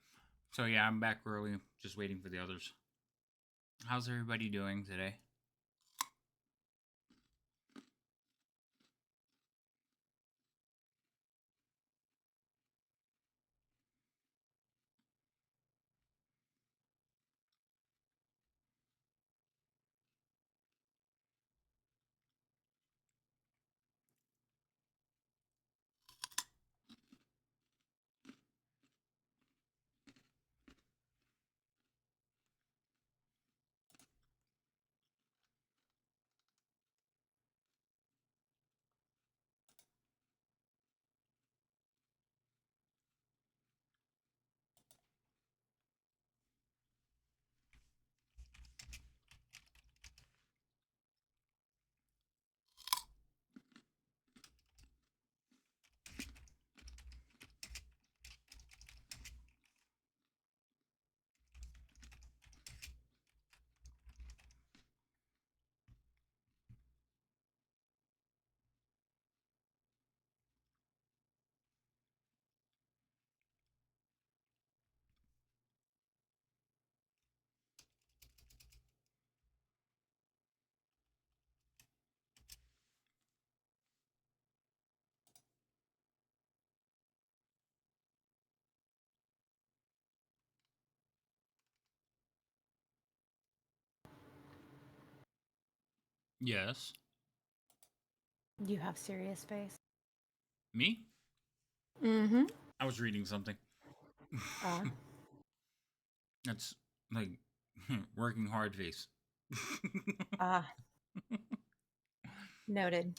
So, yeah, I'm back early, just waiting for the others. How's everybody doing today? Yes. You have serious face. Me? Mm-hmm. I was reading something. Ah, That's, like, working hard face. ah, noted.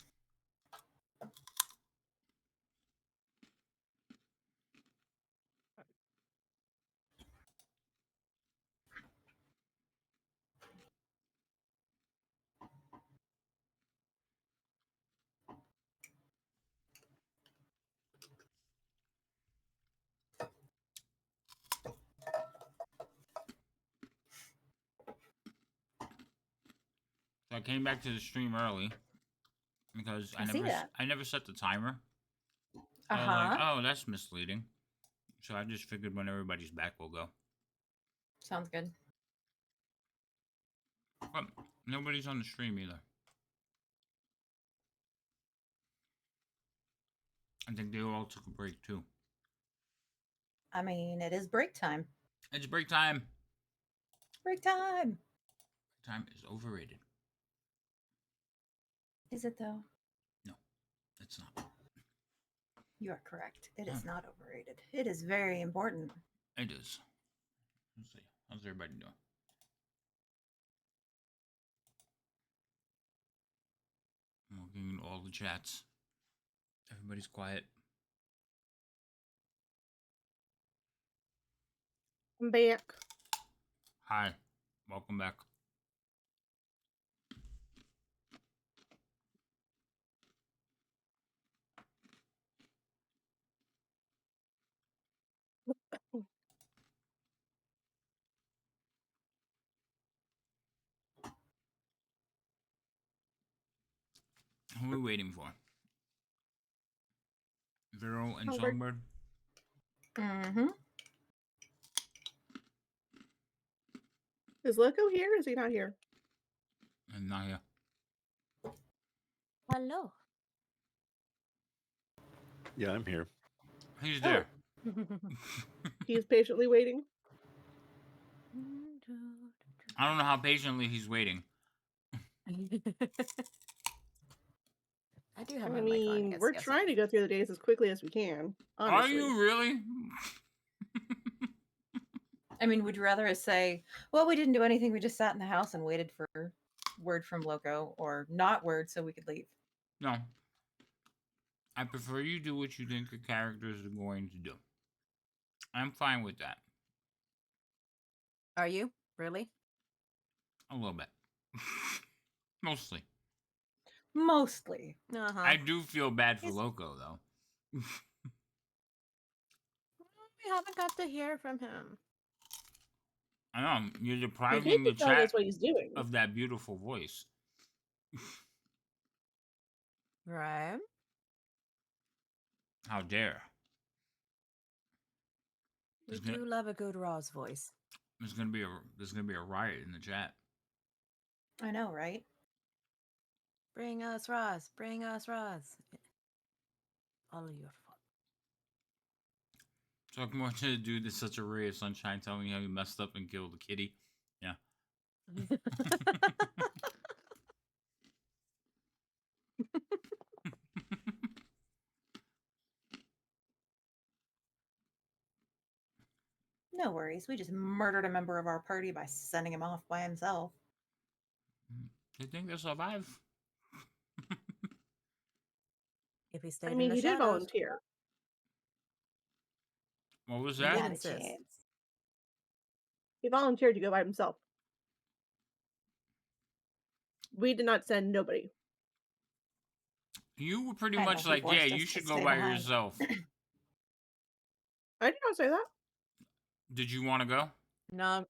So I came back to the stream early because I see that. I never set the timer. So I was like, Uh-huh. oh, that's misleading. So I just figured when everybody's back, we'll go. Sounds good. But nobody's on the stream either. I think they all took a break too. I mean, it is break time. It's break time. Break time. Break time is overrated. Is it though? No, it's not. You are correct. It Oh, is not overrated. It is very important. it is. Let's see. How's everybody doing? I'm looking at all the chats. Everybody's quiet. I'm back. Hi. Welcome back. Who are we waiting for? Vero and Oh, we're- Songbird? Mm-hmm. Is Loco here? Or is he not here? And Naya. Hello. Yeah, I'm here. He's Oh, there. he's patiently waiting. I don't know how patiently he's waiting. I do have I my mic on. mean, Yes, we're yes, trying okay. to go through the days as quickly as we can. Are Honestly. you really? I mean, would you rather us say, well, we didn't do anything. We just sat in the house and waited for word from Loco or not word so we could leave? No. I prefer you do what you think the characters are going to do. I'm fine with that. Are you? Really? A little bit. Mostly. Mostly. Uh-huh. I do feel bad for He's- Loco, though. We haven't got to hear from him. I know. You're He depriving the keeps telling us chat what he's doing. of that beautiful voice. Right? How dare. We There's gonna do love a good Roz voice. there's gonna be a riot in the chat. I know, right? Bring us Roz. Bring us Roz. All of your fault. Talking about to dude that's such a ray of sunshine telling me how he messed up and killed a kitty. Yeah. No worries. We just murdered a member of our party by sending him off by himself. You think they'll survive? If he I stayed in mean, the he did shadows. volunteer. What was He that? did Not a insist. chance. He volunteered to go by himself. We did not send nobody. You were pretty I know much he like, yeah, forced us you to should go stay by behind. yourself. I did not say that. Did you want to go? No.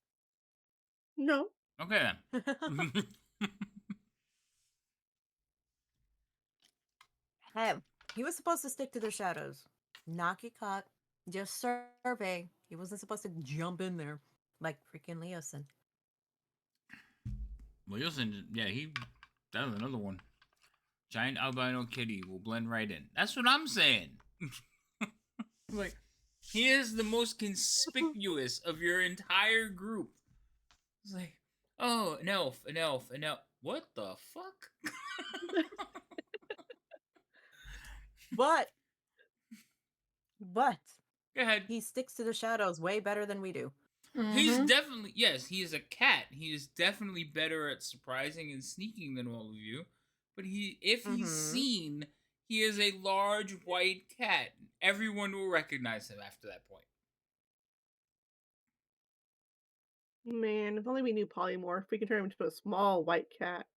No. Okay then. Hey, he was supposed to stick to the shadows. Not get caught. Just survey. He wasn't supposed to jump in there like freaking Leosin. Wilson, yeah, that was another one. Giant albino kitty will blend right in. That's what I'm saying. Like, he is the most conspicuous of your entire group. It's like, oh, an elf, an elf, an elf. What the fuck? But Go ahead. he sticks to the shadows way better than we do. He's Mhm. definitely, yes, he is a cat. He is definitely better at surprising and sneaking than all of you. But if he's Mhm. seen, he is a large white cat. Everyone will recognize him after that point. Man, if only we knew polymorph, we could turn him into a small white cat.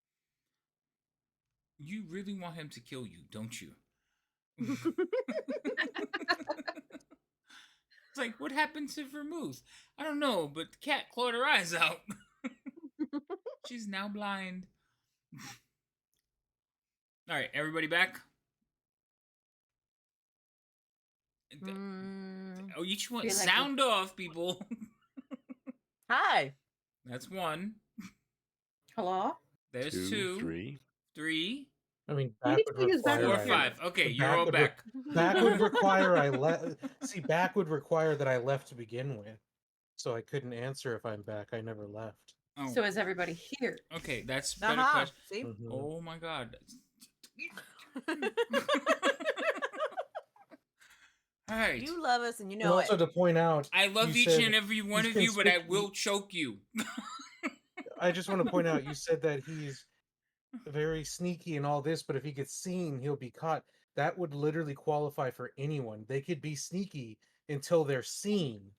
You really want him to kill you, don't you? It's like, what happened to Vermouth? I don't know, but the cat clawed her eyes out. She's now blind. All right, everybody back? Mm. Oh, each one. Feel like Sound off, people. Hi. That's one. Hello? There's Two, two. three. Three. I mean, He back needs would to take his back require Four, off I camera. five. Okay, you're back all would back. back would require back would require that I left to begin with, so I couldn't answer if I'm back. I never left. Oh, So is everybody here? okay, that's a better Uh-huh. question. See? Mhm. Oh my god. All right. You love us and you And know also it. to point out, I love you each said and every one he's of you, but I conspic- will choke you. I just want to point out, you said that he's very sneaky and all this, but if he gets seen, he'll be caught. That would literally qualify for anyone. They could be sneaky until they're seen,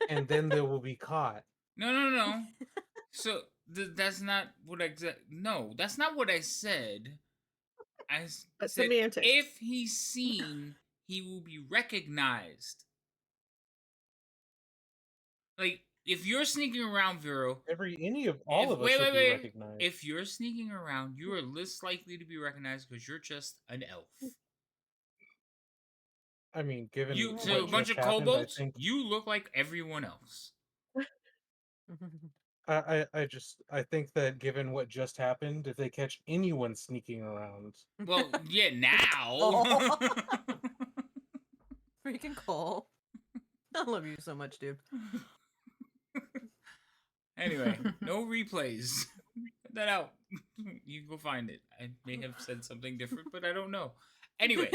and then they will be caught. No. So that's not what No, that's not what I said. I That's said semantics. if he's seen, he will be recognized. Like if you're sneaking around, Vero. All of us should be recognized. If you're sneaking around, you are less likely to be recognized because you're just an elf. I mean, given You what so a bunch just of happened, I kobolds. think You look like everyone else. I think that given what just happened, if they catch anyone sneaking around, Well, yeah, now. Oh. Freaking Cole. I love you so much, dude. Anyway, no replays. Put that out. You go find it. I may have said something different, but I don't know. Anyway.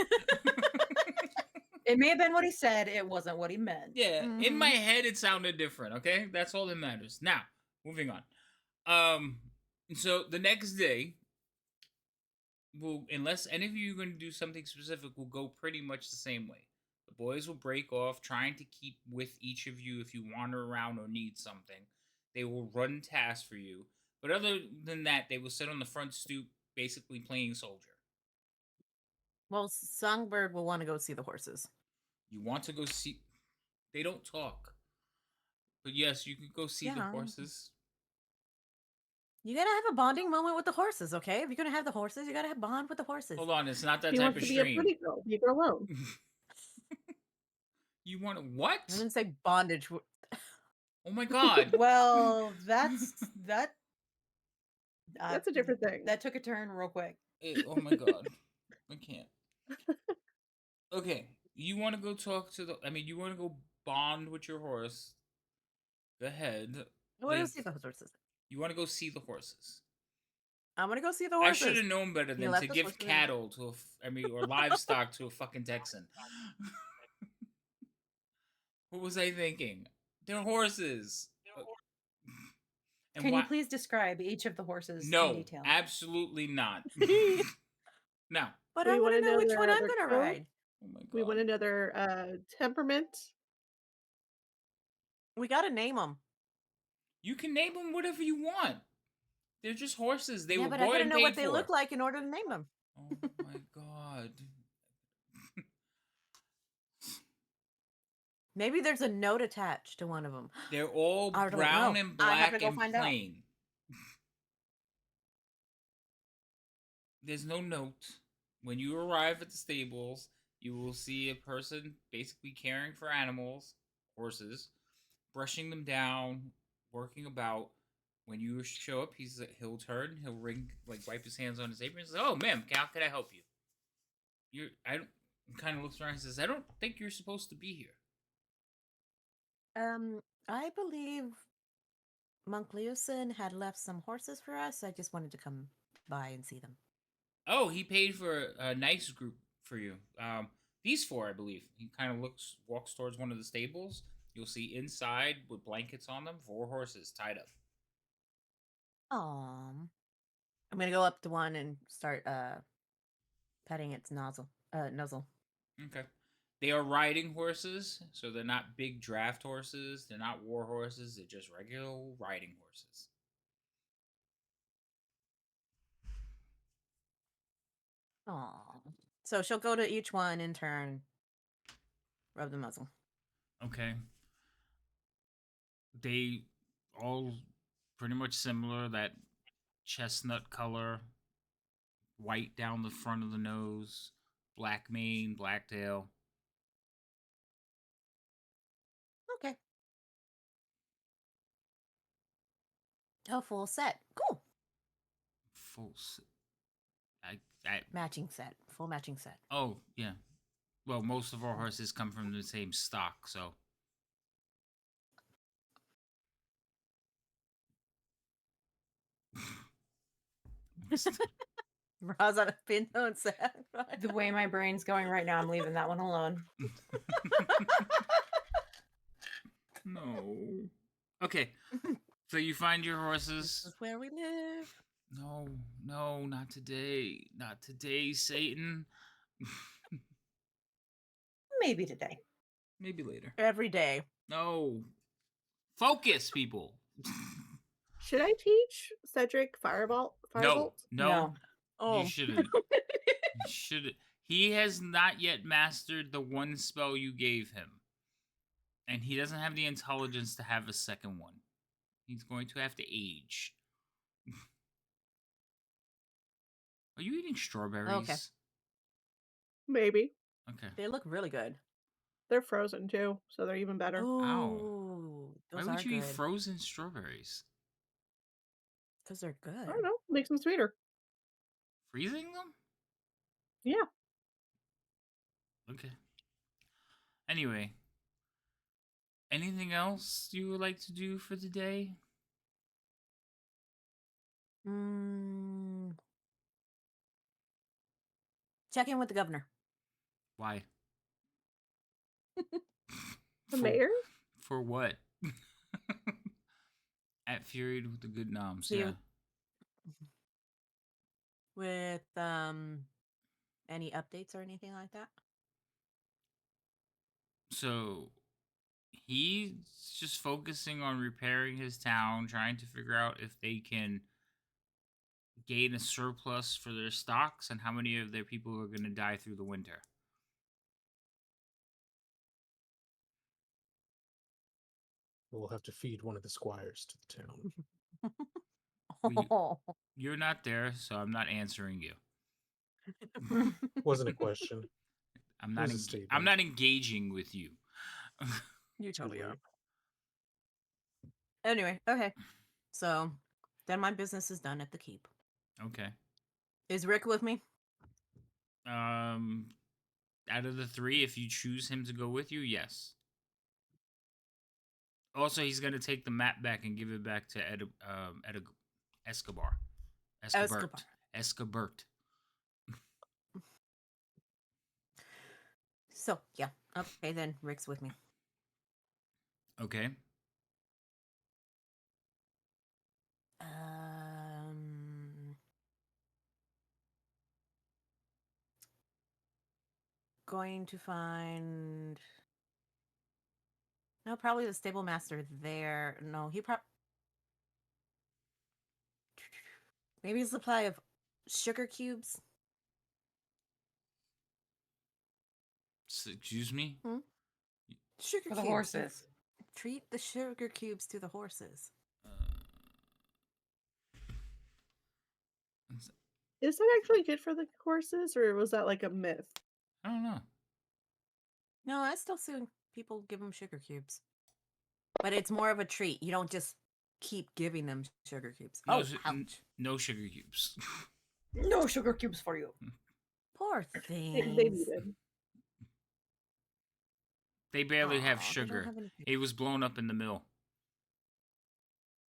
It may have been what he said, it wasn't what he meant. Yeah, in my head it sounded different, okay? That's all that matters. Now, moving on. So the next day, unless any of you are going to do something specific, we'll go pretty much the same way. The boys will break off, trying to keep with each of you if you wander around or need something. They will run tasks for you. But other than that, they will sit on the front stoop, basically playing soldier. Well, Songbird will want to go see the horses. You want to go see... They don't talk. But yes, you could go see the Yeah. horses. You gotta have a bonding moment with the horses, okay? If you're gonna have the horses, you gotta have bond with the horses. Hold on, it's not that He type wants of to be a stream. pretty girl. Leave her alone. You want to I what? didn't say bondage. Oh my god. Well, that That's a different thing. that took a turn real quick. Oh my god. I can't. Okay. You want to go talk to the. I mean, you want to go bond with your horse. Go ahead. I want to Like, see the horses. you want to go see the horses. I want to go see the I should horses. have known better You than left to us give horses in- cattle to or livestock to a fucking Texan. What was I thinking? They're horses. And Can you why? please describe each of the horses in No, detail? absolutely not. No. But We I want wanna to know know which their one I'm their going to code. ride. Oh my We god. wanna know their, temperament. We got to name them. You can name them whatever you want. They're just horses. They Yeah, were but I bought got to and know what paid they look for. like in order to name them. Oh my god. Maybe there's a note attached to one of them. They're all I don't brown know. and I have black to go and find out. plain. There's no note. When you arrive at the stables, you will see a person basically caring for animals, horses, brushing them down, working about. When you show up, he'll turn, he'll ring, like wipe his hands on his apron, and say, "Oh, ma'am, how can I help you?" I don't. Kind of looks around and says, "I don't think you're supposed to be here." I believe Monk Leosin had left some horses for us. I just wanted to come by and see them. Oh, he paid for a nice group for you. These four, I believe. He kind of walks towards one of the stables. You'll see inside with blankets on them, 4 horses tied up. I'm gonna go up to one and start petting its nuzzle. Okay. They are riding horses, so they're not big draft horses. They're not war horses. They're just regular riding horses. Aw. So she'll go to each one in turn, rub the muzzle. Okay. They all pretty much similar. That chestnut color, white down the front of the nose, black mane, black tail. Okay. A full set. Cool. Full. I. Matching set. Full matching set. Oh yeah. Well, most of our horses come from the same stock, so. Ra's on a pinto and set. The way my brain's going right now, I'm leaving that one alone. No. Okay. So you find your This horses. is where we live. No, no, not today. Not today, Satan. Maybe today. Maybe later. Every day. No. Focus, people. Should I teach Cedric Firebolt? No, Firebolt? no, Oh. you shouldn't. You shouldn't. He has not yet mastered the one spell you gave him. And he doesn't have the intelligence to have a second one. He's going to have to age. Are you eating strawberries? Okay. Maybe. Okay. They look really good. They're frozen too, so they're even better. Ooh, Why those would are you eat good. frozen strawberries? Because they're good. I don't know. Makes them sweeter. Freezing them? Yeah. Okay. Anyway. Anything else you would like to do for the day? Check in with the governor. Why? The mayor? For what? At Fury with the good noms, See yeah. you. With any updates or anything like that? So he's just focusing on repairing his town, trying to figure out if they can gain a surplus for their stocks and how many of their people are going to die through the winter. We'll have to feed one of the squires to the town. Well, you're not there, so I'm not answering you. Wasn't a question. I'm It not. was a I'm statement. not engaging with you. You totally are. Truly. Anyway, okay. So then my business is done at the keep. Okay. Is Rick with me? Out of the three, if you choose him to go with you, yes. Also, he's gonna take the map back and give it back to Escobar. Escobar. Escobert. So yeah. Okay, then Rick's with me. Okay. Going to find. No, probably the stable master there. No, he probably. Maybe a supply of sugar cubes. Excuse me. Sugar For the cubes. horses. Treat the sugar cubes to the horses. Is that actually good for the horses, or was that like a myth? I don't know. No, I still see people give them sugar cubes. But it's more of a treat. You don't just keep giving them sugar cubes. No, Ouch. no sugar cubes. No sugar cubes for you. Poor They things. needed. They barely have Aw, they don't sugar. have any It was blown up in the mill.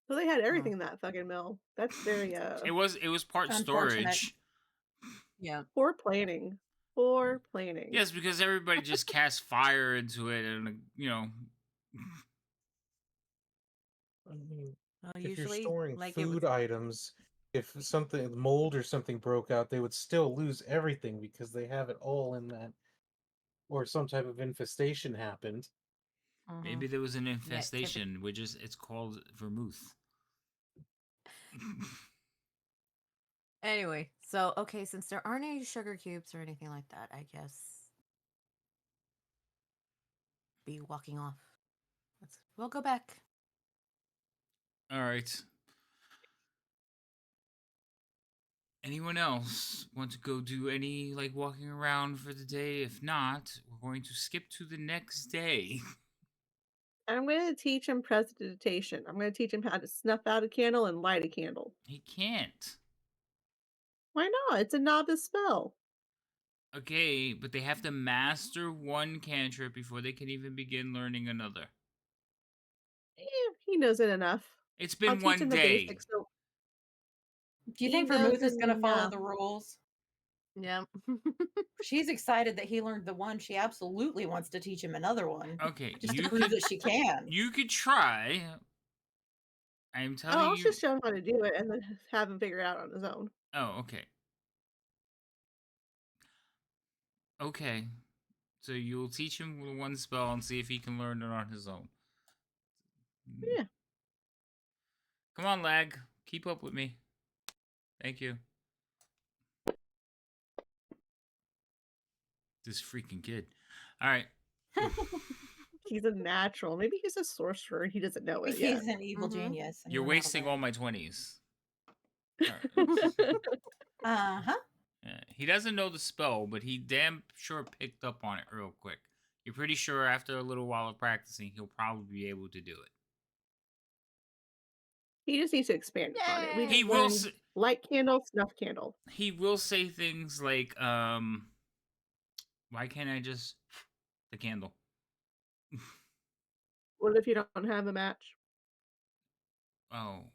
So they had everything in that fucking mill. That's very It was part Unfortunate. storage. Yeah. poor planning. Poor planning. Yes, because everybody just cast fire into it, and I mean, if you're Usually, storing like it was. food items, if something mold or something broke out, they would still lose everything because they have it all in that, or some type of infestation happened. maybe there was an Yeah, infestation. It's called vermouth. Anyway, so okay, since there aren't any sugar cubes or anything like that, I guess be walking off. We'll go back. All right. Anyone else want to go do any like walking around for the day? If not, we're going to skip to the next day. I'm going to teach him prestidigitation. I'm going to teach him how to snuff out a candle and light a candle. He can't. Why not? It's a novice spell. Okay, but they have to master one cantrip before they can even begin learning another. He knows it enough. It's I'll been teach one him the day. basics. So Do you he think knows Vermouth is going to follow enough. the rules? Yeah. She's excited that he learned the one. She absolutely wants to teach him another one. Okay, Just to you prove could that she can. you could try. I'm Oh, telling I'll you. just show him how to do it and then have him figure it out on his own. Oh, okay. Okay. So you'll teach him the one spell and see if he can learn it on his own. Yeah. Come on, lag. Keep up with me. Thank you. This freaking kid. All right. He's a natural. Maybe he's a sorcerer and he doesn't know it yet. He's an evil Mhm. genius. and You're we're not wasting aware. all my 20s. Uh-huh. Yeah, he doesn't know the spell, but he damn sure picked up on it real quick. You're pretty sure after a little while of practicing, he'll probably be able to do it. He just needs to expand upon it. We Yay! He just will. learned light candle, snuff candle. He will say things like, "Why can't I just the candle?" What if you don't have a match? Oh,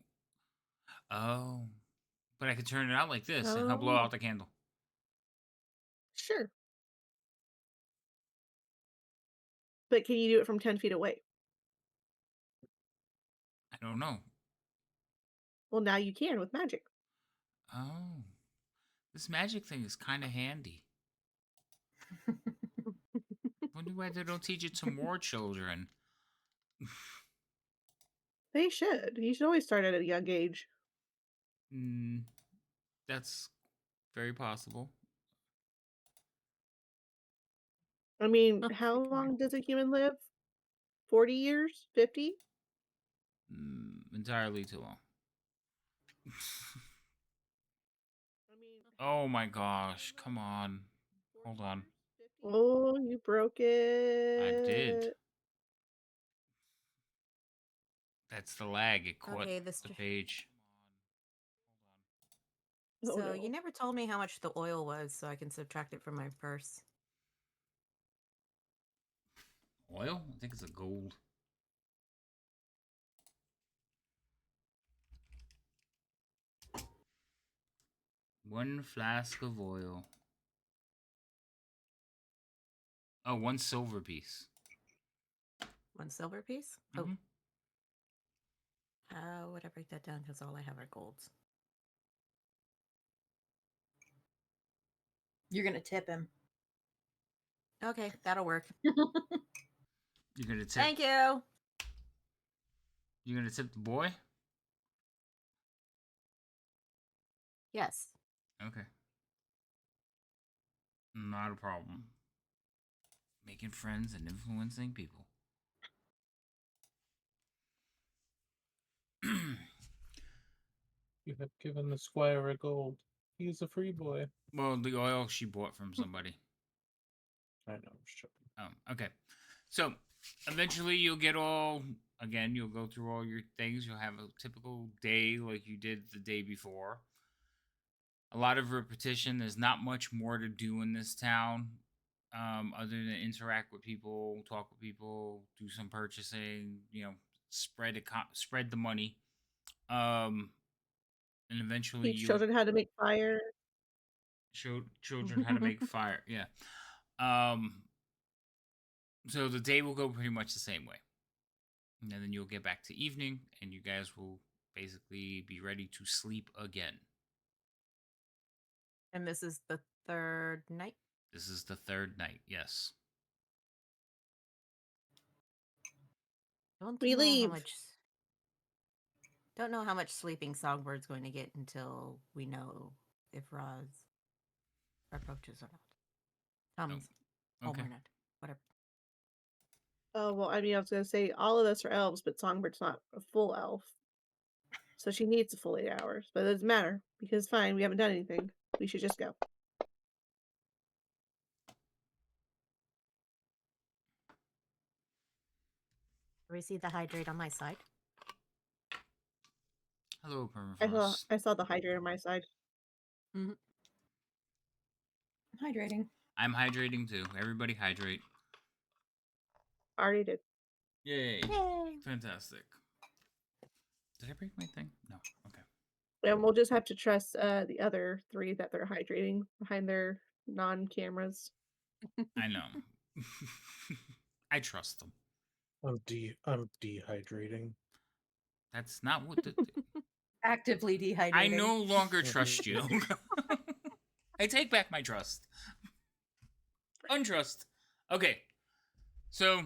oh, but I could turn it out like this, and he'll blow Oh, out the candle. sure. But can you do it from 10 feet away? I don't know. Well, now you can with magic. Oh, this magic thing is kind of handy. Wonder why they don't teach it to more children. They should. You should always start at a young age. That's very possible. I mean, Oh, how freaking long does a human live? 40 years? 50? Entirely too long. I mean, Oh my gosh, come on. 40 Hold on. years? 50? Oh, you broke I did. it. That's the lag. It caught Okay, the page. Oh, So you no. never told me how much the oil was, so I can subtract it from my purse. Oil? I think it's a gold. One flask of oil. Oh, one silver piece. 1 silver piece? Oh, Mhm. how would I break that down? Because all I have are golds. You're gonna tip him. Okay, that'll work. You're gonna tip. Thank you. You're gonna tip the boy. Yes. Okay. Not a problem. Making friends and influencing people. You have given the squire a gold. He is a free boy. Well, the oil she bought from somebody. I know. Sure. Okay. So, eventually you'll get all, again, you'll go through all your things. You'll have a typical day like you did the day before. A lot of repetition. There's not much more to do in this town other than interact with people, talk with people, do some purchasing, spread the money. And eventually Teach you'll children how to make fire. show children how to make fire. Yeah. Um, so the day will go pretty much the same way. And then you'll get back to evening and you guys will basically be ready to sleep again. And this is the 3rd night? This is the 3rd night, yes. Don't We know how leave. much. Don't know how much sleeping Songbird's going to get until we know if Roz approaches or not. Comes home Okay. or not. Whatever. Oh, well, I mean, I was gonna say all of us are elves, but Songbird's not a full elf. So she needs a full 8 hours. But it doesn't matter, because fine, we haven't done anything. We should just go. We see the hydrate on my side. Hello, I saw Permafrost. I saw the hydrate on my side. Hydrating. I'm hydrating too. Everybody hydrate. Already did. Yay. Yay! Fantastic. Did I break my thing? No. Okay. And we'll just have to trust the other 3 that they're hydrating behind their non-cameras. I know. I trust them. I'm dehydrating. That's not what the. Actively dehydrating. I no longer trust you. I take back my trust. Untrust. Okay. So,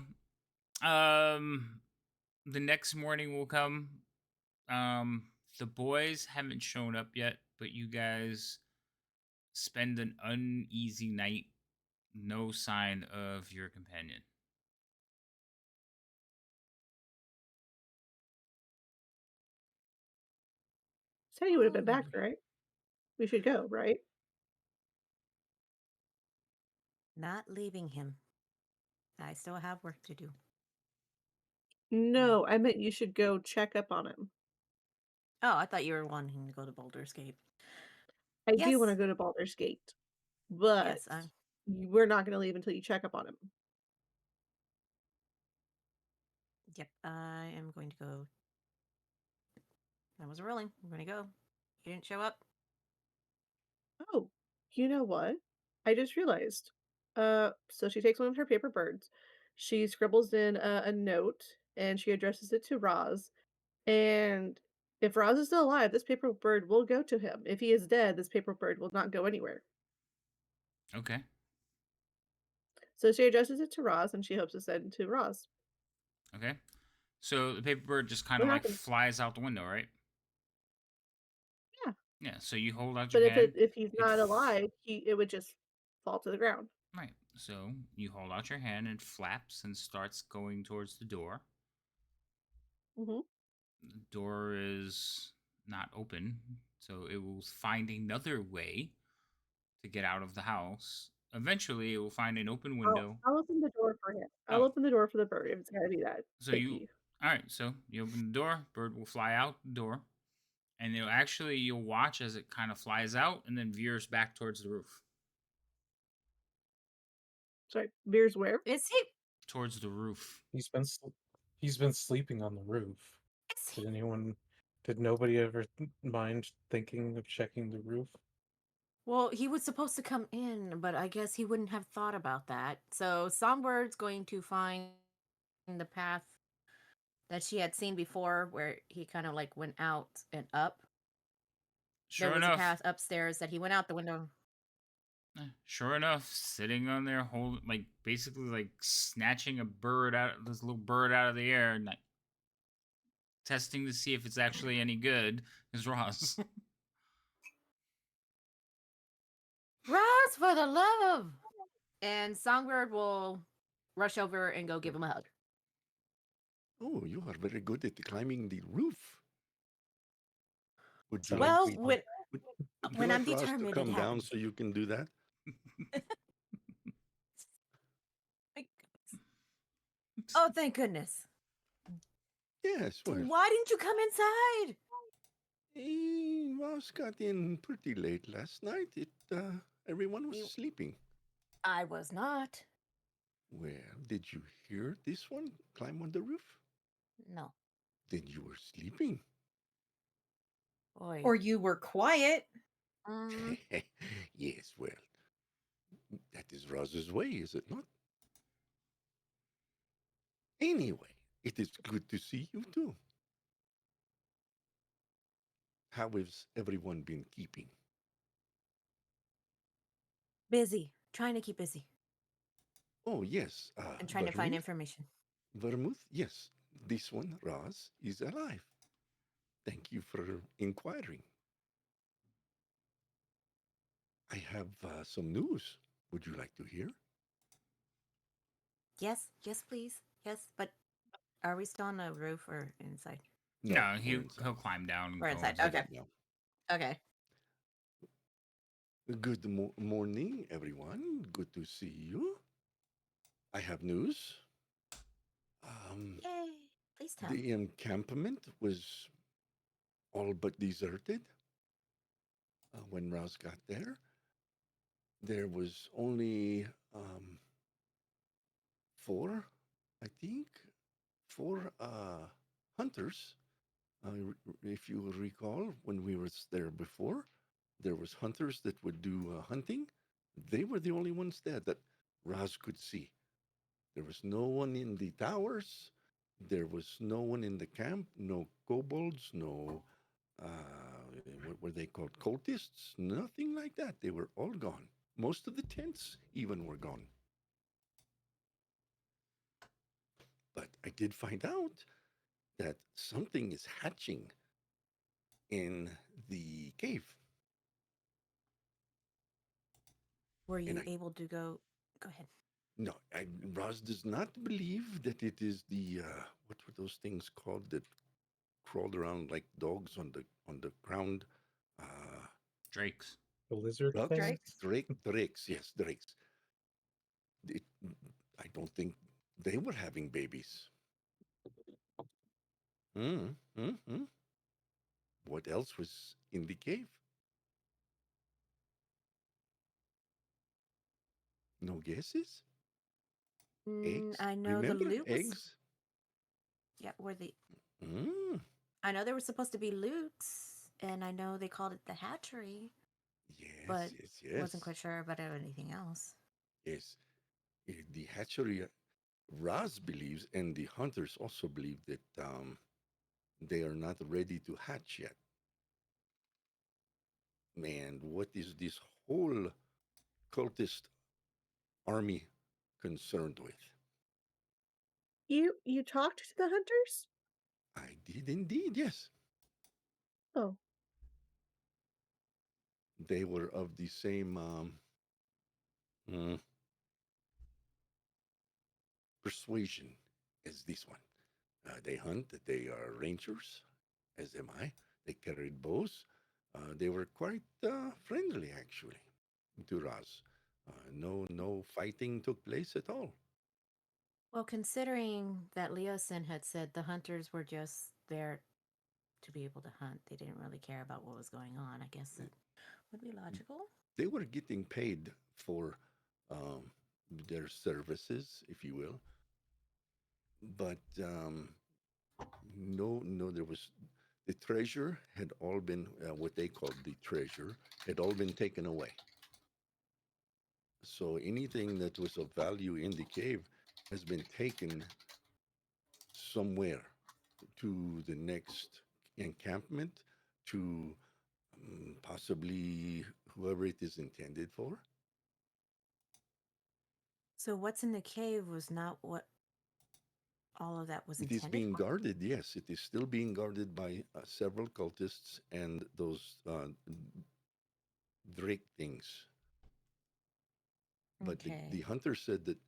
the next morning will come. The boys haven't shown up yet, but you guys spend an uneasy night. No sign of your companion. Said he would have been Oh, back, lovely. right? We should go, right? Not leaving him. I still have work to do. No, I meant you should go check up on him. Oh, I thought you were wanting to go to Baldur's Gate. I do Yes. want to go to Baldur's Gate, but Yes, we're not going to leave until you check up on him. yep, I am going to go. I was rolling. I'm going to go. You didn't show up? Oh, you know what? I just realized. So she takes one of her paper birds. She scribbles in a note and she addresses it to Roz. And if Roz is still alive, this paper bird will go to him. If he is dead, this paper bird will not go anywhere. Okay. So she addresses it to Roz and she hopes to send to Roz. Okay. So the paper bird just kind What of like happens? flies out the window, right? Yeah. Yeah. So you hold out But your hand. if he's It not alive, it would just fall to the ground. right. So you hold out your hand and flaps and starts going towards the door. Hmm. The door is not open, so it will find another way to get out of the house. Eventually, it will find an open window. I'll open the door for him. I'll Oh, open the door for the bird if it's gotta be that so you picky. All right, so you open the door, bird will fly out the door, and you'll watch as it kind of flies out and then veers back towards the roof. Sorry, veers where? Is he? Towards the roof. He's been he's been sleeping on the roof. Is he? Did anyone? Did nobody ever mind thinking of checking the roof? Well, he was supposed to come in, but I guess he wouldn't have thought about that. So Songbird's going to find the path that she had seen before, where he kind of like went out and up. There Sure was a enough, path upstairs that he went out the window. sure enough, sitting on there, basically like snatching this little bird out of the air, and like testing to see if it's actually any good, is Ross. Ross, for the love! And Songbird will rush over and go give him a hug. Oh, you are very good at climbing the roof. Would you Sounds like Well, me? fun. Would you when I'm like Ross to determined, it come down happens. so you can do that? My goodness. Oh, thank goodness. Yes. Well, Why didn't you come inside? Ross got in pretty late last night. Everyone was You- sleeping. I was not. Well, did you hear this one climb on the roof? No. Then you were sleeping. Boy. Or you were quiet. Yes. Well, that is Ross's way, is it not? Anyway, it is good to see you too. How has everyone been keeping? Busy. Trying to keep busy. Oh, yes. And trying to find Vermouth? information. Vermouth? Yes. This one, Ross, is alive. Thank you for inquiring. I have some news. Would you like to hear? Yes, yes, please. Yes, but are we still on the roof or inside? No, we're he'll climb down and We're go inside. inside. Okay. No. Okay. Good morning, everyone. Good to see you. I have news. Yay. Please tell. The encampment was all but deserted. When Ross got there, there was only four, I think, four hunters. If you recall, when we were there before, there was hunters that would do hunting. They were the only ones there that Roz could see. There was no one in the towers. There was no one in the camp. No kobolds. No, what were they called? Cultists. Nothing like that. They were all gone. Most of the tents even were gone. But I did find out that something is hatching in the cave. Were you And I, able to go? Go ahead. no, Roz does not believe that it is the what were those things called that crawled around like dogs on the ground? Uh, Drakes. The lizard Ducks, thing? drakes, yes, drakes. It, I don't think they were having babies. Hmm, hmm, hmm. What else was in the cave? No guesses? Eggs? I know the Remember loot was. eggs? Yeah, were the. Mm, I know there were supposed to be loots, and I know they called it the hatchery, yes, but yes, wasn't yes. quite sure about anything else. Yes. The hatchery, Raz believes, and the hunters also believe that they are not ready to hatch yet. And what is this whole cultist army concerned with? You talked to the hunters? I did indeed, yes. Oh, They were of the same mm, persuasion as this one. They hunt, they are rangers, as am I. They carried bows. They were quite friendly, actually, to Raz. No fighting took place at all. Well, considering that Leosin had said the hunters were just there to be able to hunt, they didn't really care about what was going on. I guess that would be logical. They were getting paid for um, their services, if you will, but no, there was the treasure had all been what they called the treasure had all been taken away. So anything that was of value in the cave has been taken somewhere to the next encampment, to possibly whoever it is intended for. So what's in the cave was not what all of that was It is intended being for? guarded, yes, it is still being guarded by several cultists and those drake things. But the Okay. hunter said that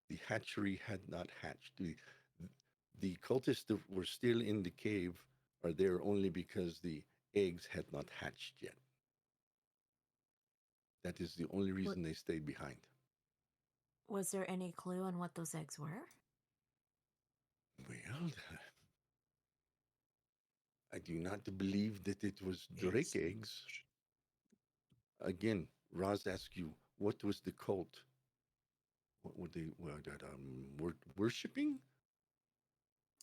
the hatchery had not hatched. The cultists that were still in the cave are there only because the eggs had not hatched yet. That is the only What reason they stayed behind. was there any clue on what those eggs were? Well, I do not believe that it was drake Eggs. eggs. Again, Raz asked you, what was the cult? What were they worshipping?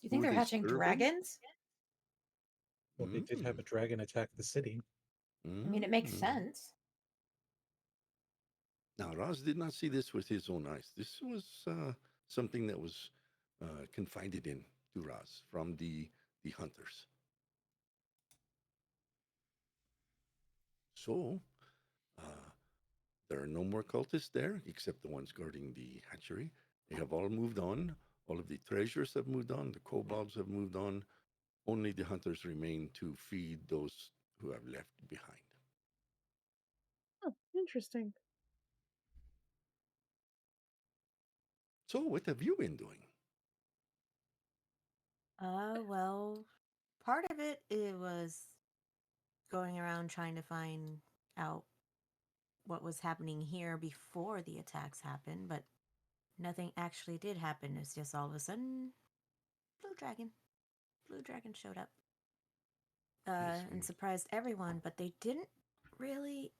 You Who think were they're they hatching serving? dragons? Well, they did have Mm, a dragon attack the city. I mean, it makes mm. sense. Now, Raz did not see this with his own eyes. This was something that was confided in to Raz from the hunters. So, uh, there are no more cultists there except the ones guarding the hatchery. They have all moved on. All of the treasures have moved on. The kobolds have moved on. Only the hunters remain to feed those who have left behind. Oh, interesting. So, what have you been doing? Well, part of it was going around trying to find out what was happening here before the attacks happened, but nothing actually did happen. It's just all of a sudden, blue dragon, blue dragon showed up I and see. surprised everyone. But they didn't really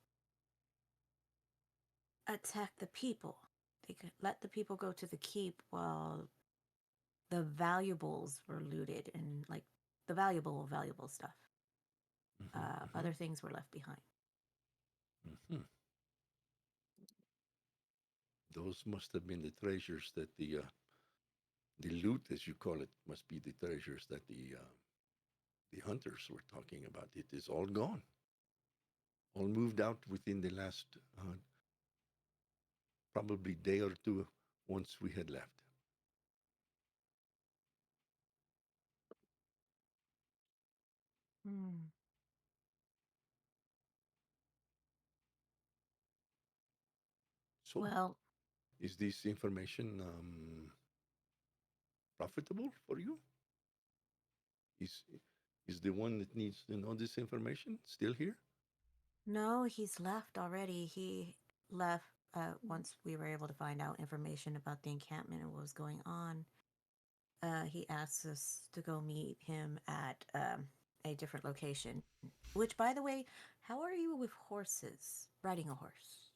attack the people. They could let the people go to the keep while the valuables were looted and like the valuable stuff. Hmm. Other things were left behind. Hmm. Those must have been the treasures that the loot, as you call it, must be the treasures that the hunters were talking about. It is all gone, all moved out within the last probably day or two once we had left. Hmm. So, Well, is this information profitable for you? Is is the one that needs to know this information still here? no, he's left already. He left once we were able to find out information about the encampment and what was going on. He asked us to go meet him at a different location. Which, by the way, how are you with horses? Riding a horse?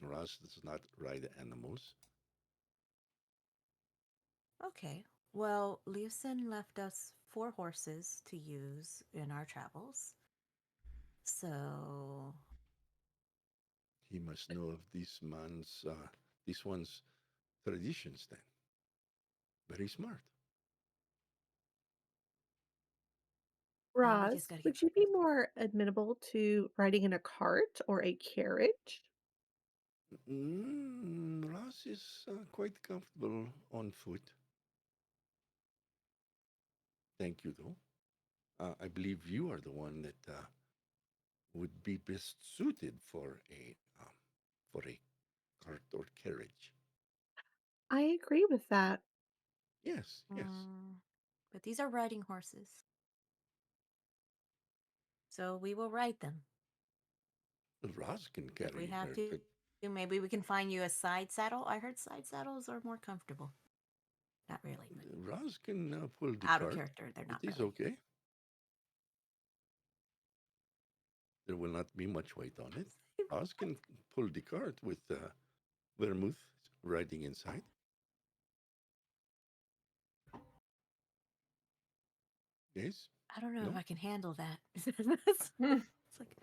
Ras does not ride animals. Okay. Well, Leosin left us 4 horses to use in our travels. So, He must know of this one's traditions then. Very smart. yeah, we just Roz, got to get. would you be more amenable to riding in a cart or a carriage? Ras is quite comfortable on foot. Thank you, though. I believe you are the one that would be best suited for a cart or carriage. I agree with that. Yes, yes. But these are riding horses. So we will ride them Ras can if we carry have her. to. maybe we can find you a side saddle. I heard side saddles are more comfortable. Not really, but Roz can pull the out of cart. character, they're not It is really. okay. There will not be much weight on it. Roz can pull the cart with Vermouth riding inside. Yes? I don't know if No? I can handle that. Mm. It's like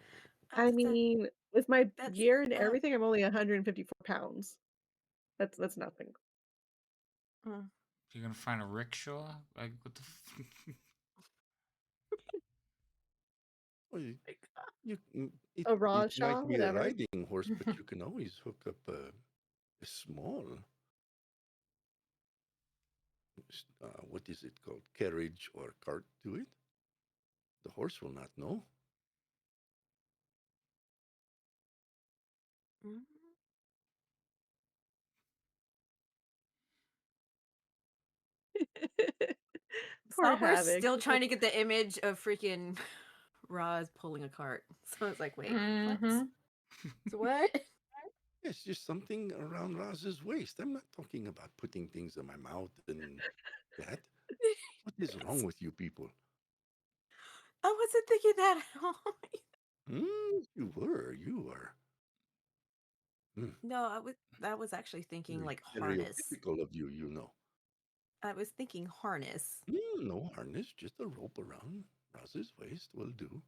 I mean, with my that's gear and uh, everything, I'm only 154 pounds. That's nothing. mm. You're gonna find a rickshaw? Like what the? Well, it, A it raw might shaw, be a whatever. riding horse, but you can always hook up a small, what is it called, carriage or cart to it. The horse will not know. Mm. Poor Somber's Havoc. still He's trying like, to get the image of freaking Roz pulling a cart. So it's like, wait, what? Mhm. So what? It's just something around Roz's waist. I'm not talking about putting things in my mouth and that. What is wrong with you people? I wasn't thinking that at all. You were. You were. Hmm, No, I was actually thinking very like harness. stereotypical of you, you know. I was thinking harness. No harness, just a rope around Roz's waist will do.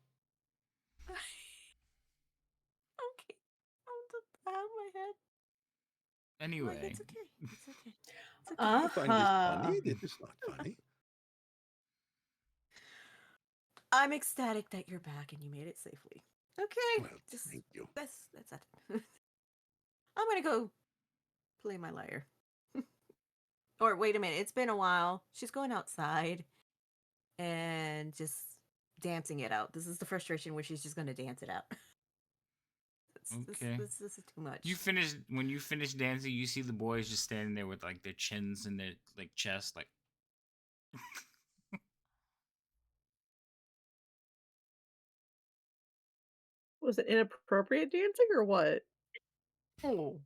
Okay. I'm just out of my head. Like, Anyway, it's okay. It's okay. It's okay. I find this Uh-huh. funny. It is not funny. I'm ecstatic that you're back and you made it safely. Okay. Well, Just thank you. that's it. I'm gonna go play my lyre. Or wait a minute, it's been a while. She's going outside and just dancing it out. This is the frustration where she's just gonna dance it out. okay. This is too much. When you finish dancing, you see the boys just standing there with like their chins and their like chest, like was it inappropriate dancing or what? Oh.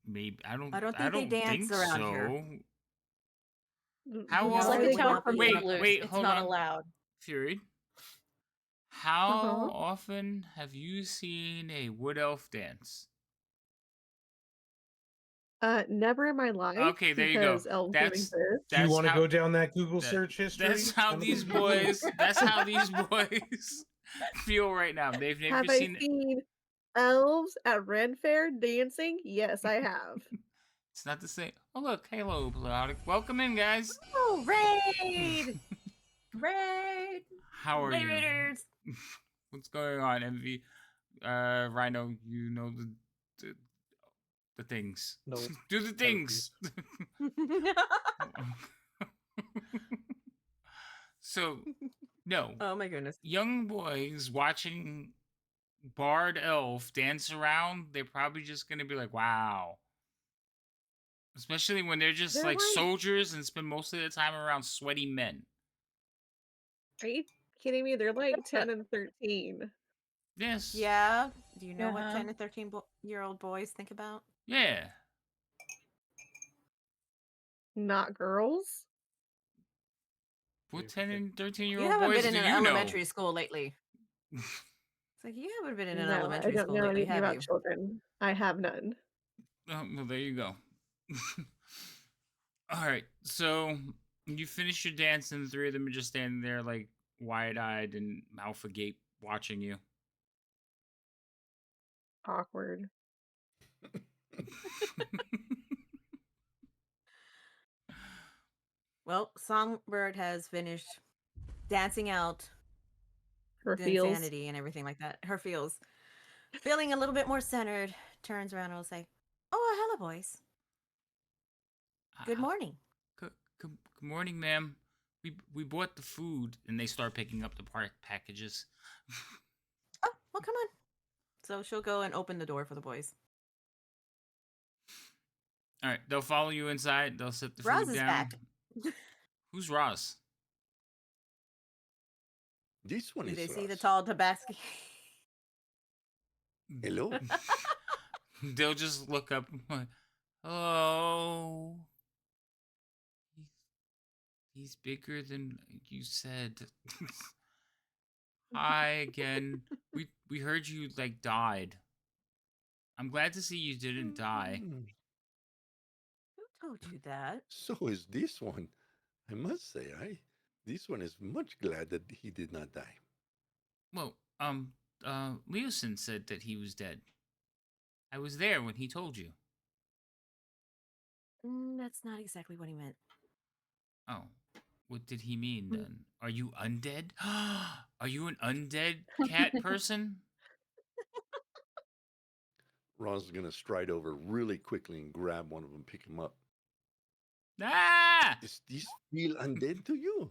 maybe I don't I think they don't dance think around here. so. How Then It's why like are a often? they town going? for Wait, footloose. wait, It's hold not on, allowed. Fury. Uh-huh. How often have you seen a wood elf dance? Never in my life Okay, there you go. because elves don't That's exist. Do you that's want to how go down that Google that search that's history? how I'm these gonna give you- boys that's how these boys feel right now. They've never Have I seen seen elves at Ren Fair dancing? Yes, I have. it's not the same. Oh look, hello, Pelodic. Welcome in, guys. Oh, raid! Raid. How are you? Raiders! What's going on, MV? Rhino, you know the, the things. No, Do the things. So, no. Oh my goodness. Young boys watching Bard Elf dance around, they're probably just gonna be like, wow. Especially when they're just They're like like, soldiers and spend most of their time around sweaty men. are you kidding me? They're like 10 and 13. Yes. Yeah. Do you know what Uh-huh. 10 and 13-year-old boys think about? Yeah. Not girls. What 10 and 13 year You old haven't boys been in do an you know? elementary school lately. It's like, you haven't been in an No, I elementary don't school know lately, anything have about you? children. I have none. Oh, well, there you go. All right. So you finish your dance, and the three of them are just standing there, like wide eyed and mouth agape, watching you. Awkward. Well, Songbird has finished dancing out Her the feels. insanity and everything like that. Her feels feeling a little bit more centered, turns around and will say, "Oh, hello, boys. Good morning." Good morning, ma'am. We bought the food, and they start picking up the packages. Oh, well, come on. So she'll go and open the door for the boys. All right, they'll follow you inside. They'll set the Roz food is down. back. Who's Roz? This one Do is they see the Roz. tall Tabaxi? Hello. they'll just look up. Like, oh, he's, he's bigger than you said. Hi again. We heard you like died. I'm glad to see you didn't die. Hmm, Who told you that? so is this one. I must say, this one is much glad that he did not die. Well, Leosin said that he was dead. I was there when he told you. That's not exactly what he meant. Oh, what did he mean Mm. then? Are you undead? Are you an undead cat person? Ron's gonna stride over really quickly and grab one of them, pick him up. Ah! Does this feel undead to you?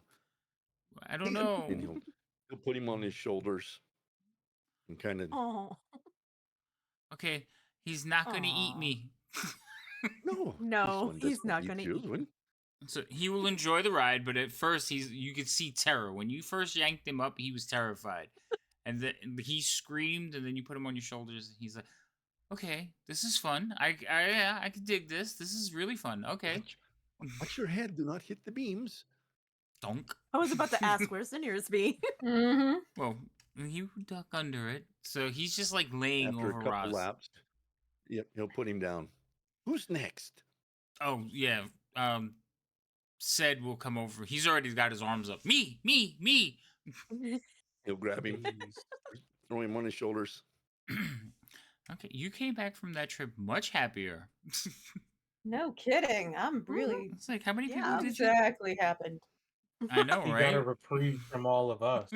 I don't know. And he'll put him on his shoulders and kind of Oh. Okay, he's not gonna eat Aw. me. no. This No, one does he's not not eat gonna eat. children. So he will enjoy the ride, but at first you could see terror. When you first yanked him up, he was terrified. And then he screamed, and then you put him on your shoulders, and he's like, okay, this is fun. Yeah, I can dig this. This is really fun. Okay. Watch your head. Do not hit the beams. Donk. I was about to ask, where's the nearest bee? Mhm. Well, you duck under it. So he's just like laying After a over couple Roz. laps, yep, he'll put him down. Who's next? Oh, yeah. Said will come over. He's already got his arms up. Me. He'll grab him, Please. throw him on his shoulders. Okay, you came back from that trip much happier. No kidding. I'm really It's like, how many people Yeah. did you? exactly happened. I know, He got a right? reprieve from all of us.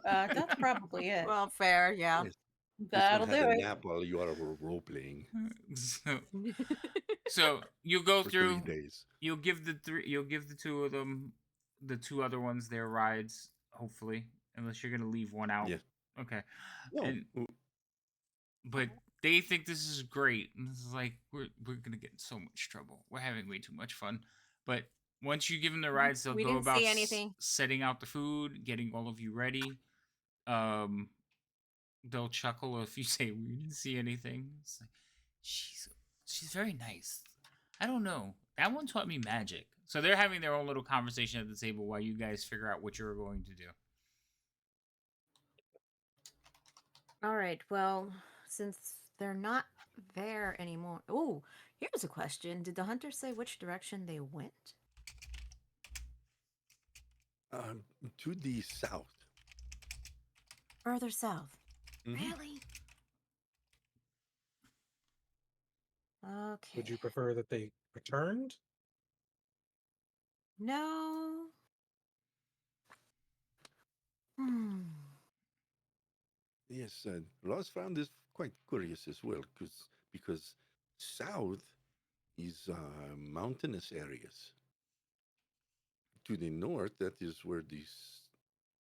That's probably it. Well, fair, yeah. Yes, this one That'll had do a it. nap while you were role playing so you go for through. 3 days. You'll give the two of them, the two other ones, their rides. Hopefully, unless you're gonna leave one out. Yeah. Okay. No, And but they think this is great. And this is like we're gonna get in so much trouble. We're having way too much fun. But once you give them the rides, they'll We go didn't about see anything. setting out the food, getting all of you ready. They'll chuckle if you say we didn't see anything. It's like she's very nice. I don't know. That one taught me magic. So they're having their own little conversation at the table while you guys figure out what you're going to do. All right, well, since they're not there anymore. Oh, here's a question. Did the hunter say which direction they went? To the south. Further south. Mhm. Really? Okay. Would you prefer that they returned? No. Hmm. Yes, Ross found this quite curious as well, because south is mountainous areas. To the north, that is where these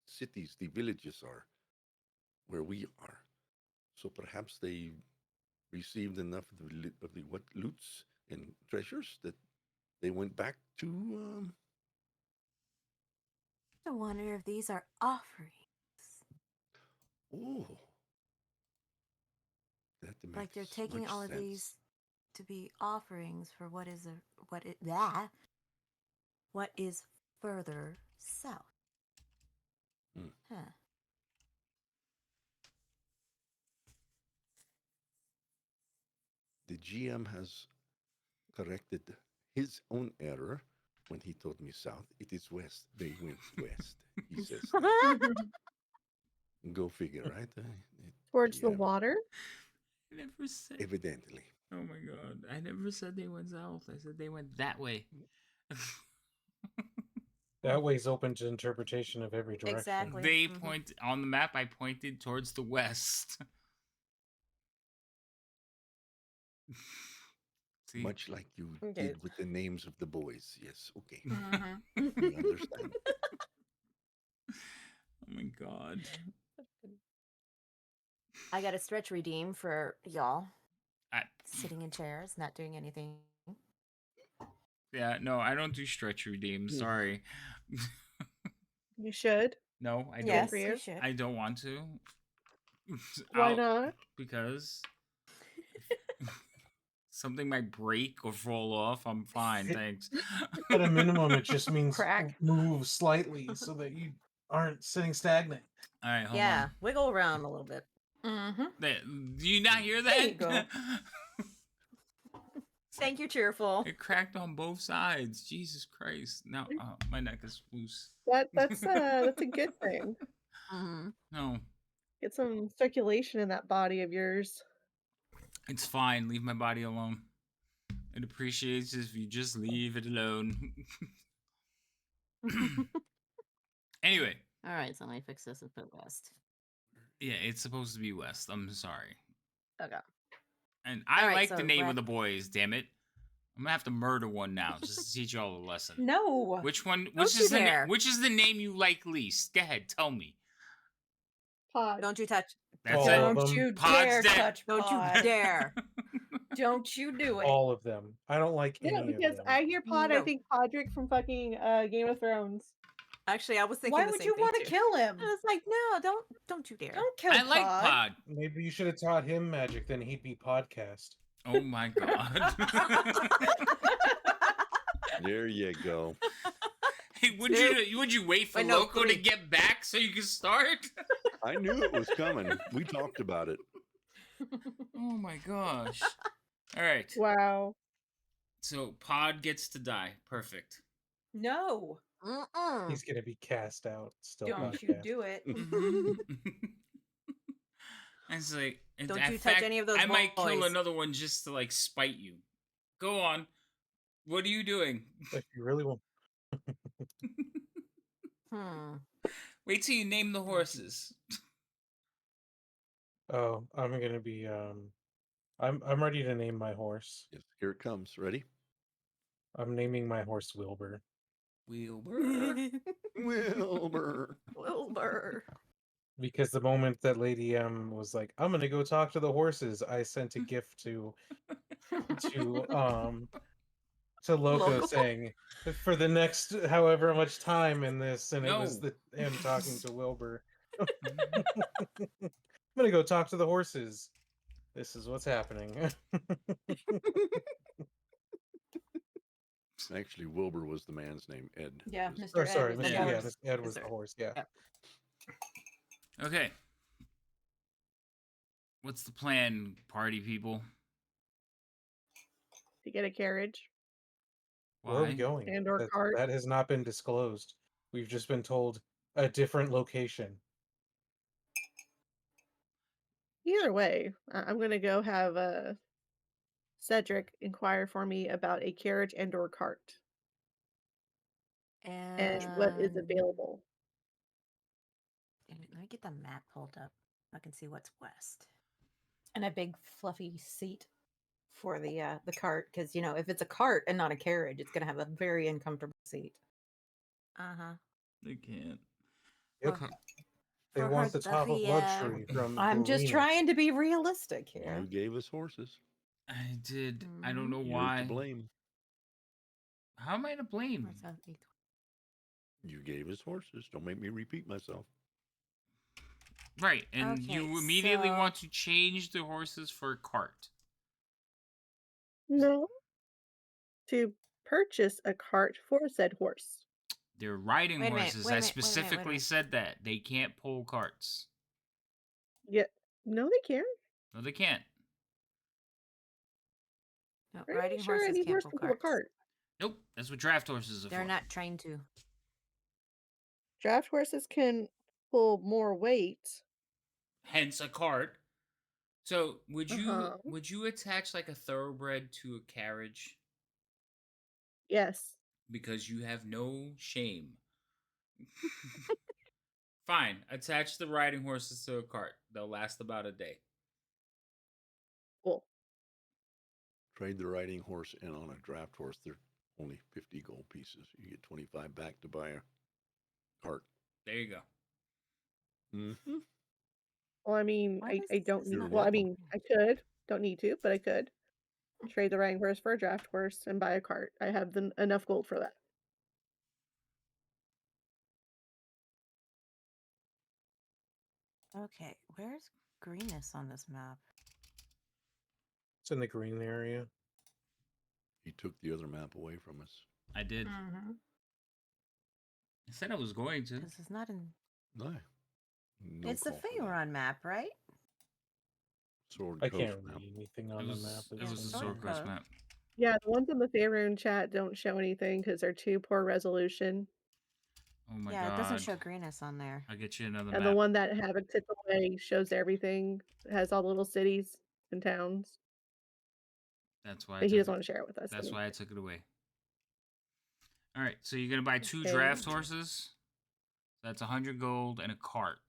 cities, the villages are, where we are. So perhaps they received enough of the what loots and treasures that they went back to. I wonder if these are offerings. Oh, that makes Like they're taking much all of sense. these to be offerings for what is further south. Hmm. Huh. The GM has corrected his own error when he told me south. It is west. They went west. He says, "Go figure, right?" Towards the GM, water? I never said. evidently. Oh my god! I never said they went south. I said they went that way. That way's open to interpretation of every direction. Exactly. They Mhm. point on the map. I pointed towards the west. See? Much like you Okay. did with the names of the boys. Yes, okay. Mhm. We understand. Oh my god. I got a stretch redeem for y'all I, sitting in chairs, not doing anything. yeah, no, I don't do stretch redeems. Sorry. You should. No, I don't. Yes. for you. You should. I don't want to. Why I'll- not? Because something might break or fall off, I'm fine, thanks. At a minimum, it just means Crack. move slightly so that you aren't sitting stagnant. All right, hold Yeah, on. wiggle around a little bit. Mm-hmm. Do you not hear that? There you go. Thank you, cheerful. It cracked on both sides. Jesus Christ! Now my neck is loose. That's a good thing. Mm-hmm. No, Get some circulation in that body of yours. it's fine. Leave my body alone. It appreciates if you just leave it alone. Anyway, All right, so let me fix this and put west. yeah, it's supposed to be west. I'm sorry. Okay. And I All right, like the so name right- of the boys, damn it. I'm gonna have to murder one now just to teach you all a lesson. No. Which one Don't you dare. which is the name you like least? Go ahead, tell me. Pod. Don't you touch. That's All it. of Don't them. you Pod's dare dead. touch Don't Pod. you dare. Don't you do it. All of them. I don't like Yeah, any of because them. I hear Pod, I No. think Podrick from fucking Game of Thrones. Actually, I was thinking Why the would same you thing want to too. kill him? I was like, no, don't you dare. Don't kill I like Pod. Maybe you should have taught him magic, then he'd be podcast. Oh my god. There you go. Hey, would you wait for Wait, no, Loco to 3. get back so you can start? I knew it was coming. We talked about it. Oh my gosh. All right. Wow. So Pod gets to die. Perfect. No. Mm-mm. He's gonna be cast out. Still Don't you podcast. do it. It's like, in Don't fact, you touch any of those I might kill boys. another one just to like spite you. Go on. What are you doing? If you really want. Wait till you name the horses. Oh, I'm gonna be I'm ready to name my horse. Yes, here it comes. Ready? I'm naming my horse Wilbur. Wilbur. Wilbur. Wilbur. Because the moment that Lady M was like, I'm gonna go talk to the horses, I sent a gift to Loco Loco? saying for the next however much time in this, and it was No. him talking to Wilbur. I'm gonna go talk to the horses. This is what's happening. Actually, Wilbur was the man's name. Ed. Yeah, was- Mr. Or sorry, Ed Mr. is the Yeah. Yeah, horse. Mr. Ed was Yes, the sir. horse. Yeah. Yep. Okay. What's the plan, party people? To get a carriage. Where are we Why? going? And or That, cart. that has not been disclosed. We've just been told a different location. Either way, I'm gonna go have Cedric inquire for me about a carriage and or cart and what is And available. Damn it, let me get the map pulled up. I can see what's west. And a big fluffy seat for the cart, because if it's a cart and not a carriage, it's gonna have a very uncomfortable seat. Uh-huh. They can't. Yep. For- They for want her the top of Duffy, luxury from I'm just Marina. trying to be realistic here. You gave us horses. I did. I don't Mhm. know You're why. to blame. How am I to blame? What's up, 8? You gave us horses. Don't make me repeat myself. Right, and Okay, you immediately so- want to change the horses for a cart. No. To purchase a cart for said horse. They're riding Wait a minute, horses. wait a I minute, wait a minute, wait a specifically minute. said that. They can't pull carts. Yeah. No, they can. No, they can't. No, Pretty riding sure horses any can't horse pull can pull a carts. cart. Nope, that's what draft horses are They're for. not trained to. Draft horses can pull more weight. Hence a cart. So Uh-huh. would you attach like a thoroughbred to a carriage? Yes. Because you have no shame. Fine, attach the riding horses to a cart. They'll last about a day. Cool. Trade the riding horse in on a draft horse. They're only 50 gold pieces. You get 25 back to buy a cart. There you go. Mm-hmm. Well, I mean, Why I does don't this need. You're Well, I welcome. mean, I could. Don't need to, but I could trade the riding horse for a draft horse and buy a cart. I have enough gold for that. Okay, where's greenness on this map? It's in the green area. You took the other map away from us. I did. Mm-hmm. I said I was going to. Because it's not in. No. No It's the call for that. Faerun map, right? Sword I Coast can't map. read anything on It the was, map. it Yeah, was a Sword Sword Coast Coast. map. Yeah, the ones in the Faerun chat don't show anything because they're too poor resolution. Oh my Yeah, it doesn't god. show greenness on there. I'll get you another And the map. one that Havoc took away shows everything, has all the little cities and towns. That's why I But he took doesn't it. want to share it with us. That's anyway. why I took it away. All right, so you're gonna buy 2 Okay. draft horses. That's 100 gold and a cart.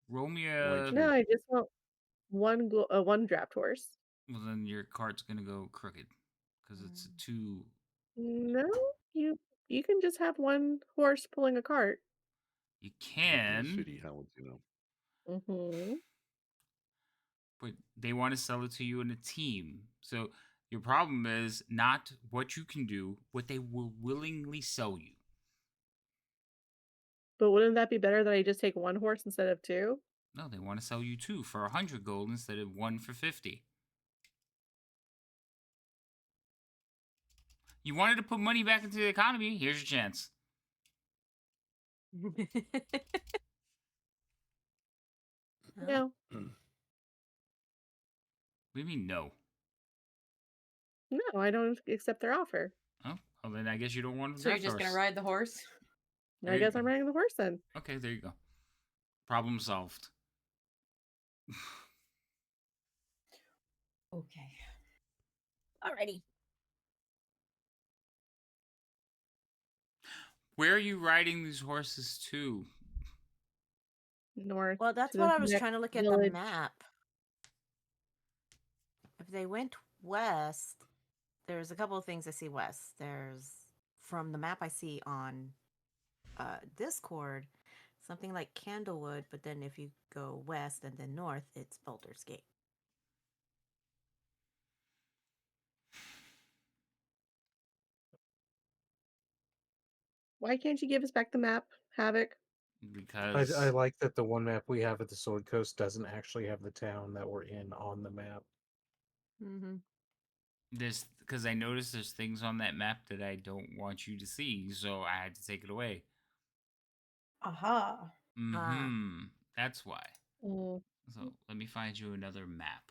Roll me a. No, I just want one draft horse. Well, then your cart's gonna go crooked because it's a 2. No, you can just have one horse pulling a cart. You Up in the can, city, how would you know? Mm-hmm. but they want to sell it to you in a team. So your problem is not what you can do, what they will willingly sell you. But wouldn't that be better that I just take one horse instead of two? No, they want to sell you 2 for 100 gold instead of 1 for 50. You wanted to put money back into the economy. Here's your chance. No, What do you mean no? no, I don't accept their offer. Oh, well then I guess you don't want a So you're draft just gonna horse. ride the horse? There I you guess go. I'm riding the horse then. Okay, there you go. Problem solved. Okay. Alrighty. Where are you riding these horses to? North Well, that's to what the I was next trying to look at the village. map. If they went west, there's a couple of things I see west. There's from the map I see on Discord, something like Candlewood, but then if you go west and then north, it's Baldur's Gate. Why can't you give us back the map, Havoc? Because I like that the one map we have at the Sword Coast doesn't actually have the town that we're in on the map. Mm-hmm. I noticed there's things on that map that I don't want you to see, so I had to take it away. Aha. Mm-hmm. That's why. Mm. So let me find you another map.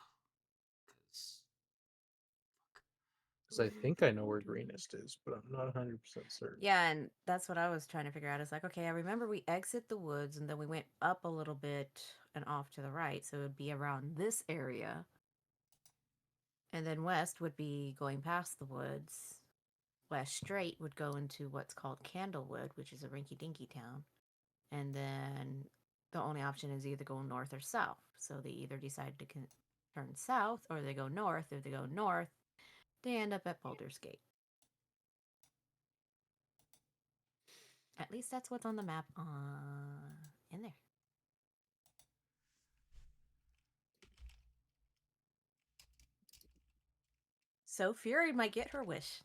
Because I think I know where greenest is, but I'm not 100% certain. Yeah, and that's what I was trying to figure out. It's like, okay, I remember we exit the woods and then we went up a little bit and off to the right, so it would be around this area. And then west would be going past the woods. West straight would go into what's called Candlewood, which is a rinky-dinky town. And then the only option is either go north or south. So they either decide to turn south or they go north. If they go north, they end up at Baldur's Gate. At least that's what's on the map in there. So Fury might get her wish.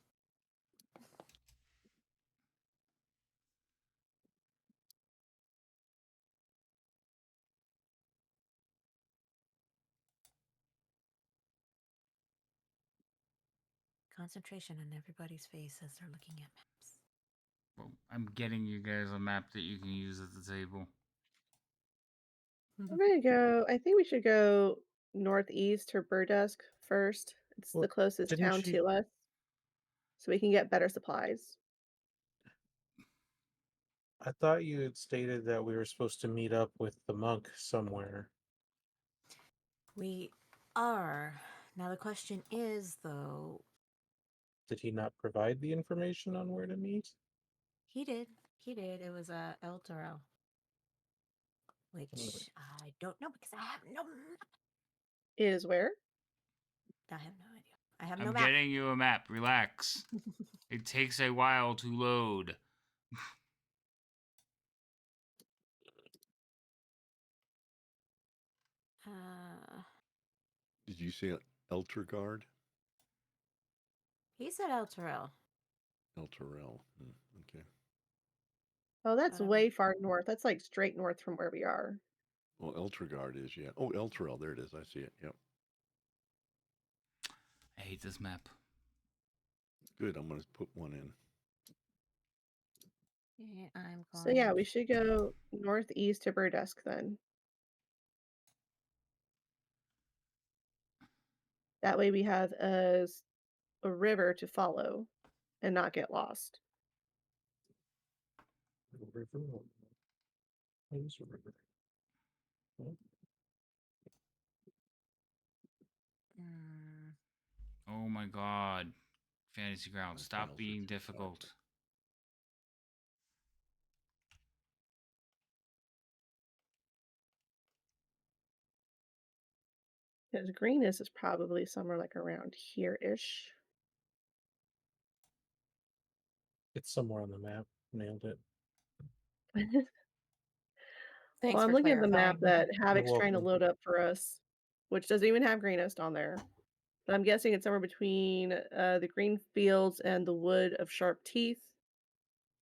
Concentration on everybody's face as they're looking at maps. Well, I'm getting you guys a map that you can use at the table. We're gonna go. I think we should go northeast or Burdusk first. It's Well, the closest didn't town she- to us, so we can get better supplies. I thought you had stated that we were supposed to meet up with the monk somewhere. We are. Now the question is, though, Did he not provide the information on where to meet? he did. He did. It was El Toro. Which I don't know because I have no map. Is where? I have no idea. I have no I'm map. getting you a map. Relax. It takes a while to load. Did you say Eltergard? He said El Toro. Elturel. Okay. Oh, that's Um, way far north. That's like straight north from where we are. Well, Eltergard is, yeah. Oh, Elturel. There it is. I see it. Yep. I hate this map. Good. I'm going to put one in. Yeah, I'm So yeah, going. we should go northeast to Burdusk then. That way we have a river to follow and not get lost. River. Where's the river? Oh, Mm, Oh my god. Fantasy Ground, My stop files are being too difficult. Because greenest is probably somewhere like around here-ish. it's somewhere on the map. Nailed it. Thanks Well, I'm for looking at the map clarifying. that You're Havoc's trying to welcome. load up for us, which doesn't even have greenest on there. But I'm guessing it's somewhere between the green fields and the wood of sharp teeth.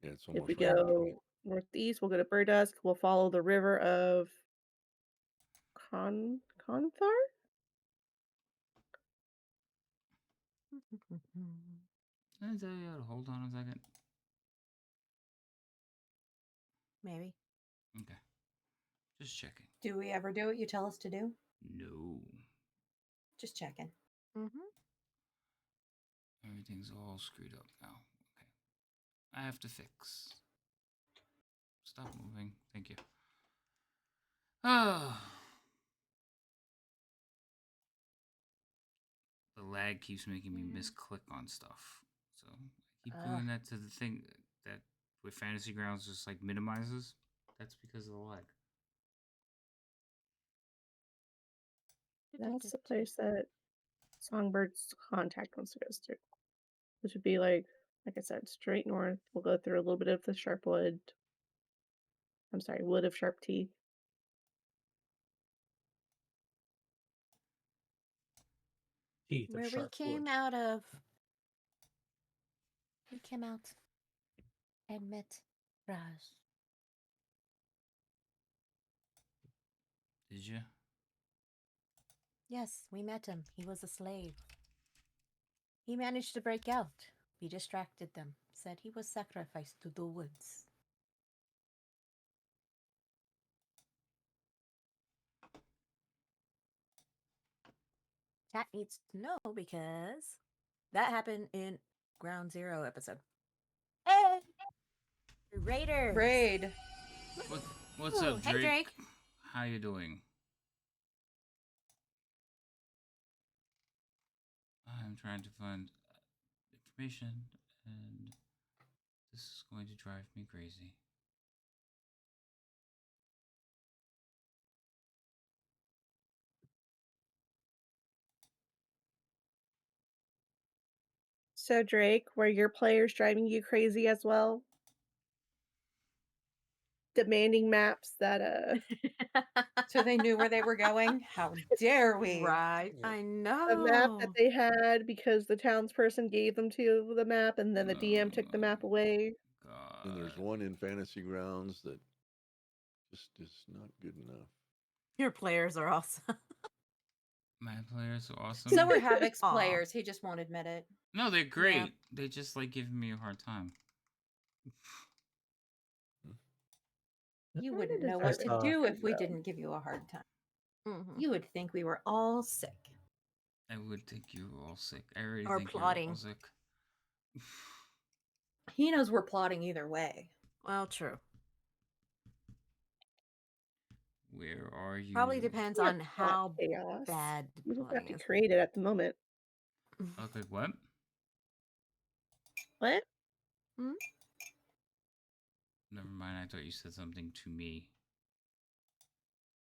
Yeah, it's If we almost right in between. go northeast, we'll go to Burdusk. We'll follow the river of Conthar? Hold on a second. maybe. Okay. Just checking. Do we ever do what you tell us to do? No. Just checking. Mm-hmm. Everything's all screwed up now. Okay. I have to fix. Stop moving. Thank you. Oh. The lag keeps making me misclick on stuff. So I keep doing that to the thing that with Fantasy Grounds just like minimizes. That's because of the lag. That's the place that Songbird's contact wants to go to. Which would be like I said, straight north. We'll go through a little bit of the sharp wood. I'm sorry, wood of sharp teeth. Teeth of Where we sharp came wood. out of. We came out and met Raj. Did you? Yes, we met him. He was a slave. He managed to break out. We distracted them. Said he was sacrificed to the woods. Cat needs to know because that happened in Ground Zero episode. Hey! Raiders! Raid. What's Ooh, up, hey, Drake? Drake. How you doing? I'm trying to find information, and this is going to drive me crazy. So Drake, were your players driving you crazy as well? Demanding maps that So they knew where they were going? How dare we? Right, I a map that know. they had because the townsperson gave them to the map and then the DM took the map Oh, away. And there's God. one in Fantasy Grounds that just is not good enough. Your players are awesome. My players are awesome. So were Havoc's Aw. players. He just won't admit it. No, they're great. They just like giving me a hard time. You Kinda wouldn't know deserve what it to do if sometimes, we though. didn't give you a hard time. Mhm. You would think we were all sick. I would think you were all sick. I already Or think you're all plotting. sick. He knows we're plotting either way. Well, true. Where are you? Probably depends You can't on plot how chaos. bad the You just have plotting to is. create it at the moment. Okay, what? What? Hmm? Never mind. I thought you said something to me.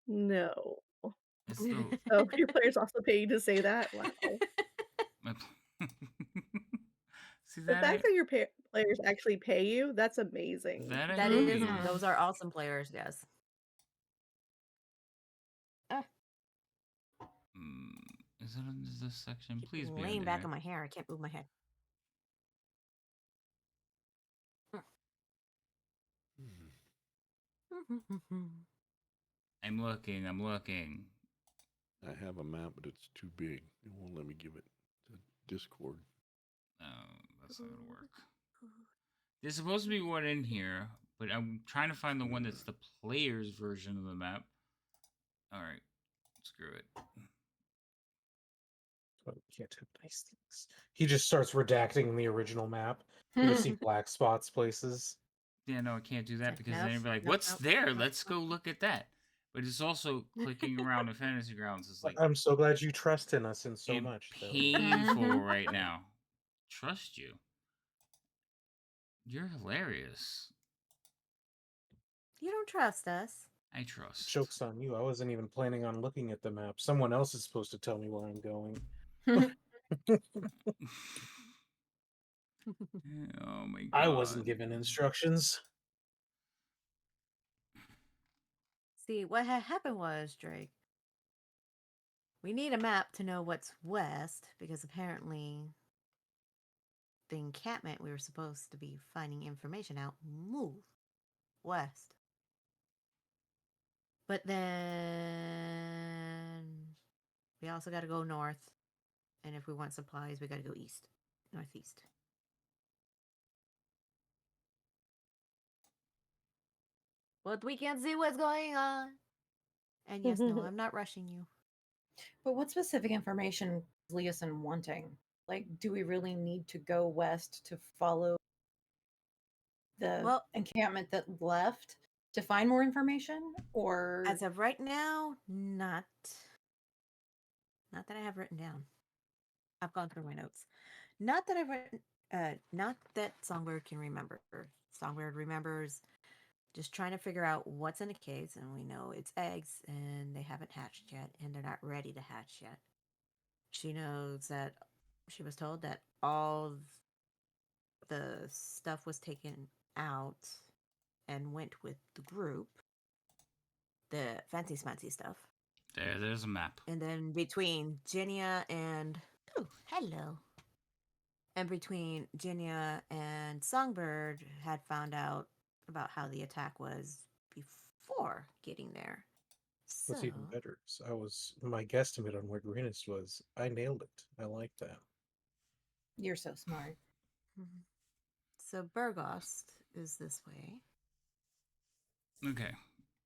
No. It's the Oh, your players also pay you to say that? Wow. my. See The that fact that your players actually pay you, that's amazing. that I That agree. is, Mhm. those are awesome players, yes. Is it under this section? Keep Please be laying under back here. on my hair. I can't move my head. I'm looking. I'm looking. I have a map, but it's too big. It won't let me give it to Discord. That's not gonna work. There's supposed to be one in here, but I'm trying to find the one that's the player's version of the map. All right, screw it. Oh, we can't have nice things. He just starts redacting the original map. You just see black spots places. Yeah, no, I can't do that like, because nope, then you'd be like, nope, "What's nope, there? nope, Let's go look at that." But it's also clicking around in Fantasy Grounds is like I'm so glad you trust in us and so much, though. painful Mhm. right now. Trust you. You're hilarious. You don't trust us. I trust. Joke's on you. I wasn't even planning on looking at the map. Someone else is supposed to tell me where I'm going. Oh my god. I wasn't given instructions. See, what had happened was, Drake, we need a map to know what's west because apparently the encampment we were supposed to be finding information out moved west. But then we also got to go north. And if we want supplies, we got to go east, northeast. But we can't see what's going on. And yes, no, I'm not rushing you. But what specific information is Leosin wanting? Like, do we really need to go west to follow the Well, encampment that left to find more information? Or as of right now, not that I have written down. I've gone through my notes. Not that I've written. Not that Songbird can remember. Songbird remembers just trying to figure out what's in the caves, and we know it's eggs, and they haven't hatched yet, and they're not ready to hatch yet. She knows that she was told that all the stuff was taken out and went with the group, the fancy smancy stuff. There's a map. And then between Genia and oh, hello. And between Genia and Songbird had found out about how the attack was before getting there. So What's even better is my guesstimate on where Greenest was. I nailed it. I like that. you're so smart. Mhm. So Burgost is this way. Okay.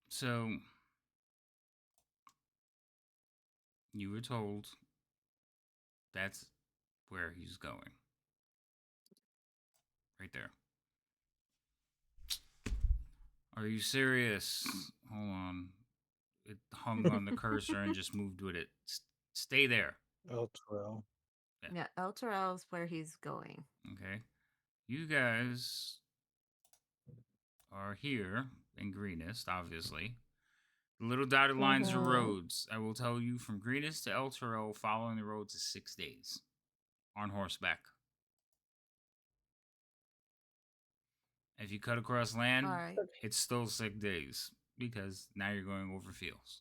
So you were told that's where he's going. Right there. Are you serious? Hold on. It hung on the cursor and just moved with it. Stay there. El Terrell. Yeah, El Terrell's where he's going. Okay. You guys are here in Greenest, obviously. The little dotted lines are roads. I will tell you from Greenest to El Terrell, following the roads is 6 days on horseback. If you cut across land, All right. it's still 6 days because now you're going over fields.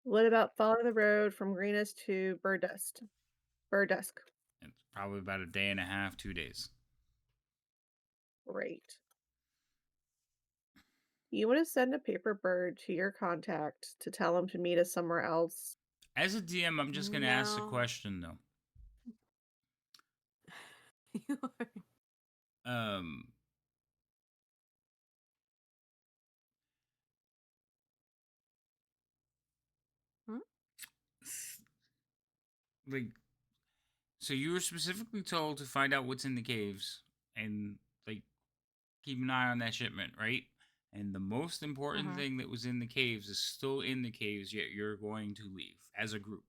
What about following the road from Greenest to Burdusk? It's probably about a day and a half, 2 days. Great. You want to send a paper bird to your contact to tell him to meet us somewhere else. As a DM, I'm just going to ask a No. question though. You are- Um, Hmm? like, so you were specifically told to find out what's in the caves and like keep an eye on that shipment, right? And the most important thing that was in the caves is still in the caves, yet you're going to leave as a group.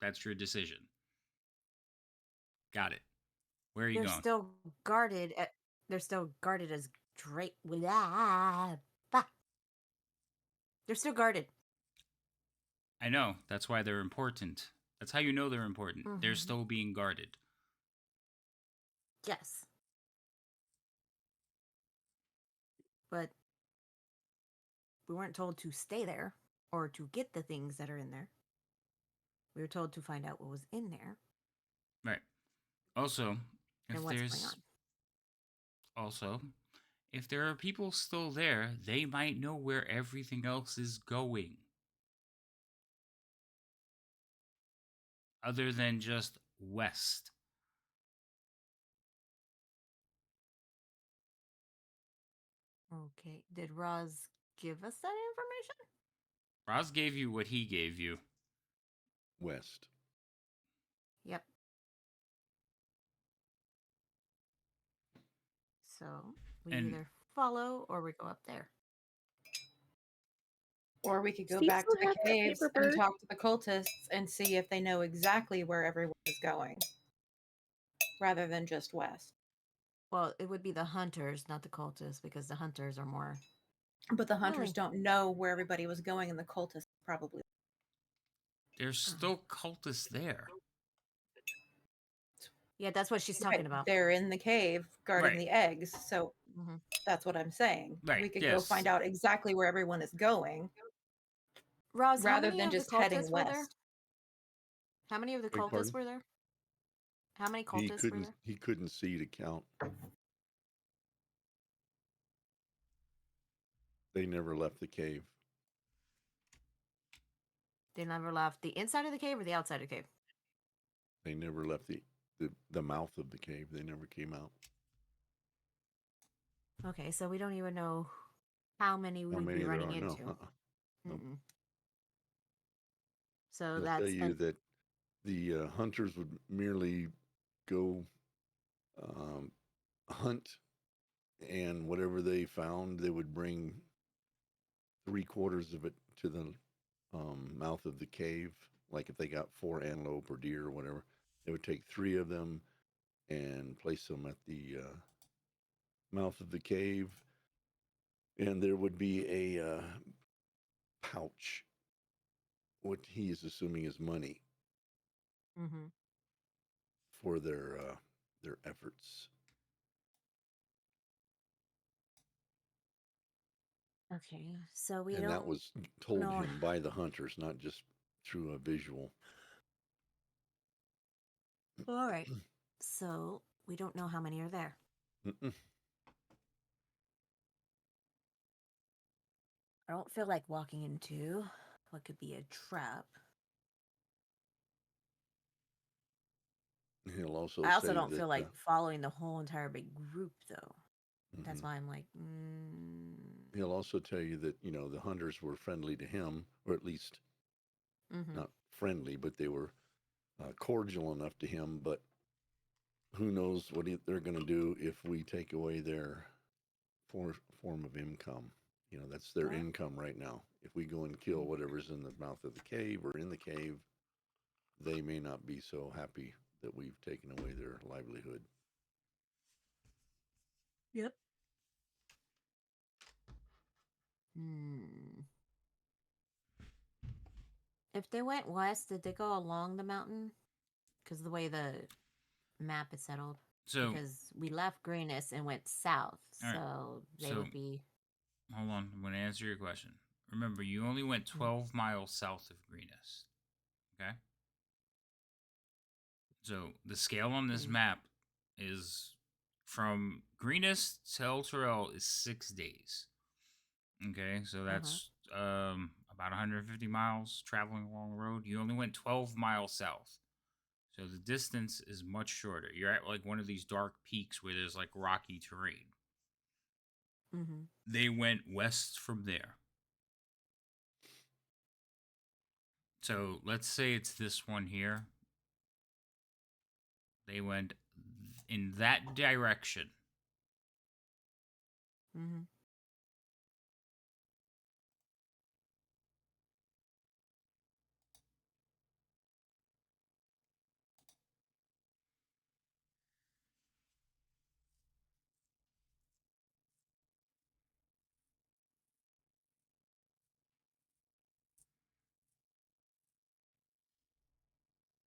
That's your decision. Got it. Where are you They're going? still guarded. They're still guarded as Drake. They're still guarded. I know. That's why they're important. That's how you know they're important. They're Mhm. still being guarded. Yes. But we weren't told to stay there or to get the things that are in there. We were told to find out what was in there Right. Also, and if what's going there's on. also if there are people still there, they might know where everything else is going. Other than just west. Okay. Did Roz give us that information? Roz gave you what he gave you. West. Yep. So we And either follow or we go up there. Or we could go Steve back to still the has that caves paper and bird. talk to the cultists and see if they know exactly where everyone is going, rather than just west. Well, it would be the hunters, not the cultists, because the hunters are more. But the hunters willing. don't know where everybody was going, and the cultists probably. there's still cultists there. Yeah, that's what she's Right, talking about. they're in the cave guarding Right. the eggs, so Mm-hmm. that's what I'm saying. Right, We could go yes. find out exactly where everyone is going, Roz, how rather many than of the just heading cultists were there? west. How many of the Beg cultists pardon? were there? How many He cultists were couldn't. there? He couldn't see to count. They never left the cave. They never left the inside of the cave or the outside of the cave? They never left the mouth of the cave. They never came out. Okay, so we don't even know how many we How would many be there running are? No. into. Nope. Mm-mm. So They'll tell that's you that the hunters would merely go hunt, and whatever they found, they would bring 3/4 of it to the mouth of the cave. Like if they got 4 antelope or deer or whatever, they would take 3 of them and place them at the mouth of the cave, and there would be a pouch, what he is assuming is money mm-hmm. for their efforts. Okay, so we And don't that was told know. him by the hunters, not just through a visual. All right, so we don't know how many are there. Mm-mm. I don't feel like walking into what could be a trap. He'll also I also say don't that feel like following the whole entire big group, though. That's mhm. why I'm like, He'll also tell you that the hunters were friendly to him, or at least mm-hmm. not friendly, but they were cordial enough to him. But who knows what they're going to do if we take away their form of income. That's their Well, income right now. If we go and kill whatever's in the mouth of the cave or in the cave, they may not be so happy that we've taken away their livelihood. Yep. Hmm. If they went west, did they go along the mountain? Because the way the map is settled. So, Because we left Greenest and went south, all right. so they So, would be. hold on. I'm going to answer your question. Remember, you only went 12 miles south of Greenest. Okay? So, the scale on this map is from Greenest to El Terrell is 6 days. Okay? So, that's about 150 miles traveling along the road. You only went 12 miles south. So the distance is much shorter. You're at like one of these dark peaks where there's like rocky terrain. Mm-hmm. They went west from there. So let's say it's this one here. They went in that direction. Mm-hmm.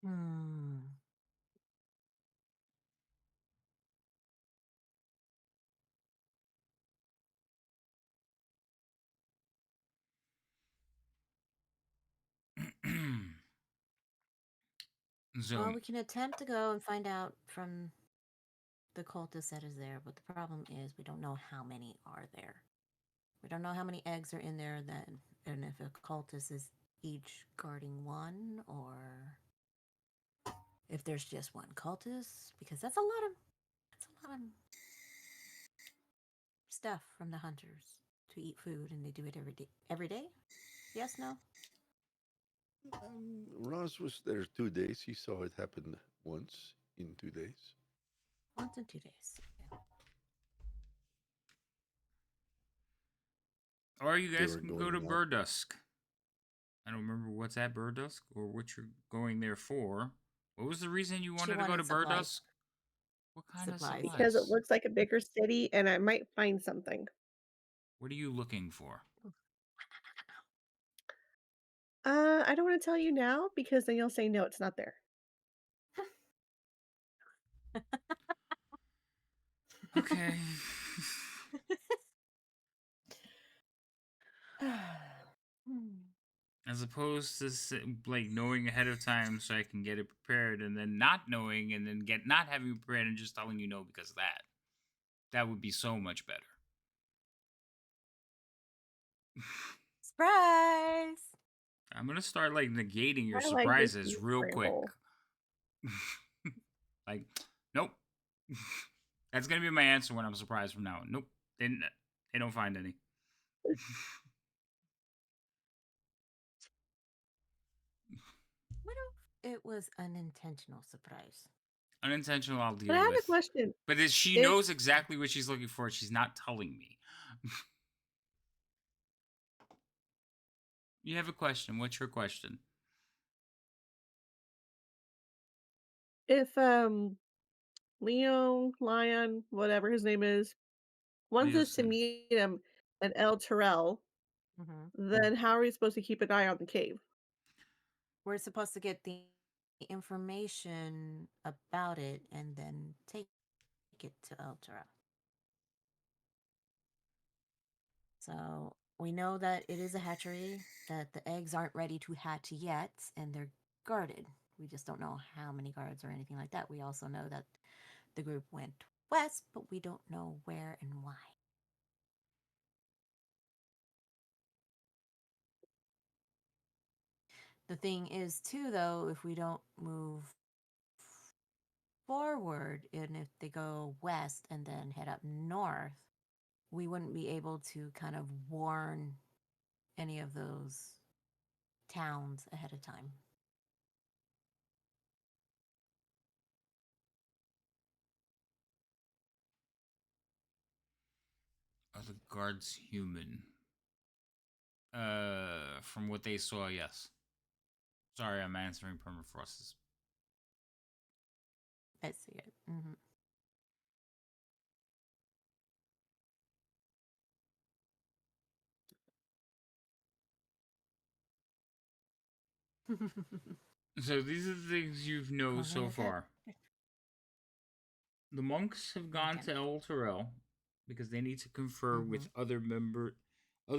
Hmm. So, Well, we can attempt to go and find out from the cultist that is there, but the problem is we don't know how many are there. We don't know how many eggs are in there then, and if a cultist is each guarding one, or if there's just one cultist, because that's a lot of stuff from the hunters to eat food, and they do it every day. Every day? Yes, no? Roz was there 2 days. He saw it happen once in 2 days. Once in 2 days. Okay. Or you They guys were can go going to walk. Burdusk. I don't remember what's at Burdusk or what you're going there for. What was the reason you She wanted to go to wanted supplies. Burdusk? What kind of Supplies. Because it supplies? looks like a bigger city and I might find something. What are you looking for? I don't want to tell you now because then you'll say no, it's not there. Okay. Hmm. As opposed to like knowing ahead of time so I can get it prepared, and then not knowing and then not having it prepared and just telling you no because of that. That would be so much better. Surprise! I'm gonna start like negating your I like this surprises beef real quick. scramble. Like, nope. That's gonna be my answer when I'm surprised from now on. Nope. They don't find any. What if it was unintentional surprise? Unintentional, I'll But I deal have a with. question. But she If knows exactly what she's looking for. She's not telling me. You have a question. What's your question? if Lion, whatever his name is, wants us to Leosin. meet him at El Terrell, Mm-hmm. then how are we supposed to keep an eye on the cave? We're supposed to get the information about it and then take it to Ultra. So we know that it is a hatchery, that the eggs aren't ready to hatch yet, and they're guarded. We just don't know how many guards or anything like that. We also know that the group went west, but we don't know where and why. The thing is, too, though, if we don't move forward and if they go west and then head up north, we wouldn't be able to kind of warn any of those towns ahead of time. Are the guards human? From what they saw, yes. Sorry, I'm answering Permafrost's. I see it. So these are the things you know Only so a good. far. The monks have gone Okay. to El Terrell because they need to confer Mm-hmm. with other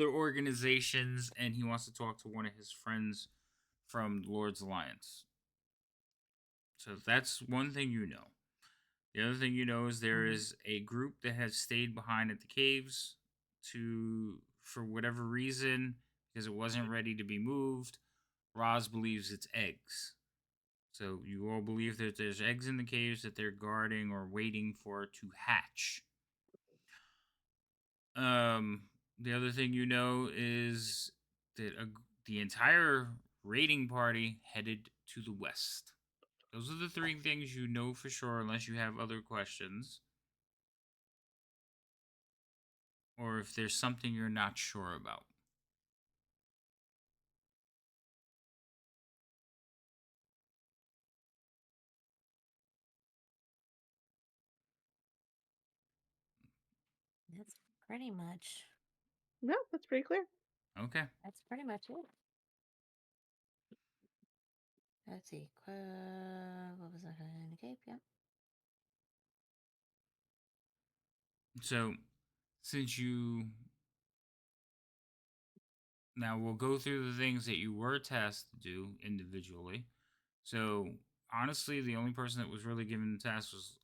organizations, and he wants to talk to one of his friends from Lord's Alliance. So that's one thing you know. The other thing you know is there Mm-hmm. is a group that has stayed behind at the caves for whatever reason, because it wasn't ready to be moved. Roz believes it's eggs. So you all believe that there's eggs in the caves that they're guarding or waiting for to hatch. Um, the other thing you know is that the entire raiding party headed to the west. Those are the three things you know for sure, unless you have other questions. Or if there's something you're not sure about. That's pretty much. No, that's pretty clear. Okay. That's pretty much it. Let's see. What was that in the cape? Yeah. So, since you. Now, we'll go through the things that you were tasked to do individually. So, honestly, the only person that was really given the task was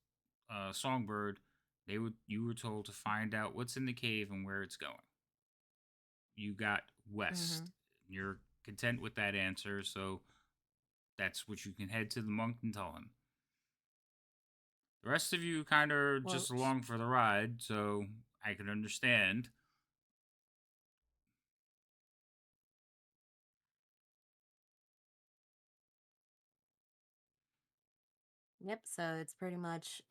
Songbird. You were told to find out what's in the cave and where it's going. You got west. Mm-hmm. You're content with that answer, so that's what you can head to the monk and tell him. The rest of you kind of Well, just along for the ride, so I can understand. Yep, so it's pretty much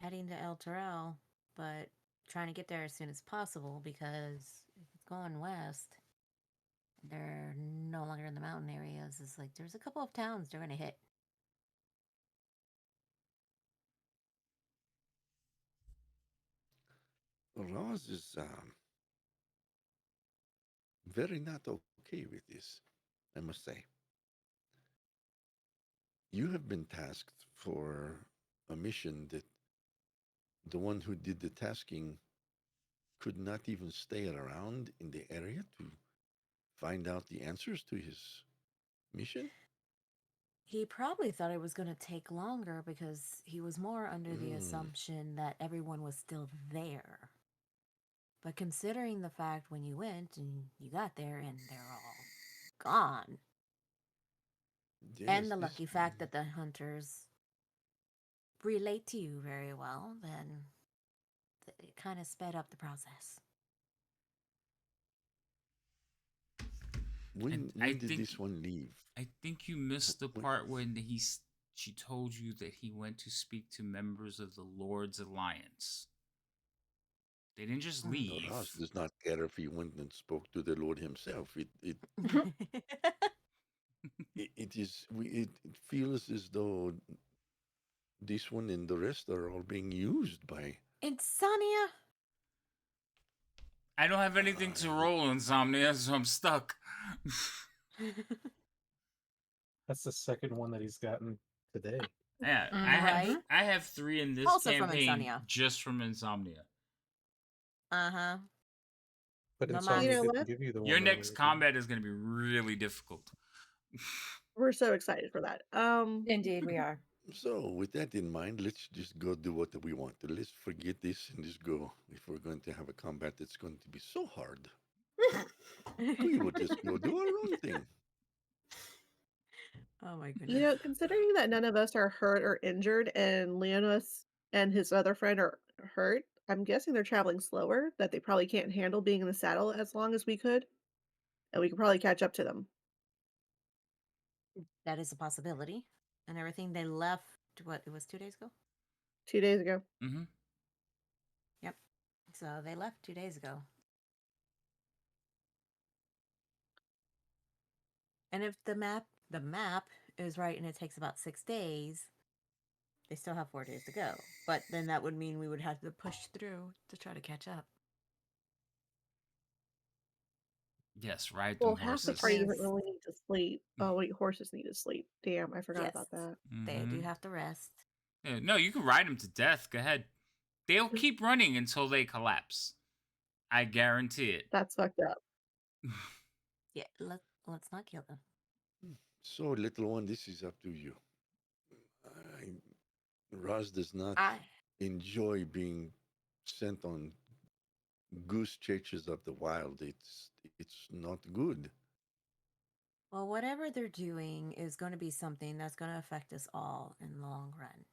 heading to El Terrell, but trying to get there as soon as possible because if it's going west, they're no longer in the mountain areas. It's like there's a couple of towns they're gonna hit. Roz is very not okay with this, I must say. You have been tasked for a mission that the one who did the tasking could not even stay around in the area to find out the answers to his mission. He probably thought it was going to take longer because he was more under the Mm, assumption that everyone was still there. But considering the fact when you went and you got there and they're all gone, and yes, the this. lucky fact that the hunters relate to you very well, then it kind of sped up the process. And When did this one leave? I think you missed the When, part when she told you that he went to speak to members of the Lord's Alliance. They didn't just no, leave. Ross does not care if he went and spoke to the Lord himself. It is it feels as though this one and the rest are all being used by. Insomnia? I don't have anything to roll insomnia, so I'm stuck. That's the second one that he's gotten today. Yeah, Right? I have 3 in this Also from campaign insomnia. just from insomnia. Uh-huh. But No You Insomnia know mas. didn't what? give you the Your one next earlier, did it? combat is going to be really difficult. We're so excited for that. Indeed, we are. So, with that in mind, let's just go do what we want to. Let's forget this and just go. If we're going to have a combat that's going to be so hard, we will just go do our own thing. Oh my You goodness. know, considering that none of us are hurt or injured and Leonis and his other friend are hurt, I'm guessing they're traveling slower, that they probably can't handle being in the saddle as long as we could, and we could probably catch up to them. That is a possibility. And everything they left, what, it was 2 days ago? 2 days ago. Mm-hmm. Yep. So they left 2 days ago. And if the map is right and it takes about 6 days, they still have 4 days to go. But then that would mean we would have to push through to try to catch up. Yes, ride Well, them half the Which party horses. doesn't means, really need to sleep. Oh, wait, horses need to sleep. Damn, I forgot yes, about that. they do Mm-hmm. have to rest. Yeah, no, you can ride them to death. Go ahead. They'll keep running until they collapse. I guarantee it. That's fucked up. Yeah, let's not kill them. So, little one, this is up to you. I, Roz does not I enjoy being sent on goose chases of the wild. It's not good. Well, whatever they're doing is going to be something that's going to affect us all in the long run.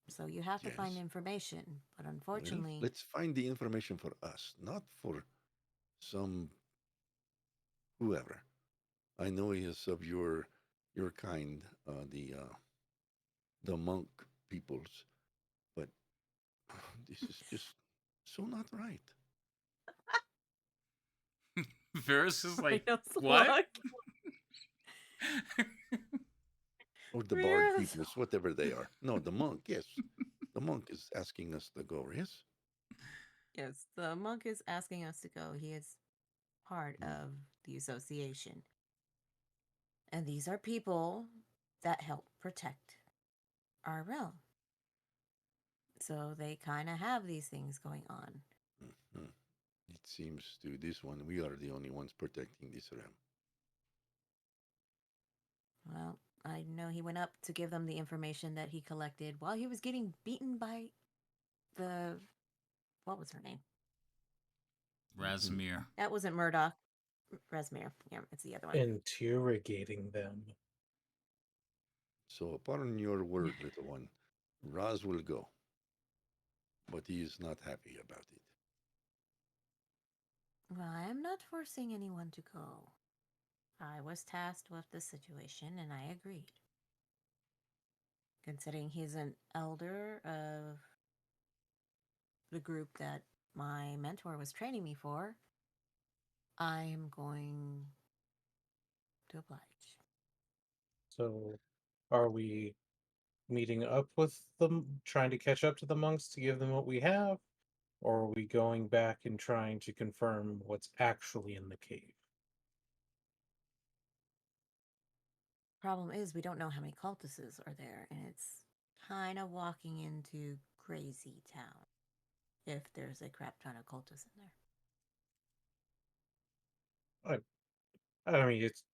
So you have to find Yes. information, but Well, unfortunately, let's find the information for us, not for some whoever. I know he is of your kind, the monk peoples, but this is just so not right. Varus is I like, know what? Slug. Or the bard Yes. peoples, whatever they are. No, the monk, yes. The monk is asking us to go, yes? Yes, the monk is asking us to go. He is part Mm. of the association. And these are people that help protect our realm. So they kind of have these things going on. Mhm. It seems to this one, we are the only ones protecting this realm. Well, I know he went up to give them the information that he collected while he was getting beaten by the. What was her name? Razmir. That wasn't Murdoch. Resmir. Yeah, it's the other one. Interrogating them. So, upon your word, little one, Raz will go. but he is not happy about it. Well, I am not forcing anyone to go. I was tasked with the situation and I agreed. Considering he's an elder of the group that my mentor was training me for, I am going to oblige. So, are we meeting up with them, trying to catch up to the monks to give them what we have? Or are we going back and trying to confirm what's actually in the cave? Problem is, we don't know how many cultists are there, and it's kind of walking into crazy town if there's a crap ton of cultists in there. I mean, it's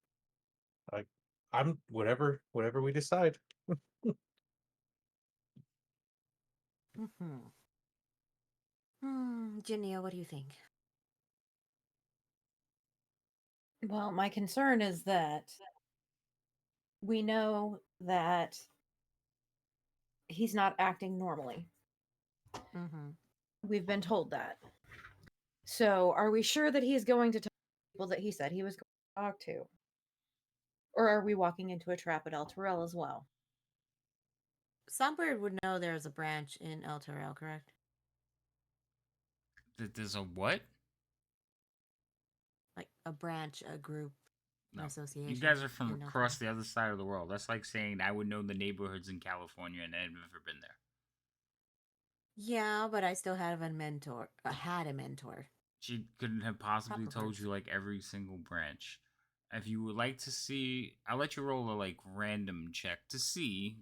like I'm whatever we decide. Mm-hmm. Ginia, what do you think? Well, my concern is that we know that he's not acting normally. Mm-hmm. We've been told that. So, are we sure that he's going to talk to people that he said he was going to talk to? Or are we walking into a trap at El Terrell as well? Songbird would know there's a branch in El Terrell, correct? There's a what? Like a branch, a group, an No. association. You guys are from in El across Terrell. the other side of the world. That's like saying I would know the neighborhoods in California and I've never been there. Yeah, but I still have a mentor. I had a mentor. She couldn't have possibly Proper told words. you like every single branch. If you would like to see, I'll let you roll a like random check to see.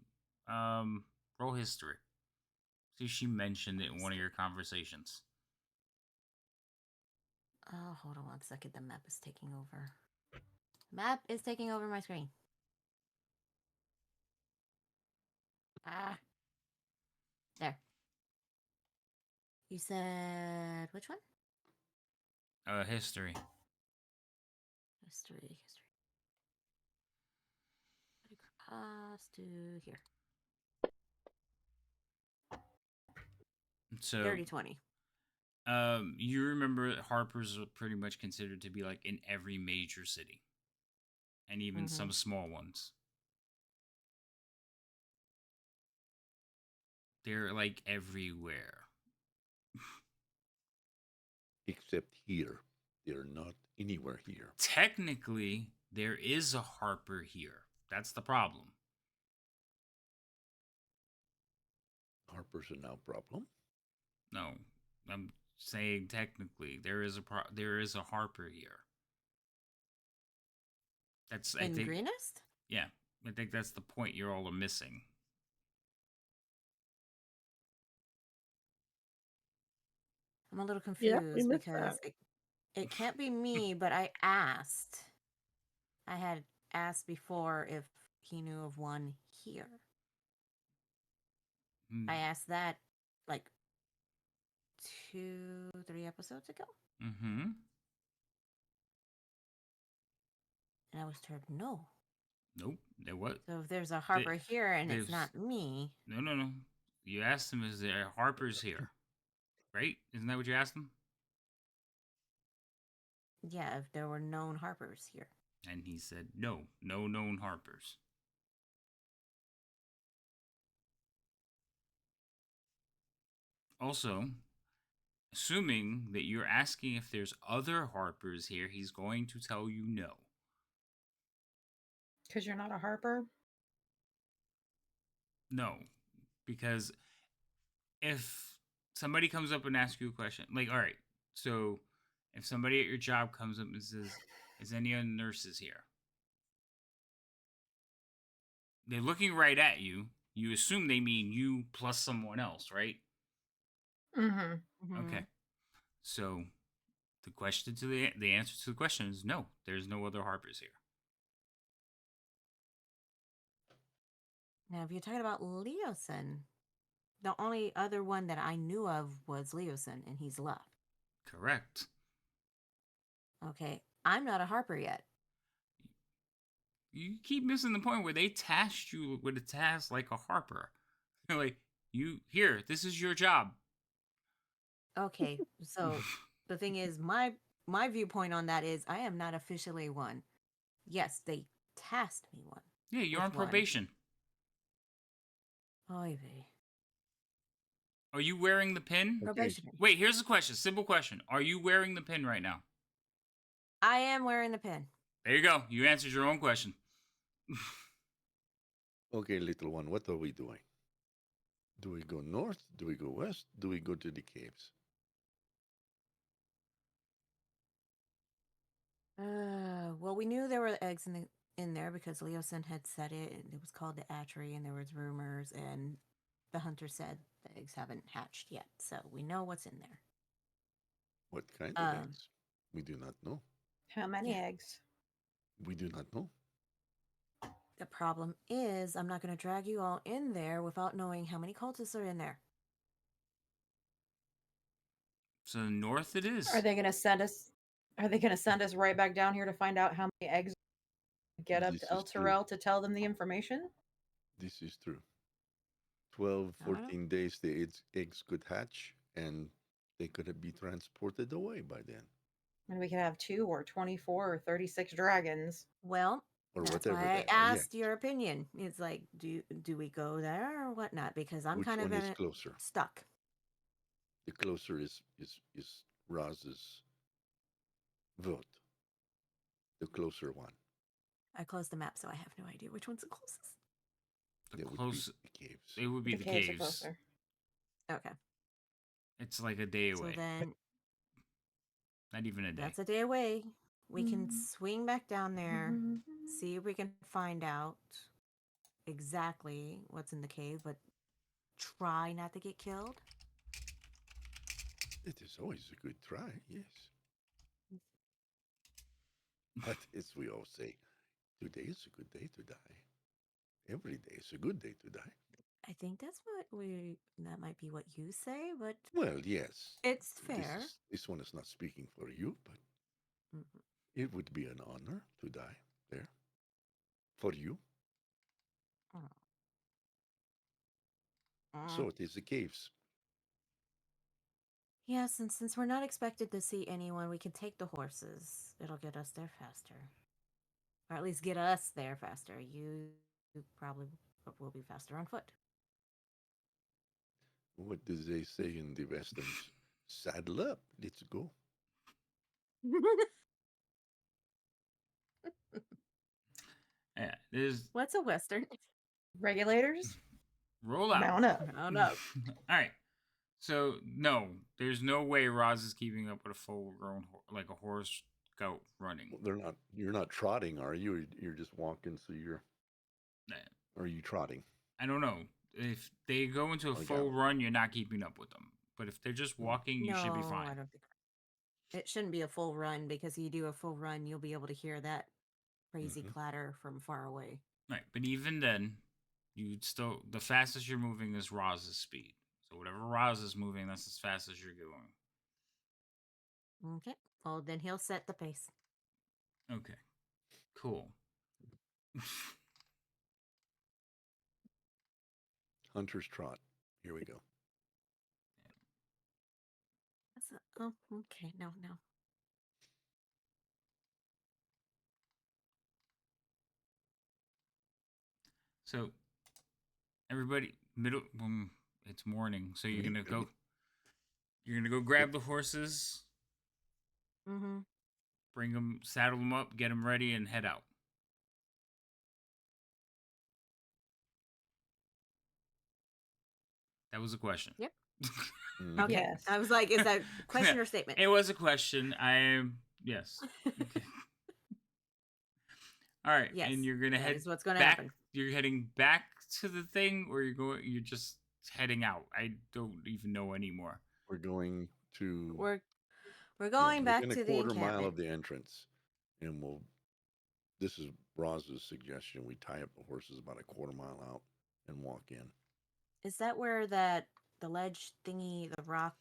Roll history. See if she mentioned it in one of your conversations. Oh, hold on 1 second. The map is taking over. Map is taking over my screen. Ah. There. You said which one? History. History. Across to here. So 30-20. You remember Harper's are pretty much considered to be like in every major city, and even some small ones. They're like everywhere. Except here. They're not anywhere here. Technically, there is a Harper here. That's the problem. Harper's a now problem. No, I'm saying technically there is a Harper here. That's I In think Greenest? yeah, I think that's the point you're all missing. I'm a little Yeah, we confused missed that. because it can't be me, but I asked. I had asked before if he knew of one here. Hmm. I asked that like 2-3 episodes ago. Mm-hmm. And I was told no. Nope. There what? So if there's a Harper here and it's there's not me, no. You asked him, is there Harper's here? Right? Isn't that what you asked him? yeah, if there were known Harpers here. And he said, no known Harpers. Also, assuming that you're asking if there's other Harpers here, he's going to tell you no. Because you're not a Harper? No. Because if somebody comes up and asks you a question, like, all right, so if somebody at your job comes up and says, is any other nurses here? They're looking right at you. You assume they mean you plus someone else, right? Mm-hmm. Okay. So the answer to the question is no. There's no other Harpers here. Now, if you're talking about Leosin, the only other one that I knew of was Leosin, and he's left. Correct. Okay, I'm not a Harper yet. You keep missing the point where they tasked you with a task like a Harper. They're like, this is your job. Okay, so the thing is, my viewpoint on that is I am not officially one. Yes, they tasked me one. Yeah, you're with on one. probation. Oy vey. Are you wearing the pin? Okay. Probationary. Wait, here's the question. Simple question. Are you wearing the pin right now? I am wearing the pin. There you go. You answered your own question. Okay, little one, what are we doing? Do we go north? Do we go west? Do we go to the caves? Well, we knew there were eggs in there because Leosin had said it, and it was called the Atry, and there was rumors, and the hunter said the eggs haven't hatched yet, so we know what's in there. What kind of eggs? We do not know. How many Yeah. eggs? We do not know. The problem is, I'm not going to drag you all in there without knowing how many cultists are in there. So north it is. Are they going to send us? Are they going to send us right back down here to find out how many eggs? Get up This to El is true. Terrell to tell them the information? This is true. 12, I don't know. 14 days, the eggs could hatch and they could be transported away by then. And we could have 2 or 24 or 36 dragons. Well, Or that's whatever why they I are. Yeah. asked your opinion. It's like, do we go there or whatnot? Because I'm Which kind of one in is it closer? stuck. The closer is Roz's vote. The closer one. I closed the map, so I have no idea which one's the closest. The That would close. be the caves. It would be the caves are caves. closer. Okay, It's like a day so away. then Not even a day. that's a day away. We can Mm. swing back down there, see if we can find out exactly what's in the cave, but try not to get killed. It is always a good try, yes. But as we all say, today is a good day to die. Every day is a good day to die. I think that might be what you say, but Well, yes. it's fair. This one is not speaking for you, but Mhm. it would be an honor to die there for you. So it is the caves. Yes, and since we're not expected to see anyone, we can take the horses. It'll get us there faster. Or at least get us there faster. You probably will be faster on foot. What do they say in the westerns? Saddle up, let's go. Yeah, there's What's a western? Regulators? roll out. Mount up. Oh no. All right. So no, there's no way Roz is keeping up with a full-grown like a horse goat running. Well, they're not. You're not trotting, are you? You're just walking. So you're. Or are you trotting? I don't know. If they go into a Or full gallop. run, you're not keeping up with them. But if they're just walking, you should be No, fine. I don't think it shouldn't be a full run because you do a full run, you'll be able to hear that crazy Mhm. clatter from far away. Right. But even then, you'd still the fastest you're moving is Roz's speed. So whatever Roz is moving, that's as fast as you're going. Okay. Well, then he'll set the pace. Okay. Cool. Hunter's trot. Here we go. Oh, okay. No. So everybody it's morning. So you're gonna go grab the horses, Mm-hmm. bring them, saddle them up, get them ready, and head out. That was a question. Yep. Mhm. Okay. Yes. I was like, is that a question or statement? It was a question. Yes. Okay. All right. Yes, And you're gonna that head is what's gonna back. happen. You're heading back to the thing, or you're just heading out. I don't even know anymore. We're going to. We're yeah, going back within to a the quarter mile encampment. of the entrance, and we'll. This is Roz's suggestion. We tie up the horses about a quarter mile out and walk in. Is that where the ledge thingy, the rock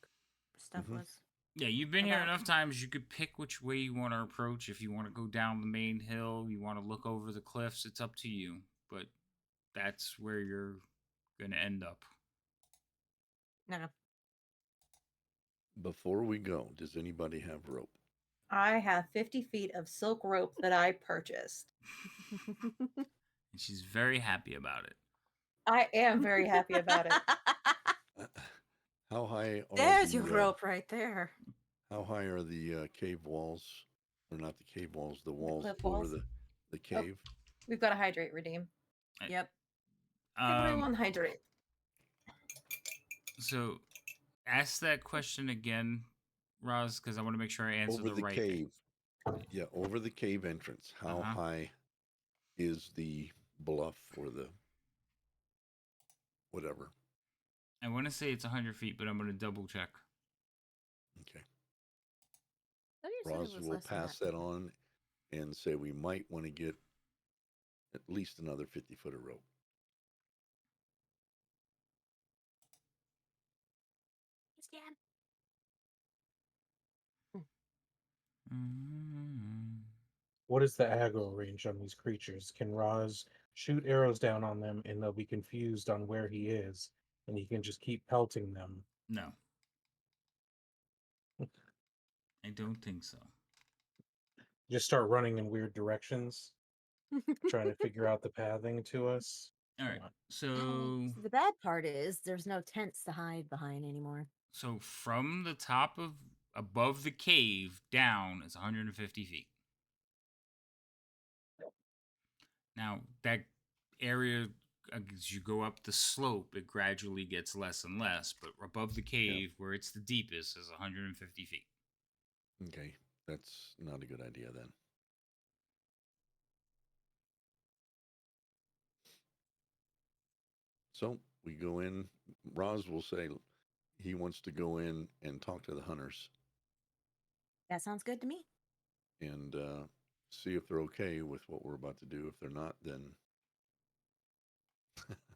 stuff Mhm. was? Yeah, you've been here About- enough times. You could pick which way you want to approach. If you want to go down the main hill, you want to look over the cliffs. It's up to you. But that's where you're gonna end up. No. Before we go, does anybody have rope? I have 50 feet of silk rope that I purchased. And she's very happy about it. I am very happy about it. How high are There's your the rope right there. how high are the cave walls? Or not the cave walls, the walls cliff over walls? the Oh. cave? We've got to hydrate, redeem. Yep. Everybody want to hydrate. So ask that question again, Roz, because I want to make sure I answer Over the the right cave. Yeah, over the cave entrance. How Uh-huh. high is the bluff or the whatever? I want to say it's 100 feet, but I'm going to double check. Okay. Oh, you said it Roz was will less than pass that on and say we might want to get at least another 50 foot of rope. Scan. What is the aggro range on these creatures? Can Roz shoot arrows down on them and they'll be confused on where he is, and he can just keep pelting them? No. I don't think so. Just start running in weird directions, trying to figure out the pathing to us. All right. Come on. So The bad part is there's no tents to hide behind anymore. so from the top of above the cave down is 150 feet. Now that area, as you go up the slope, it gradually gets less and less. But above the cave, where it's the deepest, is 150 feet. Okay. That's not a good idea then. So we go in. Roz will say he wants to go in and talk to the hunters That sounds good to me. and see if they're okay with what we're about to do. If they're not, then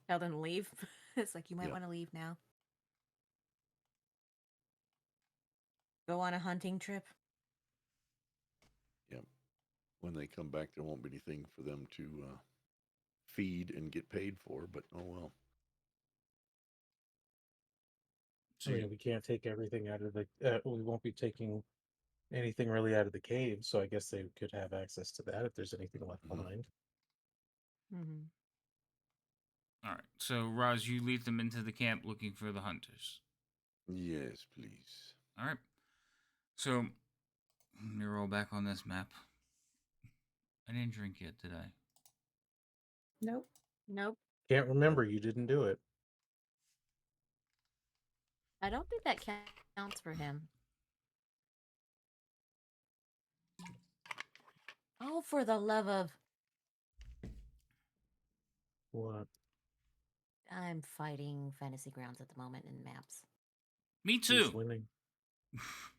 Tell them to leave. It's like you might Yeah. want to leave now. Go on a hunting trip. when they come back, there won't be anything for them to feed and get paid for. But oh well. So I mean, we can't take everything out of the. We won't be taking anything really out of the cave, so I guess they could have access to that if there's anything left Mhm. behind. Mm-hmm. all right. So Roz, you lead them into the camp looking for the hunters. Yes, please. All right. So let me roll back on this map. I didn't drink yet, did I? Nope. Nope. Can't remember. You didn't do it. I don't think that counts for him. Oh, for the love of... What? I'm fighting Fantasy Grounds at the moment in maps. Me Who's too. winning?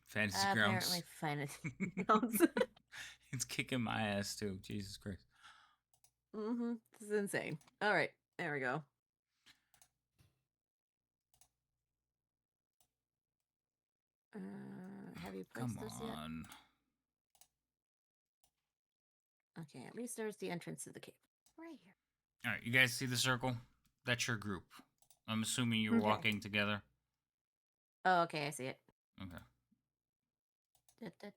Fantasy Apparently Grounds. Fantasy Grounds. It's kicking my ass too. Jesus Christ. Mm-hmm. This is insane. All right. There we go. Have you placed Come this yet? on. Okay, at least there's the entrance to the cave. Right here. All right, you guys see the circle? That's your group. I'm assuming you're Okay. walking together. Oh, okay, I see it. Okay. Da.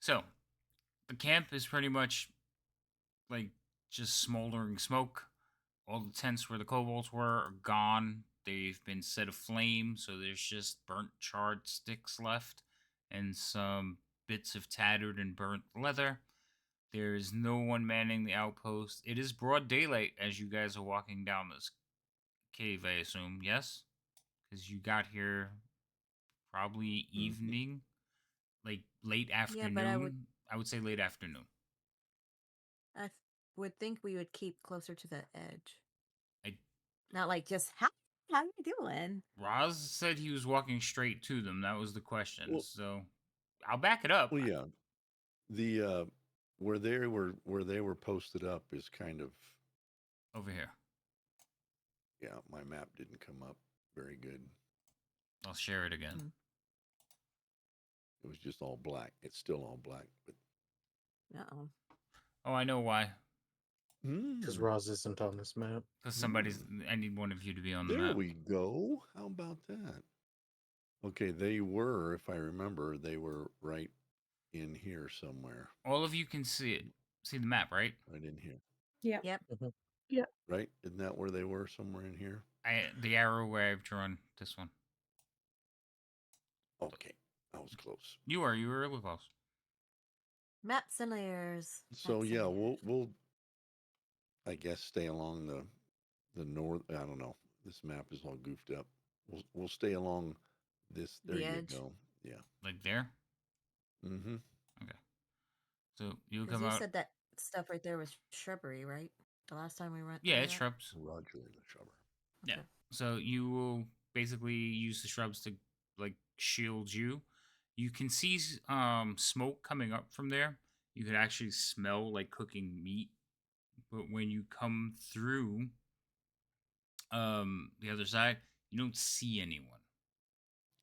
So, the camp is pretty much like just smoldering smoke. All the tents where the kobolds were are gone. They've been set aflame, so there's just burnt, charred sticks left and some bits of tattered and burnt leather. There is no one manning the outpost. It is broad daylight as you guys are walking down this cave, I assume. Yes? Because you got here probably evening, like late Yeah, afternoon. but I would say late afternoon. I would think we would keep closer to the edge. I Not like just, how you doing? Roz said he was walking straight to them. That was the question. Well- So I'll back it up. Well, yeah. The where they were posted up is kind of Over here. yeah. My map didn't come up very good. I'll share it again. Mm. It was just all black. It's still all black, but Uh-oh. Oh, I know why. Because Roz isn't on this map. Because somebody's. I need one of you to be on the There map. we go. How about that? Okay, they were, if I remember, they were right in here somewhere. All of you can see it. See the map, right? Right in here. Yeah. Yep. Yeah. Right? Isn't that where they were? Somewhere in here? The arrow where I've drawn this one. Okay. I was close. You were really close. Maps and layers. So Maps and yeah, layers. we'll I guess stay along the north. I don't know. This map is all goofed up. We'll stay along this. There The you edge. go. Yeah. Like there? Mm-hmm. Okay. So you'll Because come you out. said that stuff right there was shrubbery, right? The last time we went Yeah, through it's that? shrubs. Roger the shrubber. Yeah. Okay. So you will basically use the shrubs to like shield you. You can see smoke coming up from there. You could actually smell like cooking meat. But when you come through the other side, you don't see anyone.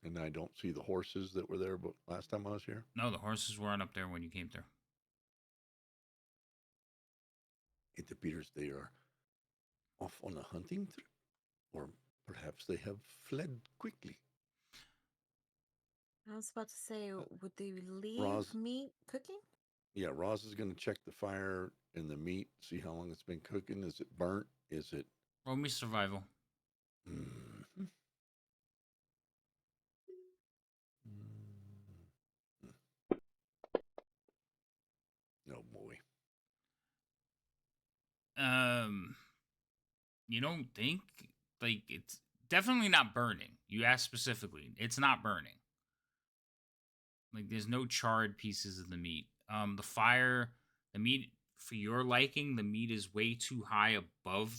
And I don't see the horses that were there, but last time I was here. No, the horses weren't up there when you came through. It appears they are off on a hunting trip, or perhaps they have fled quickly. I was about to say, would they leave Roz, meat cooking? yeah, Roz is going to check the fire and the meat, see how long it's been cooking. Is it burnt? Is it? Roll me survival. Mm, oh boy. Um, you don't think like it's definitely not burning. You asked specifically. It's not burning. Like there's no charred pieces of the meat. The meat for your liking, the meat is way too high above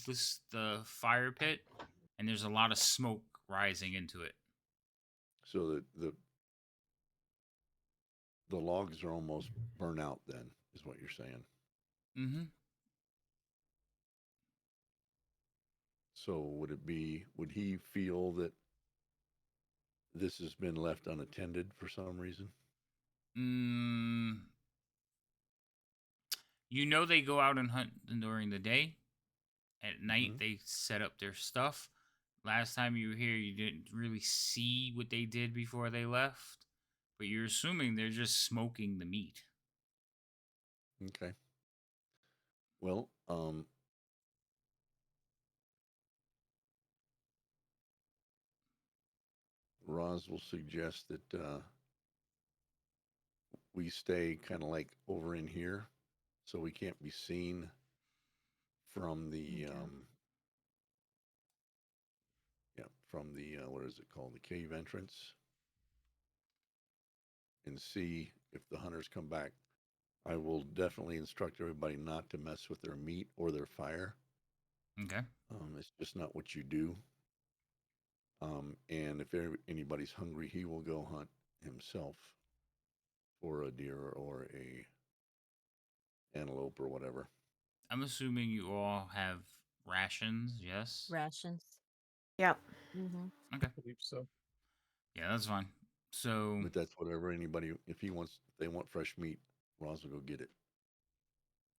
the fire pit, and there's a lot of smoke rising into it. So the logs are almost burnt out. Then is what you're saying. Mm-hmm. So would he feel that this has been left unattended for some reason? Mm, you know they go out and hunt during the day. At night Mhm. they set up their stuff. Last time you were here, you didn't really see what they did before they left, but you're assuming they're just smoking the meat. Okay. Well, Roz will suggest that we stay kind of like over in here, so we can't be seen from the Okay. from the what is it called, the cave entrance, and see if the hunters come back. I will definitely instruct everybody not to mess with their meat or their fire. Okay. It's just not what you do. And if anybody's hungry, he will go hunt himself for a deer or a antelope or whatever. I'm assuming you all have rations, yes? Rations. Yep. Mm-hmm. Okay. I believe so. Yeah, that's fine. So, But that's whatever anybody. If they want fresh meat, Roz will go get it.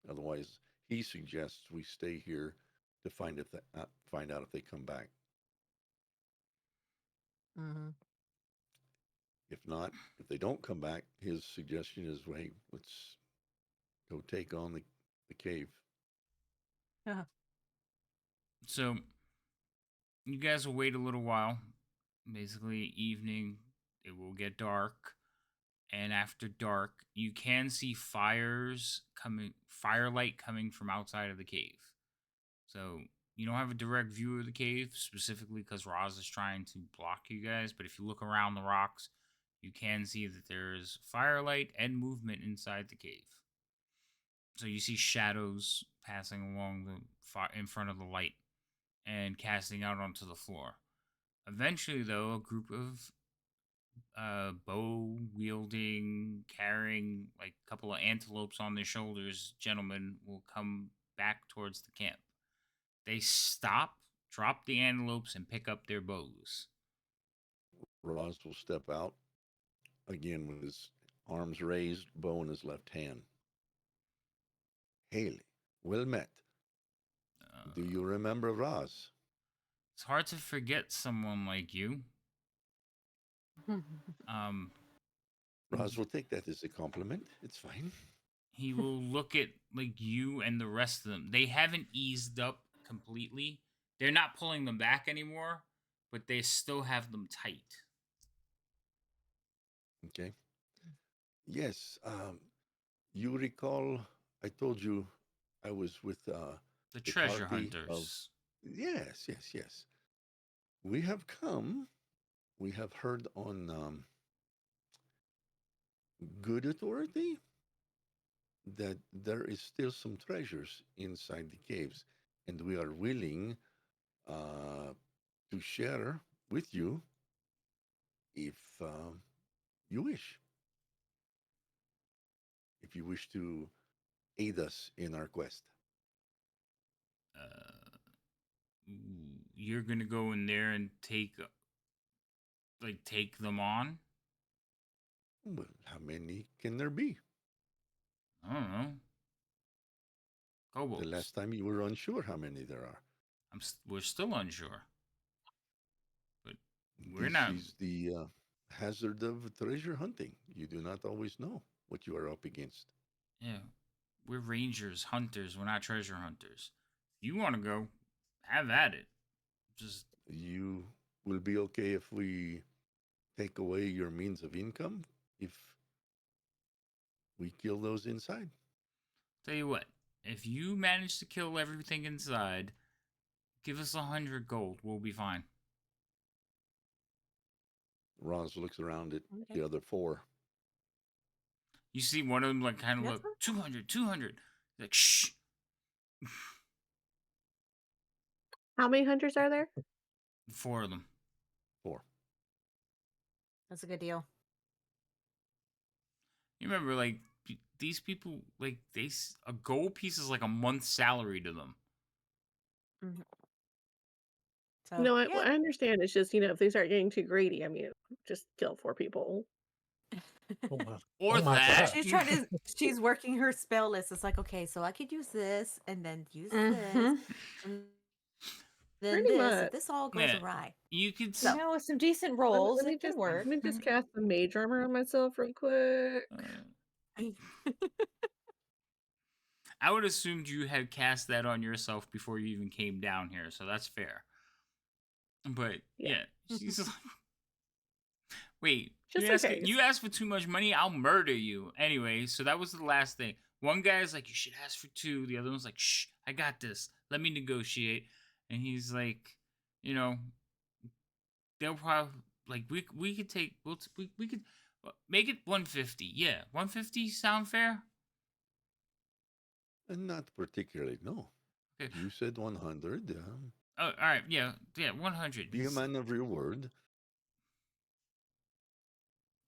Otherwise, he suggests we stay here to find out if they come back. Mm-hmm. If not, if they don't come back, his suggestion is, well, hey, let's go take on the cave. so you guys will wait a little while. Basically, evening, it will get dark. And after dark, you can see firelight coming from outside of the cave. So you don't have a direct view of the cave, specifically because Roz is trying to block you guys. But if you look around the rocks, you can see that there is firelight and movement inside the cave. So you see shadows passing along in front of the light and casting out onto the floor. Eventually, though, a group of bow wielding, carrying like a couple of antelopes on their shoulders gentlemen will come back towards the camp. They stop, drop the antelopes, and pick up their bows. Roz will step out again with his arms raised, bow in his left hand. Haley, well met. Do you remember Roz? It's hard to forget someone like you. Um, Roz will take that as a compliment. It's fine. he will look at like you and the rest of them. They haven't eased up completely. They're not pulling them back anymore, but they still have them tight. Okay. Yes. You recall I told you I was with The a treasure party of. hunters. Yes, yes, yes. We have come. We have heard on good authority that there is still some treasures inside the caves, and we are willing uh, to share with you if you wish. If you wish to aid us in our quest. Uh, you're gonna go in there and take them on. Well, how many can there be? I don't know. The Kobolds. last time you were unsure how many there are. We're still unsure, but we're This not. is the hazard of treasure hunting. You do not always know what you are up against. Yeah, we're rangers, hunters. We're not treasure hunters. If you want to go, have at it. Just You will be okay if we take away your means of income if we kill those inside. tell you what. If you manage to kill everything inside, give us 100 gold. We'll be fine. Roz looks around at Okay. the other four. You see one of them like kind of That's look fine. 200, 200. Like shh. How many hunters are there? 4 of them. Four. That's a good deal. You remember like these people like a gold piece is like a month's salary to them. So No, yeah. I understand. It's just, if they start getting too greedy, I mean, just kill 4 people. Oh, wow. Or Oh my that. God. She's working her spell list. It's like, okay, so I could use this and then use this Mhm. and then Pretty this. If much. this all goes Yeah. awry. You could So With some decent Let me rolls, let me it could just work. let me just cast some mage armor on myself real quick. I would assumed you had cast that on yourself before you even came down here, so that's fair. But Yeah. yeah, she's like, wait, Just in case. you asked for too much money, I'll murder you. Anyway, so that was the last thing. One guy's like, you should ask for 2. The other one's like, shh, I got this. Let me negotiate. And he's like, you know, they'll probably like we could take we could make it 150. Yeah, 150 sound fair? And not particularly, no. Okay. You said 100. Oh, all right. Yeah, 100. Be a man of your word.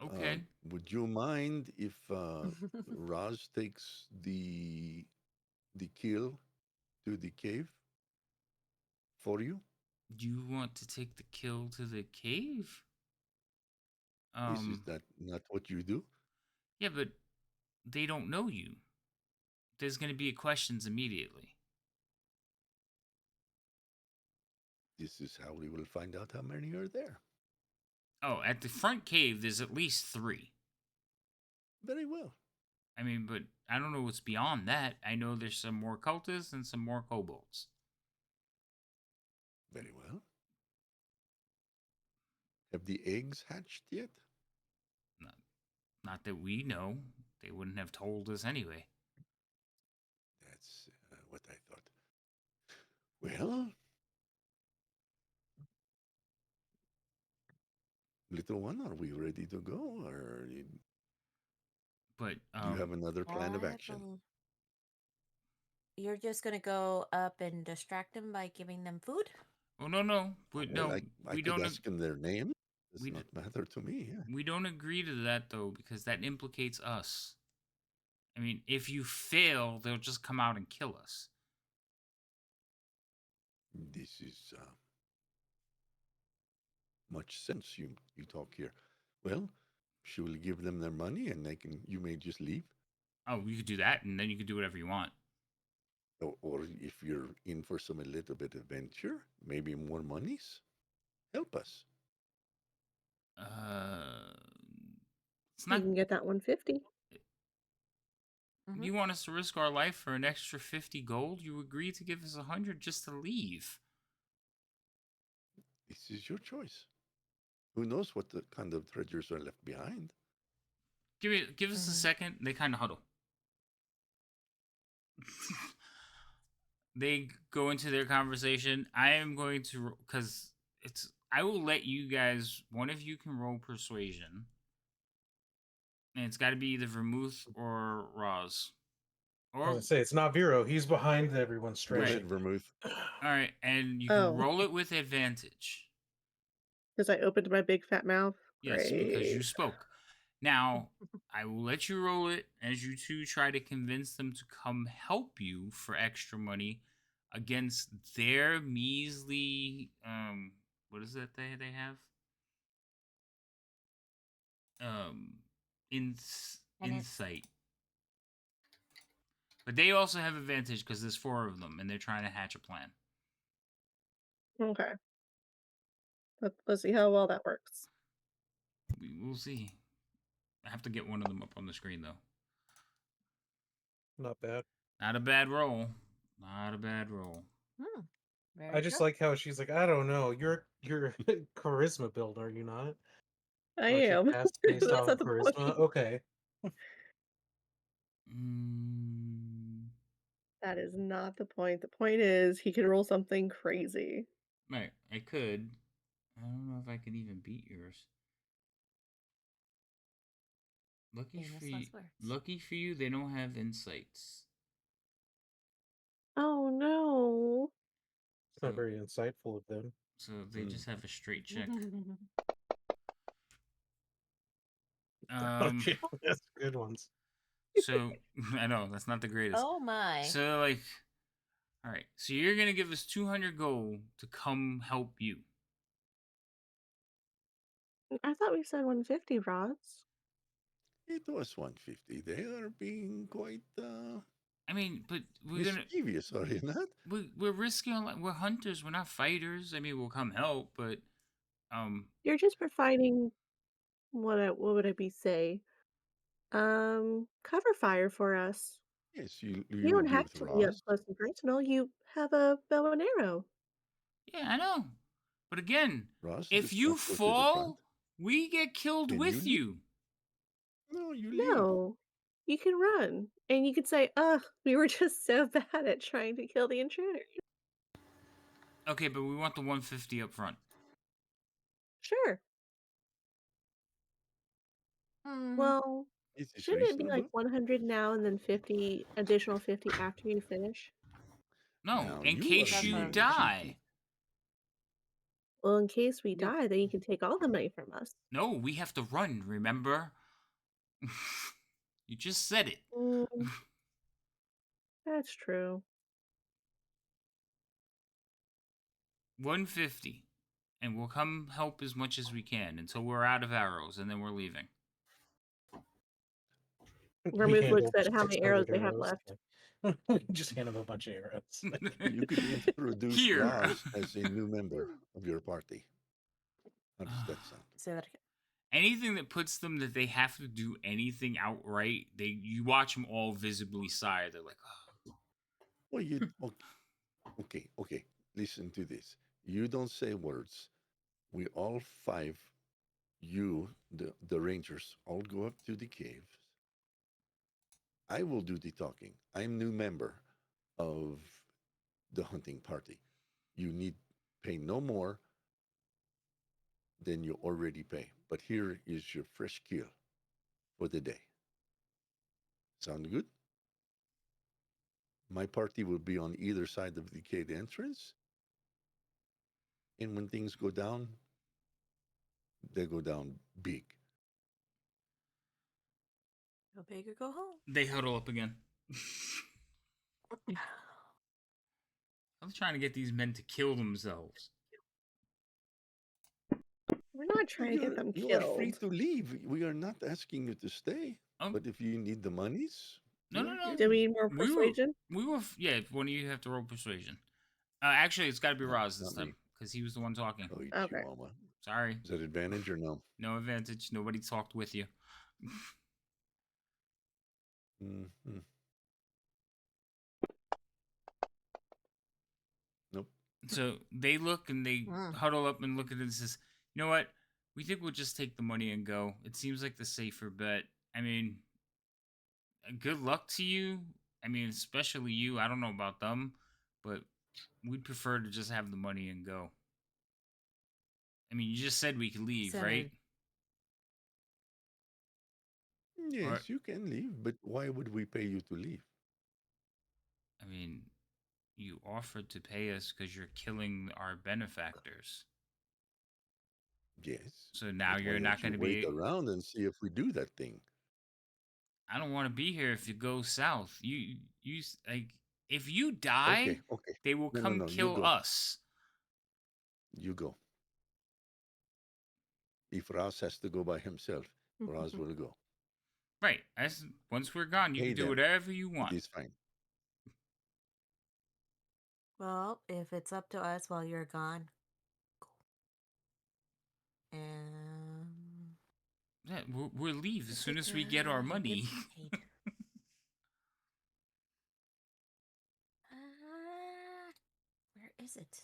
Okay. Would you mind if Raz takes the kill to the cave for you? You want to take the kill to the cave? Is that not what you do? Yeah, but they don't know you. There's going to be questions immediately. This is how we will find out how many are there. Oh, at the front cave, there's at least 3. Very well. I mean, but I don't know what's beyond that. I know there's some more cultists and some more kobolds. Very well. Have the eggs hatched yet? Not that we know. They wouldn't have told us anyway. That's what I thought. Well, little one, are we ready to go? Or But do you have another plan of I action? You're just gonna go up and distract them by giving them food? oh no, we Well, no, I we could don't. ask them their name. Does We d- not matter to me. Yeah. we don't agree to that though because that implicates us. I mean, if you fail, they'll just come out and kill us. This is much sense you talk here. Well, she will give them their money, and you may just leave. Oh, you could do that, and then you could do whatever you want. Or if you're in for some a little bit adventure, maybe more monies, help us. Uh, it's You not. can get that 150. Mhm. You want us to risk our life for an extra 50 gold? You agreed to give us 100 just to leave. This is your choice. Who knows what the kind of treasures are left behind? Give us a second. They kind of huddle. They go into their conversation. I am going to, because it's, I will let you guys, one of you can roll persuasion. And it's got to be either Vermouth or Roz. I Or, was gonna say it's not Vero. He's behind everyone Go Right. ahead, stretching. Vermouth. alright, and you can Oh, roll it with advantage. because I opened my big fat mouth. Yes, because you Great. spoke. Now, I will let you roll it as you two try to convince them to come help you for extra money against their measly what is that they have? Um insight. But they also have advantage because there's 4 of them and they're trying to hatch a plan. Okay. Let's see how well that works. We'll see. I have to get one of them up on the screen though. Not bad. Not a bad roll. Not a bad roll. Very I just good. like how she's like, I don't know. You're charisma build, are you not? I Oh, she am. passed based That's off not the charisma. point. Okay. That is not the point. The point is he can roll something crazy. Right, I could. I don't know if I could even beat yours. Lucky Famous for you. last words. Lucky for you, they don't have insights. Oh no. It's not So, very insightful of them. so they just have a straight check. Okay, that's good ones. So I know that's not the greatest. Oh my. So like, all right. So you're gonna give us 200 gold to come help you. I thought we said 150, Rods. It was 150. They are being quite I mean, but mischievous, are you not? we're risking our we're hunters. We're not fighters. I mean, we'll come help, but You're just providing what would I be say? Cover fire for us. Yes, You you don't would be have with to be up Ross. close and personal. You have a bow and arrow. yeah, I know. But again, Ross, if let's you not go to the front. fall, we get killed Then you with leave. you. No, you leave. No, you can run. And you could say, ugh, we were just so bad at trying to kill the intruders. Okay, but we want the 150 up front. Sure. Well, It is shouldn't it be like reasonable. 100 now and then 50, additional 50 after you finish? No, Now in you are case That's you what I'm being saying. die. cheeky. Well, in case we Yep. die, then you can take all the money from us. No, we have to run, remember? You just said it. Mm, that's true. 150. And we'll come help as much as we can until we're out of arrows, and then we're leaving. He Vermouth looks handled at how many arrows 600 they have arrows. left. Just hand him a bunch of arrows. You could introduce Here. Ross as a new member of your party. How does that sound? Say that again. Anything that puts them that they have to do anything outright, you watch them all visibly sigh. They're like, oh. Well, you okay. Listen to this. You don't say words. We all 5, the rangers, all go up to the caves. I will do the talking. I'm new member of the hunting party. You need pay no more than you already pay. But here is your fresh kill for the day. Sound good? My party will be on either side of the cave entrance. And when things go down, they go down big. Go big or go home. They huddle up again. I'm trying to get these men to kill themselves. We're not trying to get them You are free killed. to leave. We are not asking you to stay. But if you need the monies, No. Do we need more persuasion? Yeah, one of you have to roll persuasion. Actually, it's got to be Roz this not me. time because he was the one talking. Oh, you Okay. chihuahua. Sorry. Is that advantage or no? No advantage. Nobody talked with you. Mm-hmm. Nope. So they look and they Mm. huddle up and look at it and says, "You know what? We think we'll just take the money and go. It seems like the safer bet. I mean, good luck to you. I mean, especially you. I don't know about them, but we'd prefer to just have the money and go. I mean, you just said we could leave, right? Centered. Or, Yes, you can leave, but why would we pay you to leave? I mean, you offered to pay us because you're killing our benefactors. Yes. So now But why you're not don't going you to wait be. around and see if we do that thing? I don't want to be here if you go south. Like, if you Okay, die, okay. they will No, no, come no. You kill go. us. You go. If Raz has to go by himself, Raz will go. Right. Once we're gone, you Pay can do them. whatever you It want. is fine. Well, if it's up to us while you're gone, um, Yeah, we'll leave as is soon it as we get our money. paid? Where is it?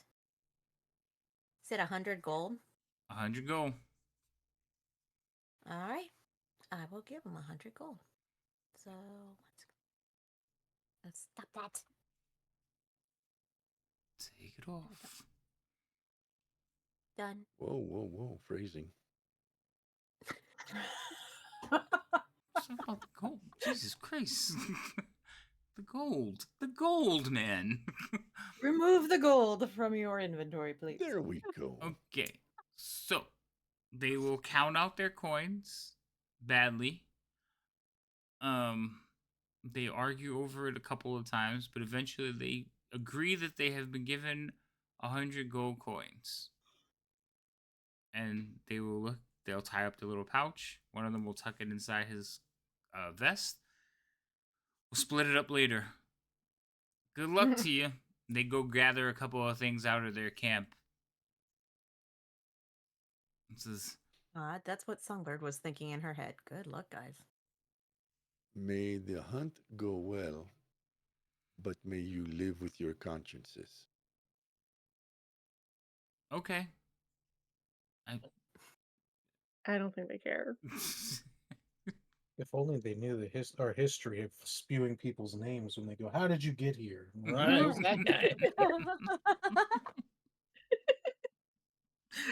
Is it 100 gold? 100 gold. All right, I will give him 100 gold. So let's stop that. Take it off. Done. Whoa, whoa, whoa. Phrasing. It's not about the gold. Jesus Christ. The gold. The gold, man. Remove the gold from your inventory, please. There we go. Okay. So, they will count out their coins badly. They argue over it a couple of times, but eventually they agree that they have been given 100 gold coins. And they will look, they'll tie up the little pouch. One of them will tuck it inside his vest. We'll split it up later. Good luck to you. They go gather a couple of things out of their camp. This is That's what Songbird was thinking in her head. Good luck, guys. May the hunt go well, but may you live with your consciences. okay. I don't think they care. If only they knew our history of spewing people's names when they go, "How did you get here?" Right, it was that guy.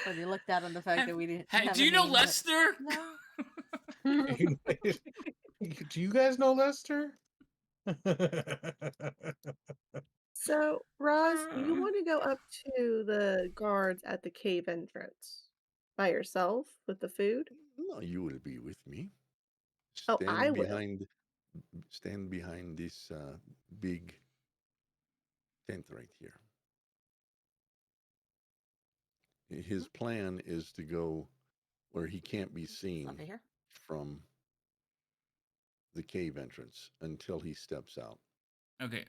Or they looked out on the fact that we didn't have Do a you know name, Lester? No. Do you guys know Lester? So, Roz, you want to go up to the guards at the cave entrance by yourself with the food? No, you will be with me. Oh, I Stand will. behind, stand behind this big tent right here. His plan is to go where he can't be seen Over here. from the cave entrance until he steps out. Okay.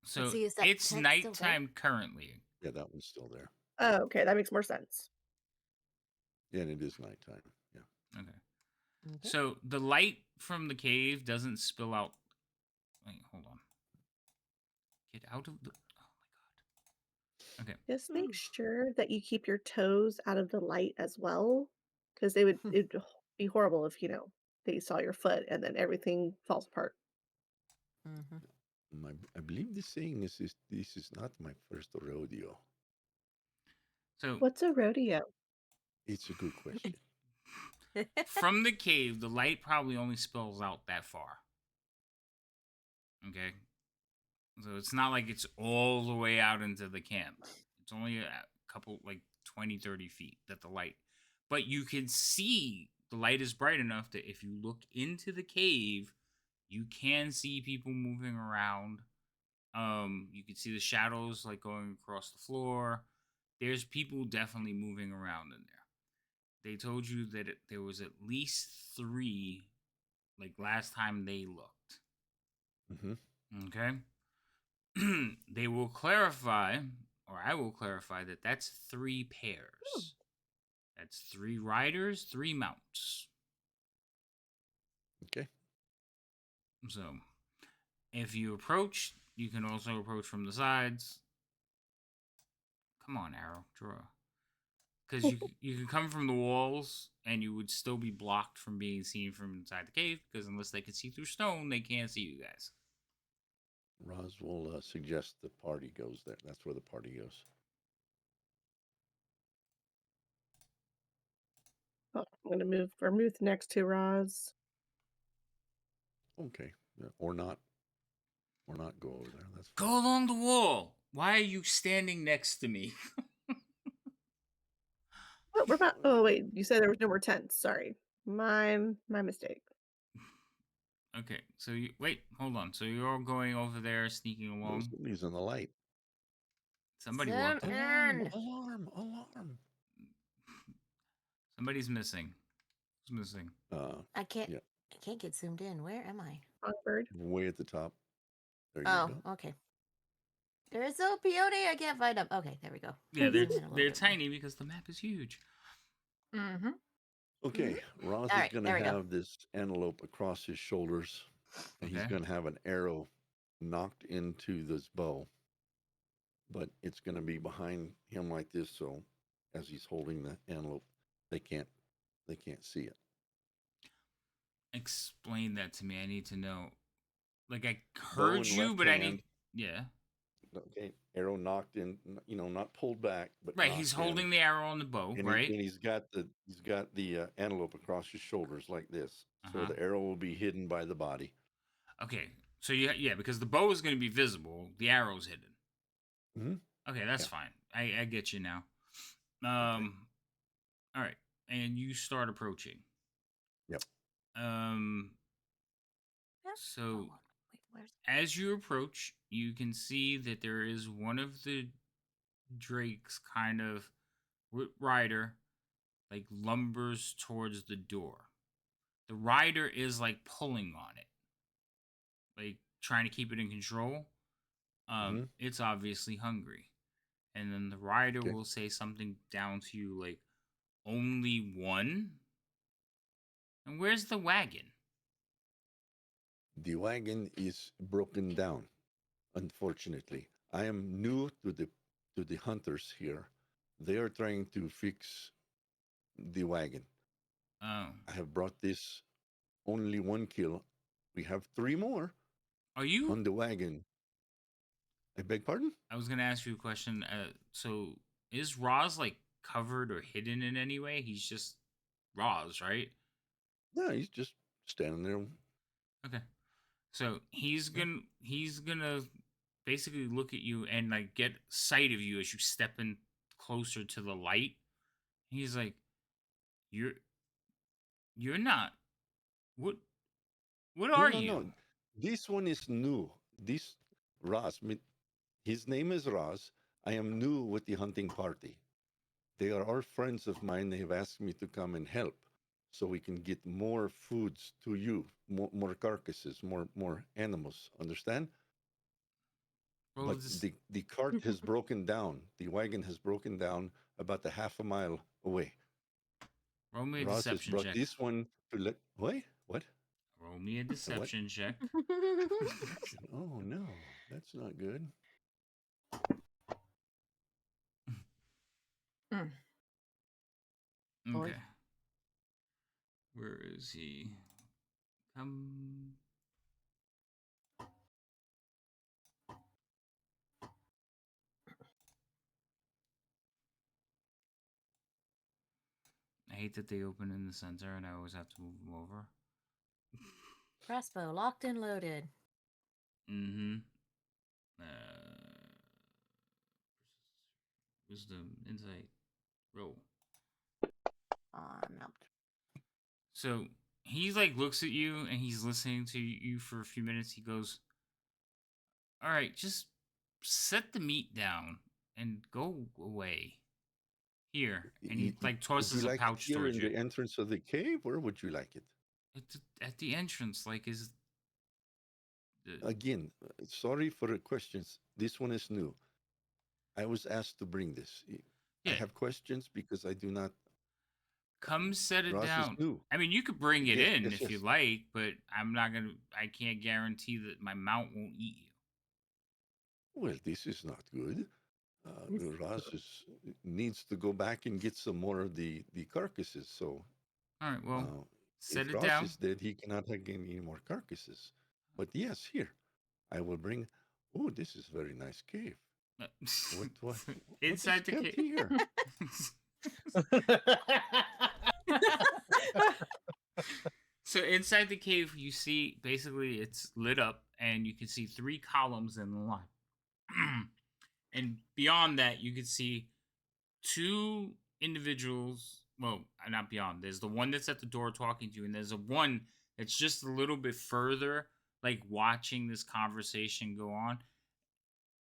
So see, is that it's tent still there? nighttime currently. Yeah, that one's still there. Oh, okay, that makes more sense. Yeah, and it is nighttime. Yeah. Okay. Okay. So the light from the cave doesn't spill out. Wait, hold on. Get out of the. Oh my god. Okay. Just make sure that you keep your toes out of the light as well, because it'd be horrible if, they saw your foot and then everything falls apart. Mm-hmm. I believe the saying is this is not my first rodeo. So What's a rodeo? It's a good question. from the cave, the light probably only spills out that far. Okay. So it's not like it's all the way out into the camp. It's only a couple, like 20, 30 feet that the light. But you can see the light is bright enough that if you look into the cave, you can see people moving around. You can see the shadows like going across the floor. There's people definitely moving around in there. They told you that there was at least 3, like last time they looked. Mm-hmm. Okay. They will clarify, or I will clarify, that that's 3 pairs. That's 3 riders, 3 mounts. Okay. So, if you approach, you can also approach from the sides. Come on, Arrow, draw. Because you can come from the walls, and you would still be blocked from being seen from inside the cave. Because unless they can see through stone, they can't see you guys. Roz will suggest the party goes there. That's where the party goes. Oh, I'm going to move Vermouth next to Roz. Okay. Yeah, or not. Or not go over there. That's fine. Go along the wall. Why are you standing next to me? Oh, we're about. Oh wait, you said there was no more tents. Sorry, my mistake. Okay, so you wait. Hold on. So you're all going over there, sneaking along. Somebody's in the light. Somebody Zoom walked in. Alarm! in. Alarm! Alarm! Somebody's missing. Who's missing? I can't. Yeah. I can't get zoomed in. Where am I? Songbird. Way at the top. There you Oh, go. okay. There's a peony. I can't find them. Okay, there we go. Yeah, they're Zoom in a little they're bit more. tiny because the map is huge. Mm-hmm. Okay, Roz All is right, going to there we go. have this antelope across his shoulders, and he's Okay. going to have an arrow knocked into this bow, but it's going to be behind him like this, so as he's holding the antelope, they can't see it. Explain that to me. I need to know. Like I Bow heard in you, left but I hand. need. Yeah. Okay, arrow knocked in, not pulled back, but Right. knocked He's in. holding the arrow on the bow. And Right. he's got the antelope across his shoulders like this, so Uh-huh. the arrow will be hidden by the body. Okay. So yeah, because the bow is going to be visible. The arrow's hidden. Mm-hmm. Okay, that's Yeah. fine. I get you now. Okay. All right, and you start approaching. Yep. So Wait, where's? as you approach, you can see that there is one of the drakes kind of rider like lumbers towards the door. The rider is like pulling on it, like trying to keep it in control. Mhm. It's obviously hungry. And then the rider Okay. will say something down to you like, only one? And where's the wagon? The wagon is broken down. Unfortunately, I am new to the hunters here. They are trying to fix the wagon. Oh. I have brought this only one kill. We have 3 more Are you? on the wagon. I beg pardon? I was going to ask you a question. So is Roz like covered or hidden in any way? He's just Roz, right? No, he's just standing there. Okay. So Yeah. he's gonna basically look at you and like get sight of you as you step in closer to the light. He's like, You're you're not. What what No, are no, no. you? This one is new. This Raz, his name is Raz. I am new with the hunting party. They are all friends of mine. They have asked me to come and help so we can get more foods to you, more carcasses, more animals. Understand? Roll a But dis- the cart has broken down. The wagon has broken down about a half a mile away. roll me a Ross has deception brought check. this one to let. Wait, what? Roll me a A what? deception check. Oh no, that's not good. Mm. Boy. Okay. Where is he? Come. I hate that they open in the center and I always have to move them over. Crossbow locked and loaded. Mm-hmm. Uh, wisdom, insight, roll. I'm out. So he's like looks at you and he's listening to you for a few minutes. He goes, "All right, just set the meat down and go away." Here, and he like Would you tosses a like it pouch here towards in you. the entrance of the cave, or would you like it? At the entrance, like is. Again, sorry for the questions. This one is new. I was asked to bring this. I Yeah. have questions because I do not Come set it Ross is down. new. I mean, you could bring it Yes, in yes, if you yes. like, but I can't guarantee that my mount won't eat you. Well, this is not good. Ross needs to go back and get some more of the carcasses. So All right, well, uh, set if it Ross down. is dead, he cannot have any more carcasses. But yes, here I will bring. Oh, this is a very nice cave. What is Inside the kept cave. here? So inside the cave, you see basically it's lit up, and you can see 3 columns in the line. And beyond that, you can see 2 individuals. Well, not beyond. There's the one that's at the door talking to you, and there's a one that's just a little bit further, like watching this conversation go on.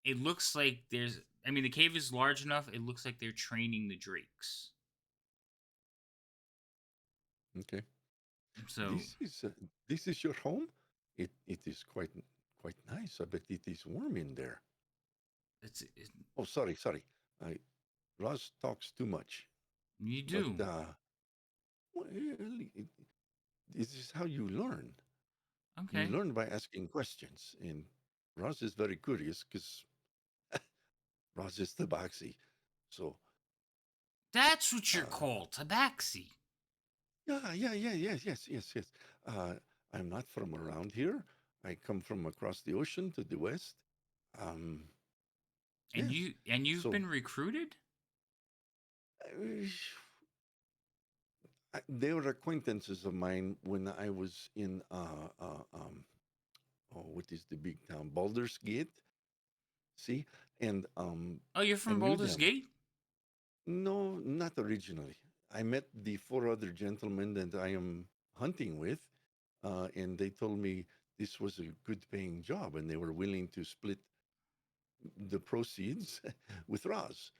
It looks like there's. I mean, the cave is large enough. It looks like they're training the drakes. Okay. So This is your home. It is quite nice. I bet it is warm in there. it's Oh, sorry. I Ross talks too much. you But do. well, this is how you learn. You Okay. learn by asking questions, and Ross is very curious because Ross is tabaxi. So That's what you're uh, called, tabaxi. yes. Uh, I'm not from around here. I come from across the ocean to the west. Um, And yes. you've So been recruited? uh, they were acquaintances of mine when I was in oh, what is the big town? Baldur's Gate. See, and Oh, you're I from knew Baldur's them. Gate? No, not originally. I met the 4 other gentlemen that I am hunting with, and they told me this was a good paying job, and they were willing to split the proceeds with Roz.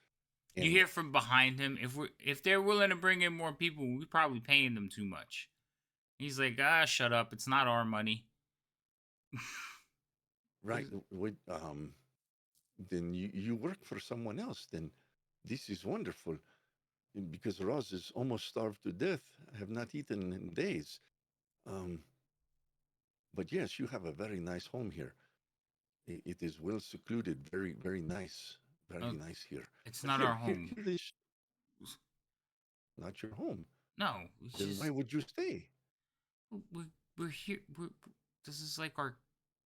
You And hear from behind him. If they're willing to bring in more people, we're probably paying them too much. He's like, shut up. It's not our money. right, then you work for someone else. Then this is wonderful because Roz is almost starved to death. I have not eaten in days. Um, but yes, you have a very nice home here. It is well secluded, very nice, very Uh, nice here. it's But not here, our here, home. here is not your home. No, it's Then why just would you stay? we're here. This is like our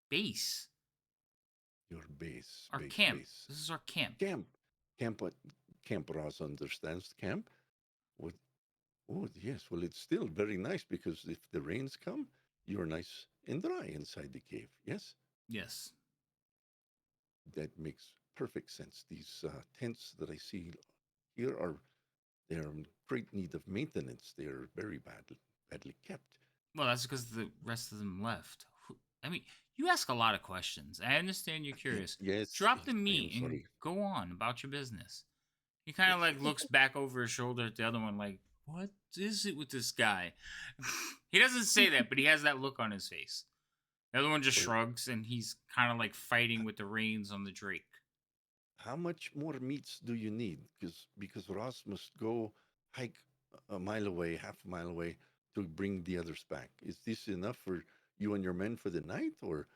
base, Your base, our base, camp. base. This is our camp. Camp, camp, camp. Ross understands camp. What? Oh, yes. Well, it's still very nice because if the rains come, you're nice and dry inside the cave. Yes, Yes. that makes perfect sense. These tents that I see here they're in great need of maintenance. They're very badly kept. Well, that's because the rest of them left. I mean, you ask a lot of questions. I understand you're curious. Drop Yes. the I am meat and sorry. go on about your business. He kind of Yes, like yes. looks back over his shoulder at the other one, like, what is it with this guy? He doesn't say that, but he has that look on his face. The other one just Well, shrugs, and he's kind of like fighting with the reins on the Drake. how much more meats do you need? Because Ross must go hike a mile away, half a mile away, to bring the others back. Is this enough for you and your men for the night, or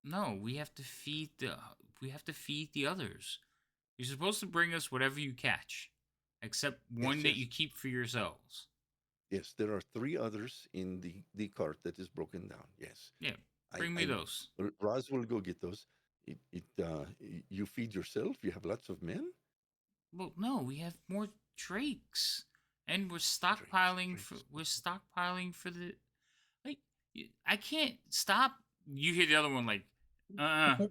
No, we have to feed the others. You're supposed to bring us whatever you catch, except one yes, that yes, you keep for yourselves. yes? There are 3 others in the cart that is broken down. Yes, Yeah, I bring me I those. Roz will go get those. You feed yourself. You have lots of men. Well, no, we have more drakes, and Drakes, drakes. we're stockpiling for the like. I can't stop. You hear the other one like, uh.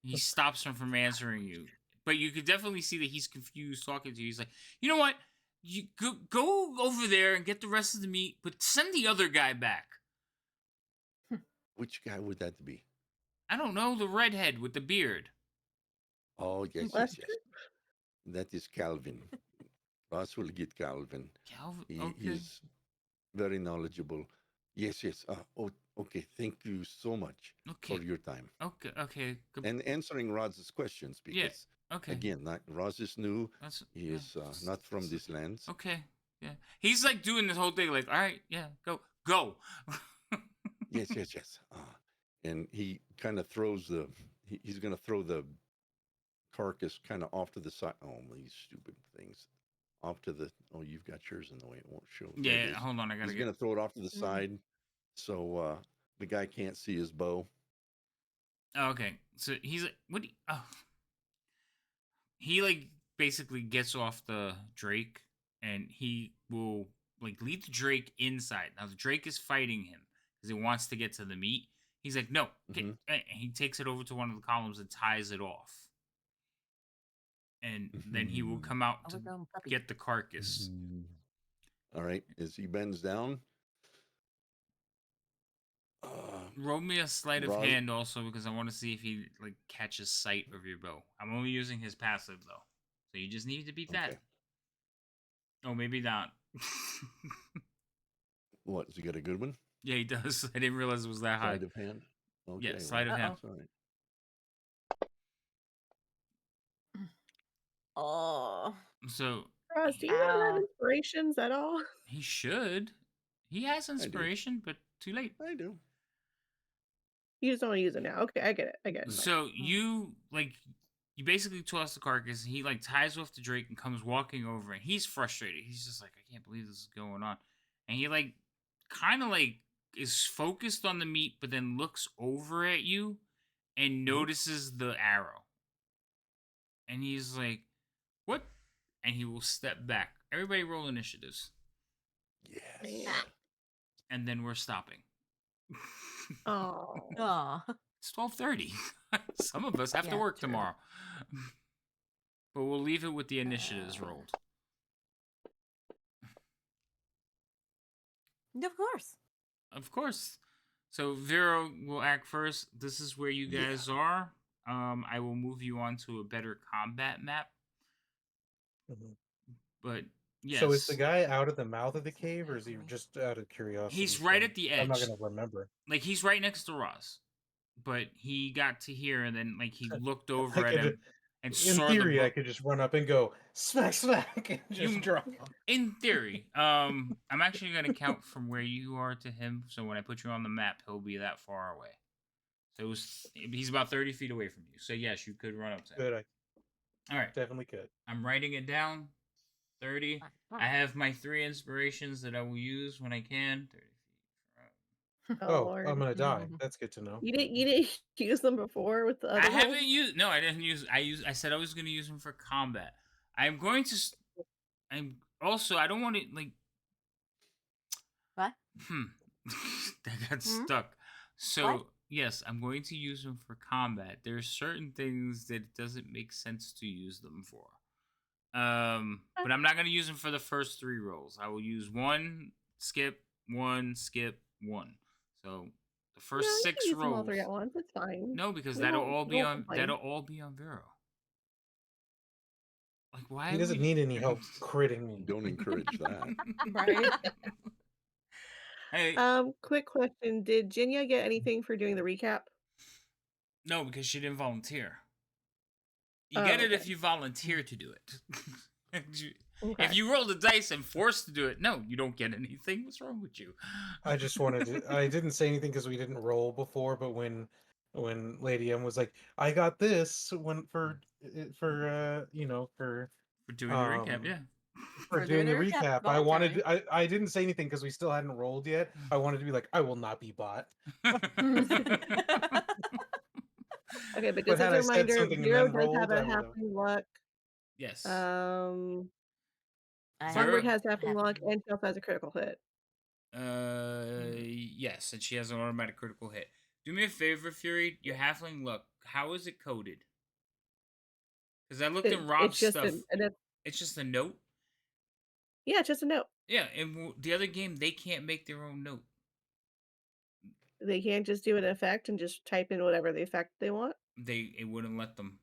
He stops him from answering you, but you could definitely see that he's confused talking to you. He's like, you know what? You go over there and get the rest of the meat, but send the other guy back. Which guy would that be? I don't know, the redhead with the beard. Oh, yes, yes, Lester? yes. That is Calvin. Ross will get Calvin. Calvin. He Okay. is very knowledgeable. Yes. Okay. Thank you so much Okay. for your time Okay. and answering Roz's questions Yeah. because, Okay. again, Roz is new. That's He yeah. is not from these lands. Okay. Yeah. He's like doing this whole thing, like, all right, yeah, go. Yes, yes, yes. And he kind of throws he's going to throw the carcass kind of off to the side. Oh, these stupid things. Off to the, oh, you've got yours in the way. It won't show. There it Yeah, is. hold on, I gotta He's get. going to throw it off to the Mm. side so the guy can't see his bow. Oh, okay, so he's like, what? Oh, he like basically gets off the Drake, and he will like lead the Drake inside. Now the Drake is fighting him because he wants to get to the meat. He's like, no, Mm-hmm. and he takes it over to one of the columns and ties it off, and then he will come out to Overgrown puppy. get the carcass. All right. As he bends down, Roll me a sleight of Roz, hand also because I want to see if he like catches sight of your bow. I'm only using his passive though, so you just need to beat that. okay. Oh, maybe not. What? Has he got a good one? Yeah, he does. I didn't realize it was that high. Sleight of hand? Okay. Yeah, sleight of Well, hand. Uh-oh. that's all right. Oh. So Roz, do you not have Ow. inspirations at all? he should. He has do. inspiration, but too late. I do. You just don't want to use it now. Okay, I get it. I get it. So you basically toss the carcass, and he like ties off the Drake and comes walking over, and he's frustrated. He's just like, I can't believe this is going on, and he like kind of like is focused on the meat, but then looks over at you and notices the arrow, and he's like, "What?" And he will step back. Everybody roll initiatives, Yes. and then we're stopping. Oh. Aw. It's 12:30. Some of us have to Yeah, work true. tomorrow. But we'll leave it with the initiatives rolled. Of course. Of course. So Vero will act first. This is where you Yeah. guys are. I will move you on to a better combat map. Mhm. But So is the yes, guy out of the mouth of the That's not cave, or bad is he for me. just out of curiosity? he's right at the I'm not edge. gonna remember. Like he's right next to Ross. But he got to here and then like he looked I over at could, him and in saw the theory, I book. could just run up and go smack, smack, and just You drop him. in theory. I'm actually gonna count from where you are to him, so when I put you on the map, he'll be that far away. So he's about 30 feet away from you. So yes, you could run up to him. Good, I All right. definitely could. I'm writing it down. 30. I have my 3 inspirations that I will use when I can. 30 feet. Oh, Oh, Lord. I'm gonna die. That's good to know. You didn't use them before with the I other haven't rolls? used. No, I didn't use. I said I was going to use them for combat. I'm going to. I'm also. I don't want to like. What? That got stuck. So What? yes, I'm going to use them for combat. There's certain things that it doesn't make sense to use them for. But I'm not going to use them for the first 3 rolls. I will use 1, skip, 1, skip, 1. So the No, first you 6 can use them all rolls. 3 at once. It's fine. No, because We that'll won't, all we be won't on. complain. That'll all be on Vero. Like why? He doesn't need any help critting me. Don't encourage that. Right? Hey, Quick question. Did Jinya get anything for doing the recap? no, because she didn't volunteer. You Oh, get it okay. if you volunteer to do it. Okay. If you roll the dice and forced to do it, no, you don't get anything. What's wrong with you? I just wanted to. I didn't say anything because we didn't roll before, but when Lady M was like, "I got this," when for For doing the recap, yeah. for For doing doing the the recap, recap, I wanted voluntary. I didn't say anything because we still hadn't rolled yet. I wanted to be like, I will not be bought. Okay, but But just as had a I said reminder, something and Zero then does have rolled, a I would have. halfling luck. Yes. I Zero- Songbird has halfling luck, halfling. and Shelf has a critical hit. Yes, and she has an automatic critical hit. Do me a favor, Fury. Your halfling luck. How is it coded? Because I looked at Rob's It's just stuff. a It's just a note. yeah, it's just a note. Yeah, and the other game they can't make their own note. They can't just do an effect and just type in whatever the effect they want. It wouldn't let them,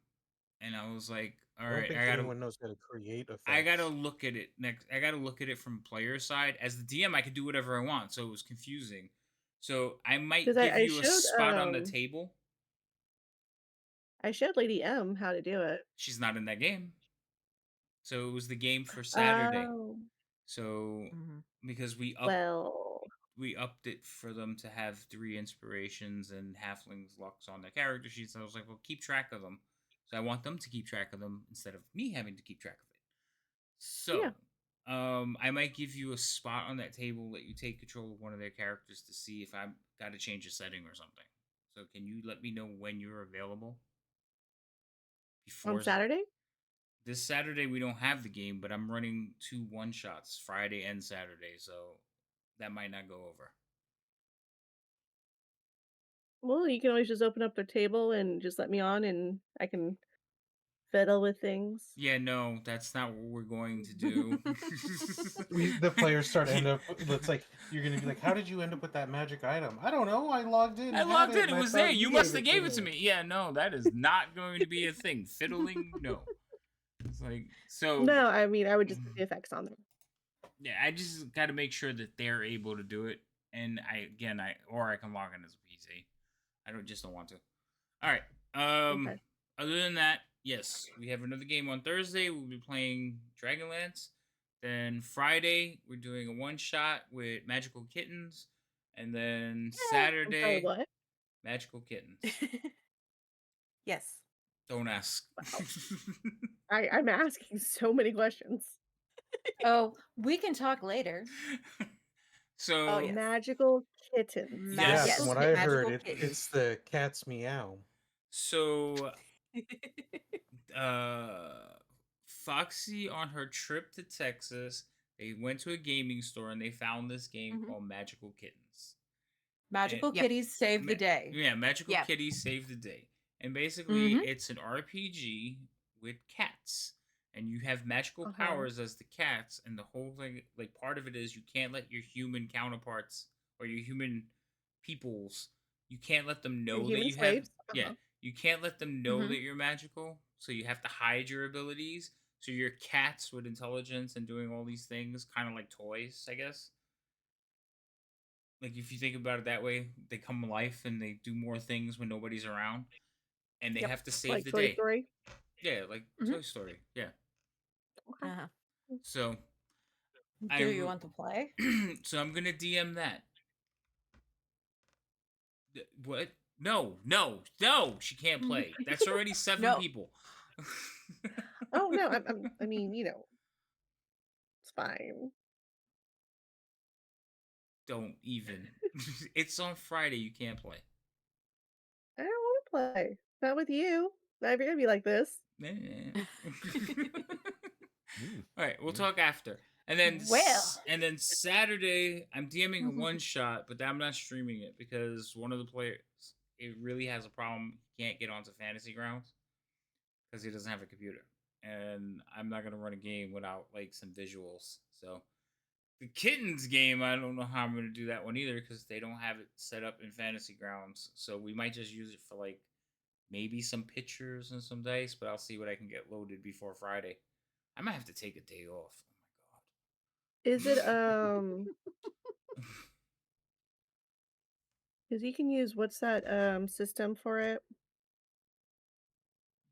and I was like, all I don't right, think anyone knows how to create effects. I gotta look at it next. I gotta look at it from player side. As the DM, I could do whatever I want, so it was confusing. So I might 'Cause give I you a showed, spot on the table. I showed Lady M how to do it. She's not in that game, so it was the game for Saturday. Oh. So Mhm. because Well, we upped it for them to have 3 inspirations and halflings locks on their character sheets. I was like, well, keep track of them. So I want them to keep track of them instead of me having to keep track of it. yeah. So, I might give you a spot on that table, let you take control of one of their characters to see if I've got to change a setting or something. So, can you let me know when you're available? On Before Saturday? this Saturday, we don't have the game, but I'm running 2 1-shots Friday and Saturday, so that might not go over. Well, you can always just open up their table and just let me on, and I can fiddle with things. Yeah, no, that's not what we're going to do. The players end up. It's like you're gonna be like, "How did you end up with that magic item?" I don't know. I logged in, I had logged it, in. and It I was there. thought You you must gave have it to gave it to me. me. Yeah, no, that is not going to be a thing. Fiddling, no. It's like so. No, I mean, I would just put the effects on there. Yeah, I just got to make sure that they're able to do it, and I can log in as a PC. I don't want to. All right. Okay. Other than that, yes, we have another game on Thursday. We'll be playing Dragonlance. Then Friday, we're doing a 1-shot with Magical Kittens, and then I'm sorry, Saturday, what? Magical Kittens. Yes. Don't ask. Wow. I'm asking so many questions. Oh, we can talk later. So Oh, yes. Magical kittens. Yeah, Yes. from Magical, what I heard, magical it's kittens. the cat's meow. so uh Foxy on her trip to Texas, they went to a gaming store and they found this game Mhm. called Magical Kittens. Magical Yep. kitties save the day. Yeah, Magical Yeah. Kitty Save the Day. And basically, Mm-hmm. it's an RPG with cats. And you have magical Uh-huh. powers as the cats. And the whole thing, like, part of it is you can't let your human counterparts or your human peoples, you can't let them Your know that human you have. slaves. Yeah, Uh-huh. you can't let them know Mm-hmm. that you're magical. So you have to hide your abilities. So your cats with intelligence and doing all these things, kind of like toys, I guess. Like if you think about it that way, they come to life and they do more things when nobody's around, and they Yep. have to save Like the Toy day. Story. Yeah, like Mm-hmm. Toy Story. Yeah. Okay. Uh-huh. So Do you want to play? so I'm gonna DM that. What? No, no, no! She can't play. That's already 7 No. people. Oh no, I mean, it's fine. Don't even. It's on Friday. You can't play. I don't want to play. Not with you. Not if you're gonna be like this. Mm, All right, we'll yeah. talk after. And then Well. Saturday, I'm DMing a 1-shot, but I'm not streaming it because one of the players it really has a problem. He can't get onto Fantasy Grounds because he doesn't have a computer, and I'm not gonna run a game without like some visuals. So the kittens game, I don't know how I'm gonna do that one either because they don't have it set up in Fantasy Grounds. So we might just use it for like maybe some pictures and some dice, but I'll see what I can get loaded before Friday. I might have to take a day off. Oh Is my it god. because you can use what's that system for it?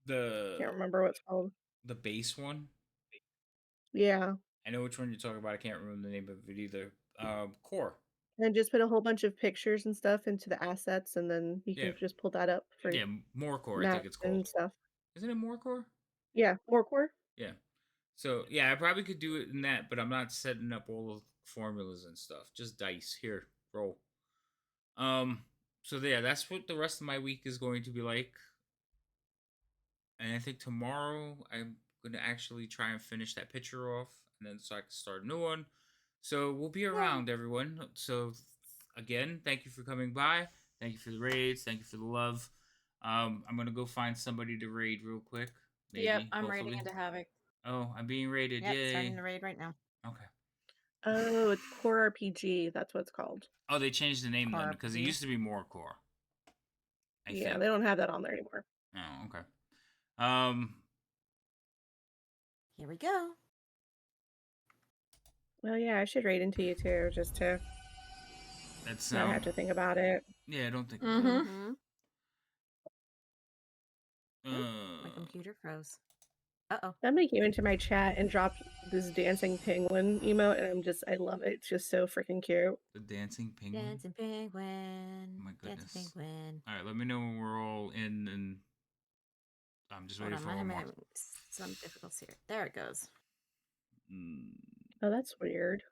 the Can't remember what it's called. the base one. Yeah. I know which one you're talking about. I can't remember the name of it either. Core. And just put a whole bunch of pictures and stuff into the assets, and then you Yeah, can just pull that up for yeah, More Core. I think maps it's and called. stuff. Isn't it More Core? Yeah, more core. Yeah. So yeah, I probably could do it in that, but I'm not setting up all the formulas and stuff. Just dice. Here, roll. Um. So yeah, that's what the rest of my week is going to be like. And I think tomorrow I'm gonna actually try and finish that picture off, and then so I can start a new one. So we'll be around, everyone. So again, thank you for coming by. Thank you for the raids. Thank you for the love. I'm gonna go find somebody to raid real quick. Yep, Maybe, I'm raiding hopefully. into Havoc. Oh, I'm being raided. Yep, starting Yay. the raid right now. Okay. Oh, it's Core RPG. That's what it's called. Oh, they changed the name then because it RPG. used to be More Core. I Yeah, think. they don't have that on there anymore. Oh, okay. Um, Here we go. Well, yeah, I should raid into you too, just to that's not have to think about it. Yeah, I don't think about Mm-hmm. it. My computer froze. Uh-oh. Somebody came into my chat and dropped this dancing penguin emote, and I love it. It's just so freaking cute. The dancing penguin. Dancing penguin. Oh my Dancing goodness. penguin. All right, let me know when we're all in, and I'm just Hold waiting on, for I'm one more. having some difficulties here. There it goes. Mm. Oh, that's weird.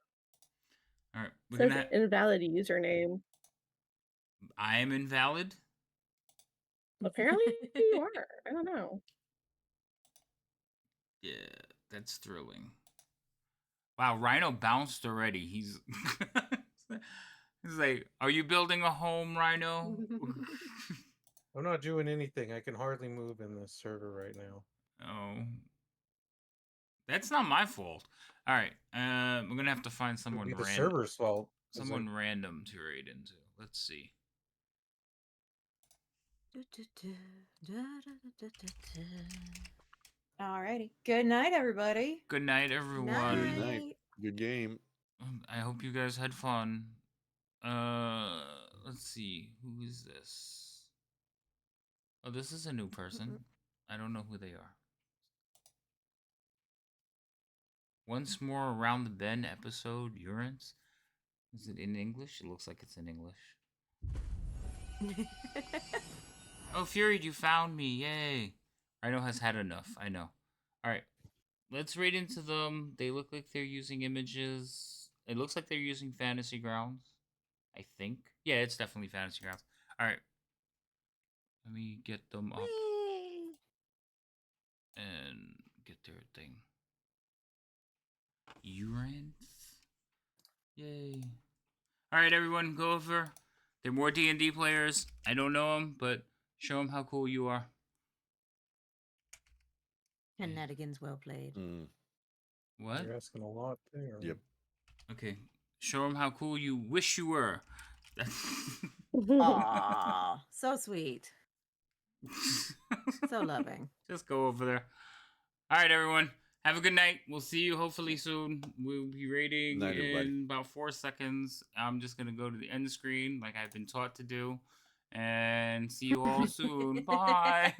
All right, It we're says gonna. invalid username. I am invalid. Apparently you are. I don't know. Yeah, that's thrilling. Wow, Rhino bounced already. He's he's like, "Are you building a home, Rhino?" I'm not doing anything. I can hardly move in this server right now. Oh, that's not my fault. All right, we're gonna have to find It would someone be the random, server's fault. someone random to raid into. Let's see. Alrighty. Good night, everybody. Good night, everyone. Good night. Night. Good game. I hope you guys had fun. Let's see. Who is this? Oh, this is a new person. I don't know who they are. Once more around the bend episode, Urines. Is it in English? It looks like it's in English. Oh, Fury, you found me. Yay. Rhino has had enough. I know. Alright. Let's raid into them. They look like they're using images. It looks like they're using Fantasy Grounds. I think. Yeah, it's definitely Fantasy Grounds. Alright. Let me get them up Whee! and get their thing. Urans? Yay. Alright, everyone, go over. They're more D&D players. I don't know them, but show them how cool you are. Shenanigans well played. Mm. What? You're asking a lot there. Yep. Okay. Show them how cool you wish you were. Aww, so sweet. So loving. Just go over there. Alright, everyone. Have a good night. We'll see you hopefully soon. We'll be rating Night, everybody. in about 4 seconds. I'm just going to go to the end screen like I've been taught to do. And see you all soon. Bye.